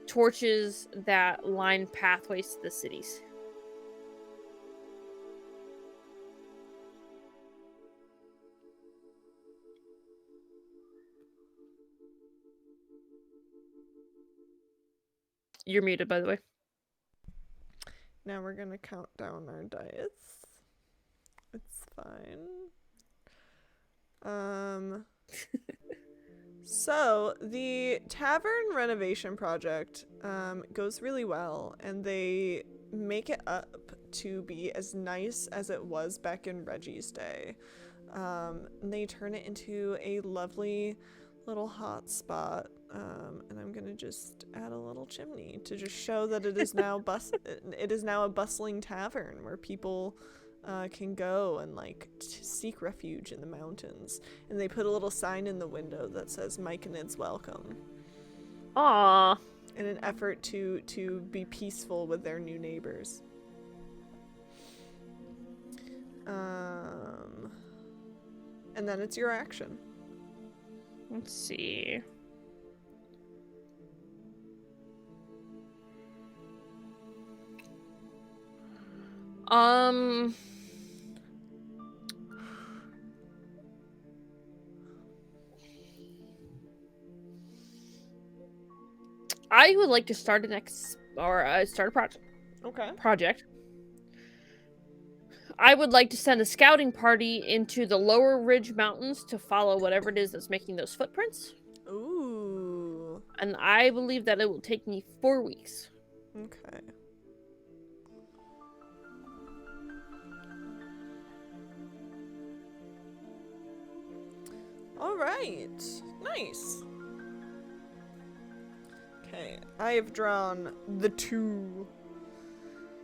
torches that line pathways to the cities. You're muted, by the way. Now we're gonna count down our dice. It's fine. So the tavern renovation project goes really well, and they make it up to be as nice as it was back in Reggie's day. And they turn it into a lovely little hot spot. And I'm gonna just add a little chimney to just show that it is now it is now a bustling tavern where people can go and like seek refuge in the mountains. And they put a little sign in the window that says Myconid's welcome. Aww. In an effort to be peaceful with their new neighbors. And then it's your action. Let's see. I would like to start start a project. Okay. I would like to send a scouting party into the lower ridge mountains to follow whatever it is that's making those footprints. Ooh. And I believe that it will take me 4 weeks. Okay. All right. Nice. Okay, I have drawn the 2.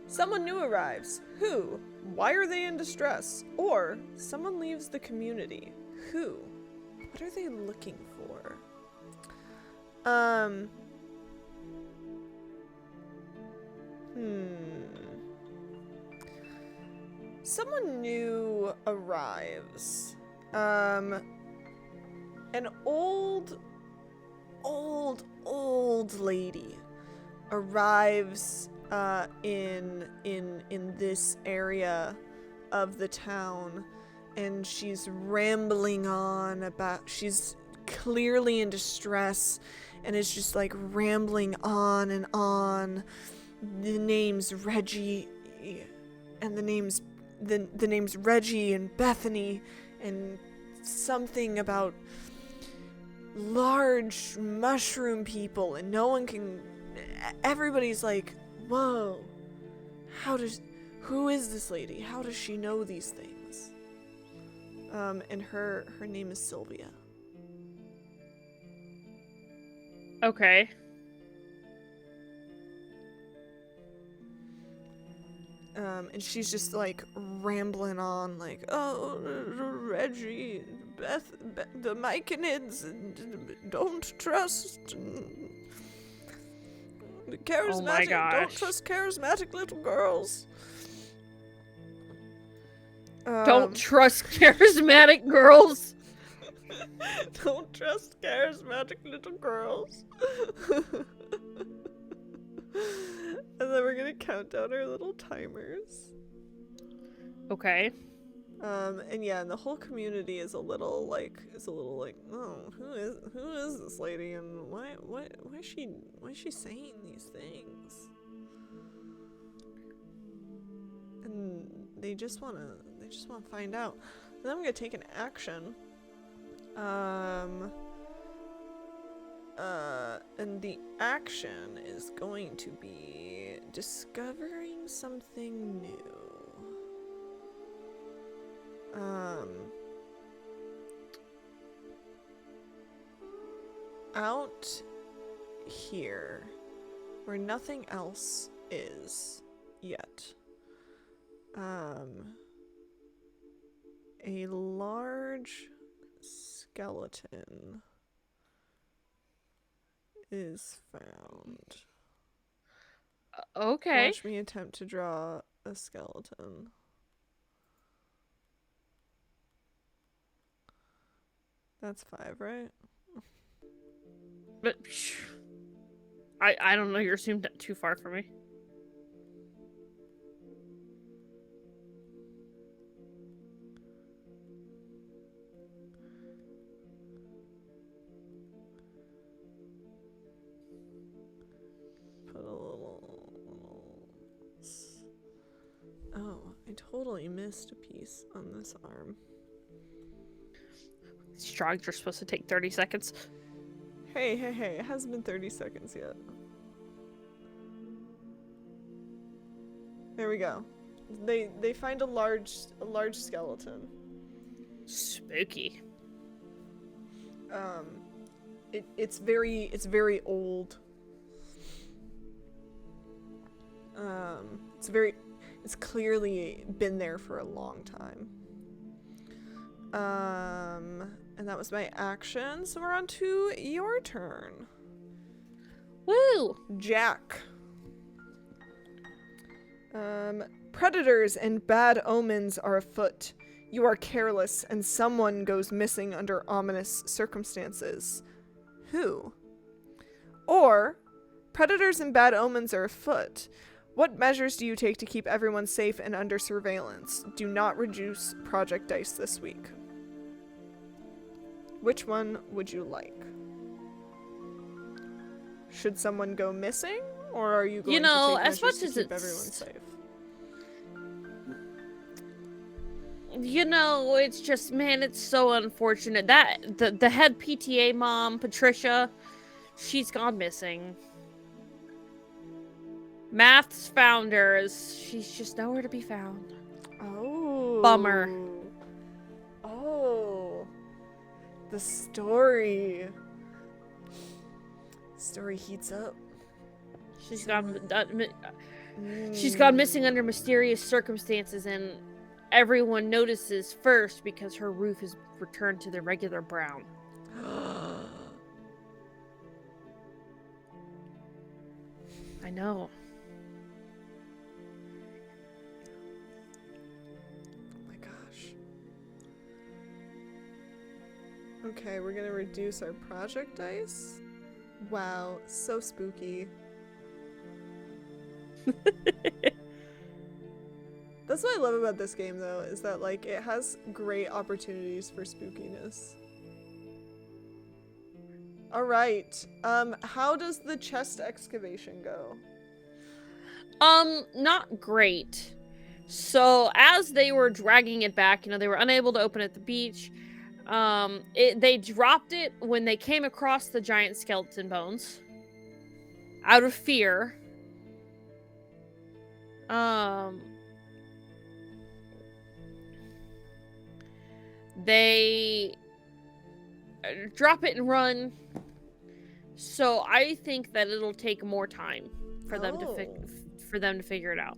Someone new arrives. Who? Why are they in distress? Or someone leaves the community. Who? What are they looking for? Someone new arrives. An old lady arrives in this area of the town, and she's rambling on about, she's clearly in distress and is just like rambling on and on. The name's Reggie, and the name's Reggie and Bethany, and something about large mushroom people, and everybody's like, whoa, who is this lady? How does she know these things? And her name is Sylvia. Okay. And she's just like rambling on, like, oh, Reggie, the Myconids, don't trust. Oh my gosh. Don't trust charismatic little girls. Don't trust charismatic girls. Don't trust charismatic little girls. And then we're gonna count down our little timers. Okay. And yeah, and the whole community is a little like, oh, who is this lady, and why is she saying these things? And they just wanna find out. And I'm gonna take an action. And the action is going to be discovering something new. Out here, where nothing else is yet, a large skeleton is found. Okay. Watch me attempt to draw a skeleton. That's 5, right? But I don't know. You're assumed too far for me. Put a little... Oh, I totally missed a piece on this arm. These drawings are supposed to take 30 seconds. Hey, it hasn't been 30 seconds yet. There we go. They find a large skeleton. Spooky. It's very old. It's clearly been there for a long time. And that was my action, so we're on to your turn. Woo! Jack. Predators and bad omens are afoot. You are careless, and someone goes missing under ominous circumstances. Who? Or, predators and bad omens are afoot. What measures do you take to keep everyone safe and under surveillance? Do not reduce project dice this week. Which one would you like? Should someone go missing, or are you going to take as measures much as to keep it's everyone safe? It's just, man, it's so unfortunate that the head PTA mom, Patricia, she's gone missing. Math's founder she's just nowhere to be found. Oh. Bummer. Oh. The story. Story heats up. She's gone missing under mysterious circumstances, and everyone notices first because her roof has returned to the regular brown. I know. Oh my gosh. Okay, we're gonna reduce our project dice. Wow, so spooky. That's what I love about this game, though, is that, like, it has great opportunities for spookiness. Alright, how does the chest excavation go? Not great. So, as they were dragging it back, they were unable to open it at the beach. They dropped it when they came across the giant skeleton bones. Out of fear. They drop it and run. So I think that it'll take more time for them to figure it out.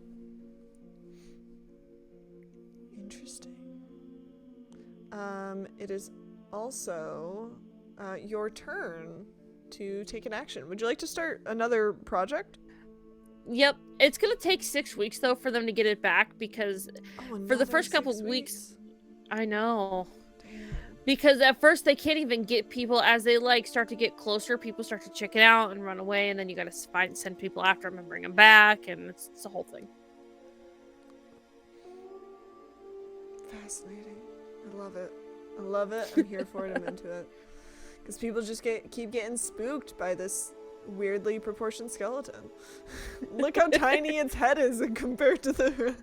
Interesting. It is also your turn to take an action. Would you like to start another project? Yep. It's gonna take 6 weeks though for them to get it back, because for the first couple of weeks, I know. Damn. Because at first they can't even get people. As they start to get closer, people start to chicken out and run away, and then you gotta send people after them and bring them back, and it's a whole thing. fascinating. I love it. I love it. I'm here for it. I'm into it. Because people just keep getting spooked by this weirdly proportioned skeleton. Look how tiny its head is compared to the...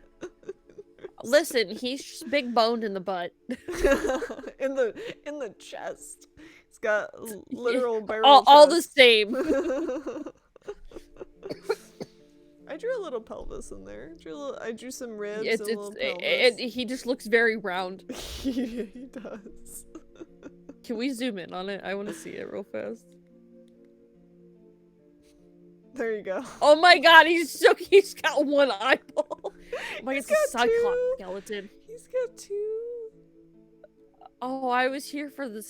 Listen, he's just big boned in the butt. in the chest. It's got literal barrel all the chest. same. I drew a little pelvis in there. I drew some ribs and a little pelvis. He just looks very round. He does. Can we zoom in on it? I want to see it real fast. There you go. Oh my god, he's got one eyeball. Oh my god, it's a cyclops skeleton. He's got two. Oh, I was here for the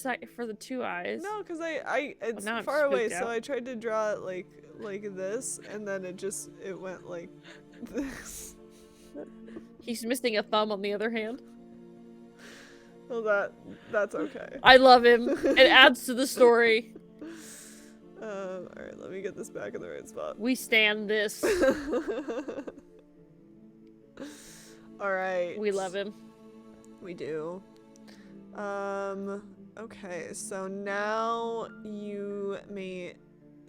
two eyes. No, because it's far away, so I tried to draw it like this, and then it went like this. He's missing a thumb on the other hand. Well, that's okay. I love him. It adds to the story. Alright, let me get this back in the right spot. We stand this. Alright. We love him. We do. Okay, so now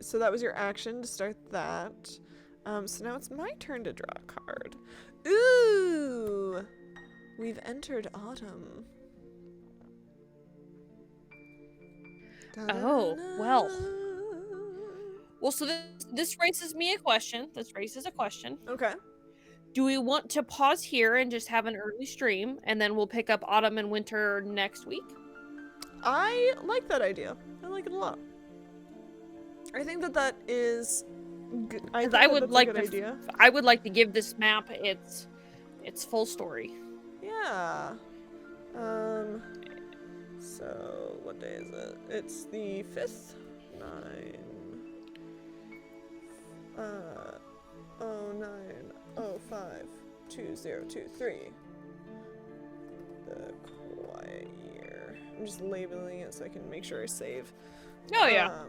so that was your action to start that. So now it's my turn to draw a card. Ooh! We've entered autumn. Oh, well. Well, so this raises me a question. Okay. Do we want to pause here and just have an early stream, and then we'll pick up autumn and winter next week? I like that idea. I like it a lot. I think that is good. I would like to give this map its full story. Yeah. So what day is it? It's the 5th. 9/05/2023. The quiet year. I'm just labeling it so I can make sure I save. Oh yeah.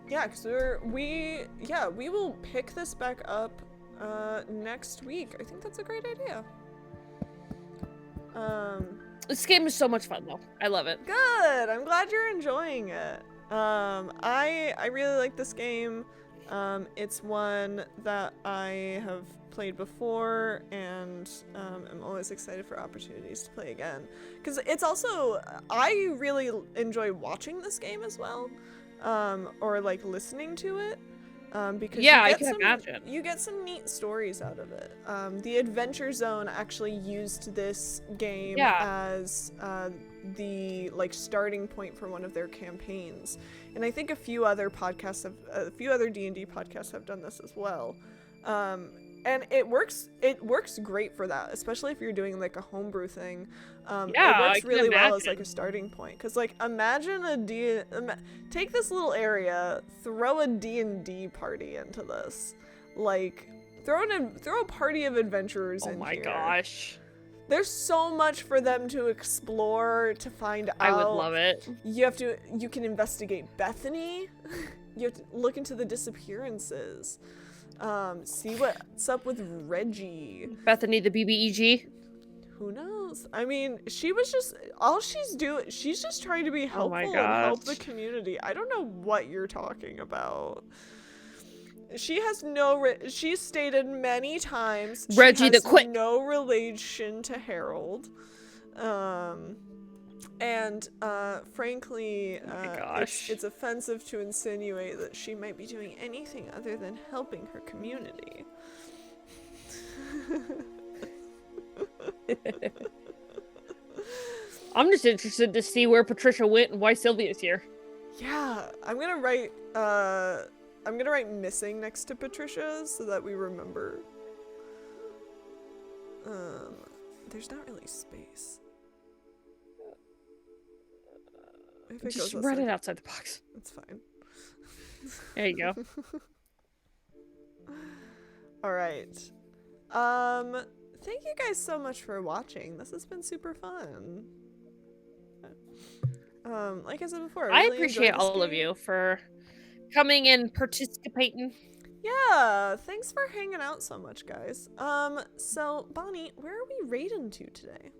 Yeah, because we will pick this back up next week. I think that's a great idea. This game is so much fun though. I love it. Good. I'm glad you're enjoying it. I really like this game. It's one that I have played before, and I'm always excited for opportunities to play again. Because it's also, I really enjoy watching this game as well, or like listening to it. Because I can imagine. You get some neat stories out of it. The Adventure Zone actually used this game as the starting point for one of their campaigns, and I think a few other D&D podcasts have done this as well. And it works great for that, especially if you're doing like a homebrew thing. It works really well as like a starting point, because like imagine take this little area, throw a D&D party into this, like throw a party of adventurers in here. Oh my gosh. There's so much for them to explore, to find out. I would love it. You can investigate Bethany. You have to look into the disappearances. See what's up with Reggie. Bethany the BBEG. Who knows? I mean, she's just trying to be helpful and help the community. I don't know what you're talking about. She's stated many times Reggie she has the Quick. No relation to Harold. Frankly, it's offensive to insinuate that she might be doing anything other than helping her community. I'm just interested to see where Patricia went and why Sylvia's here. Yeah, I'm gonna write missing next to Patricia so that we remember. There's not really space. Just write it outside the box. It's fine. There you go. All right. Thank you guys so much for watching. This has been super fun. Like I said before, I appreciate all of you for coming and participating. Yeah, thanks for hanging out so much, guys. So Bonnie, where are we raiding to today?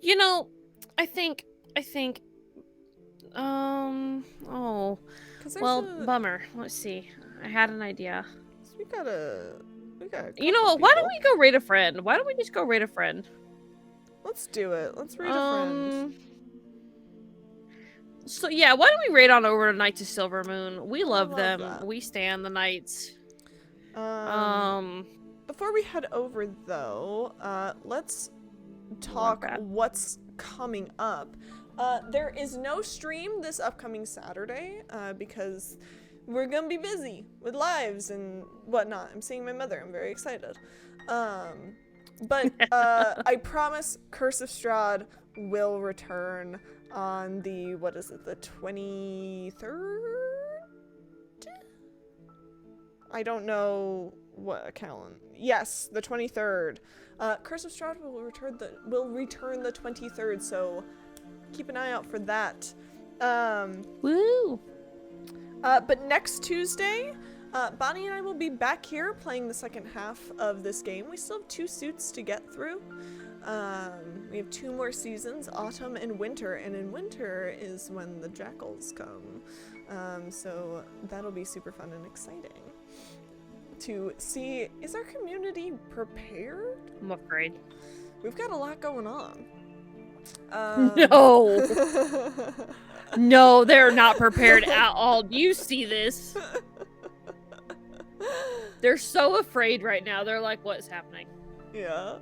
You know, I think, oh, 'Cause there's well, a bummer. Let's see. I had an idea. we got a You know couple what? Why don't people. we go rate a friend? Why don't we just go rate a friend? Let's do it. Let's read a friend. So yeah, why don't we raid on over to Knights of Silver Moon? We love them. that. We stand the Knights. Before we head over though, let's talk what's coming up. There is no stream this upcoming Saturday, because we're gonna be busy with lives and whatnot. I'm seeing my mother. I'm very excited. But I promise Curse of Strahd will return on the, what is it, the 23rd? I don't know what calendar. Yes, the 23rd. Curse of Strahd will return the 23rd, so keep an eye out for that. Woo! But next Tuesday, Bonnie and I will be back here playing the second half of this game. We still have 2 suits to get through. We have 2 more seasons, autumn and winter, and in winter is when the jackals come. So that'll be super fun and exciting to see. Is our community prepared? I'm afraid. We've got a lot going on. No! No, they're not prepared at all. Do you see this? They're so afraid right now. They're like, what is happening? Yeah.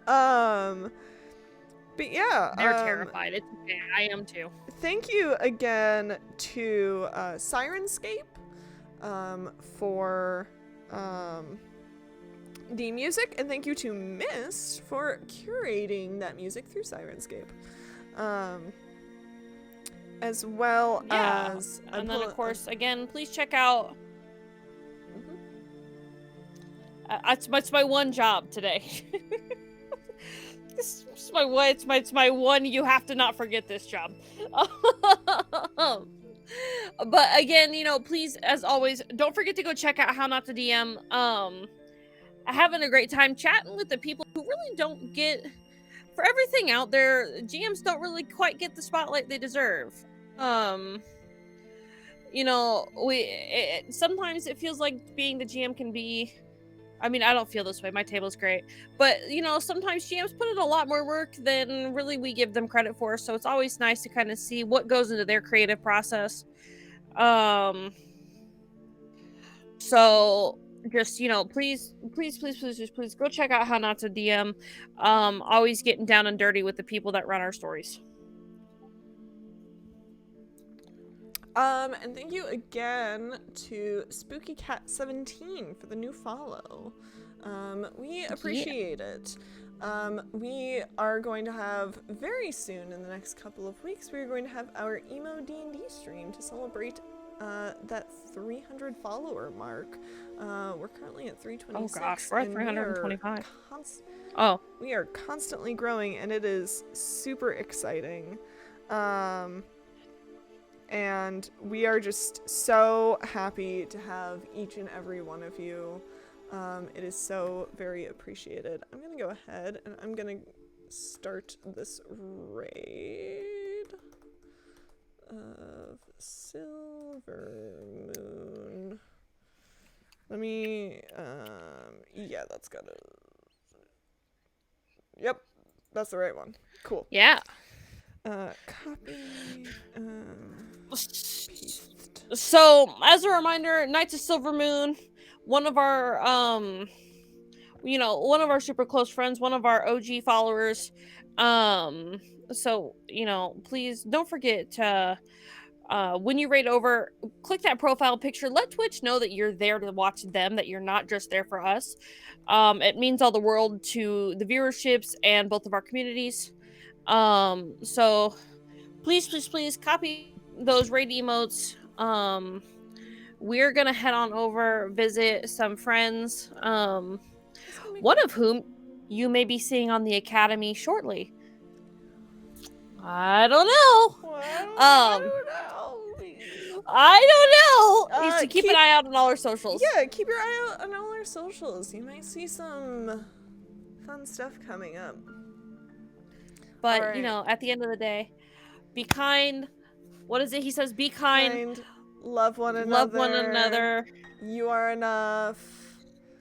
But yeah. They're terrified. It's okay. I am too. Thank you again to Sirenscape for the music, and thank you to Mist for curating that music through Sirenscape. As well as... And then, of course, again, please check out... it's my one job today. It's my one, you have to not forget this job. But again, you know, please, as always, don't forget to go check out How Not to DM. Having a great time chatting with the people who really don't get... For everything out there, GMs don't really quite get the spotlight they deserve. You know, sometimes it feels like being the GM can be... I mean, I don't feel this way. My table's great. But, you know, sometimes GMs put in a lot more work than really we give them credit for. So it's always nice to kind of see what goes into their creative process. So just, you know, please go check out How Not to DM. Always getting down and dirty with the people that run our stories. And thank you again to Spooky Cat 17 for the new follow. We appreciate it. We are going to have very soon, in the next couple of weeks, we're going to have our emo D&D stream to celebrate that 300 follower mark. We're currently at 326. Oh gosh, we're at 325. We are constantly growing, and it is super exciting. And we are just so happy to have each and every one of you. It is so very appreciated. I'm going to go ahead and I'm going to start this raid of Silver Moon. Let me, yeah, that's got to, yep, that's the right one. Cool. Yeah. Copy, paste. So, as a reminder, Knights of Silver Moon, one of our, you know, one of our super close friends, one of our OG followers. So, you know, please don't forget to, when you raid over, click that profile picture. Let Twitch know that you're there to watch them, that you're not just there for us. It means all the world to the viewerships and both of our communities. So please copy those raid emotes. We're gonna head on over, visit some friends, one of whom you may be seeing on the Academy shortly. I don't know. I don't know. So keep an eye out on all our socials. Yeah, keep your eye out on all our socials. You might see some fun stuff coming up. But, Alright. you know, at the end of the day, be kind. What is it? He says, be kind, love one another. love one another. You are enough.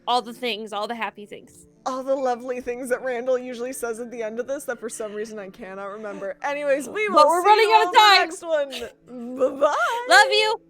All the things, all the happy things. All the lovely things that Randall usually says at the end of this that for some reason I cannot remember. Anyways, we will But we're see running you out of on the time. next one. Bye-bye. Love you.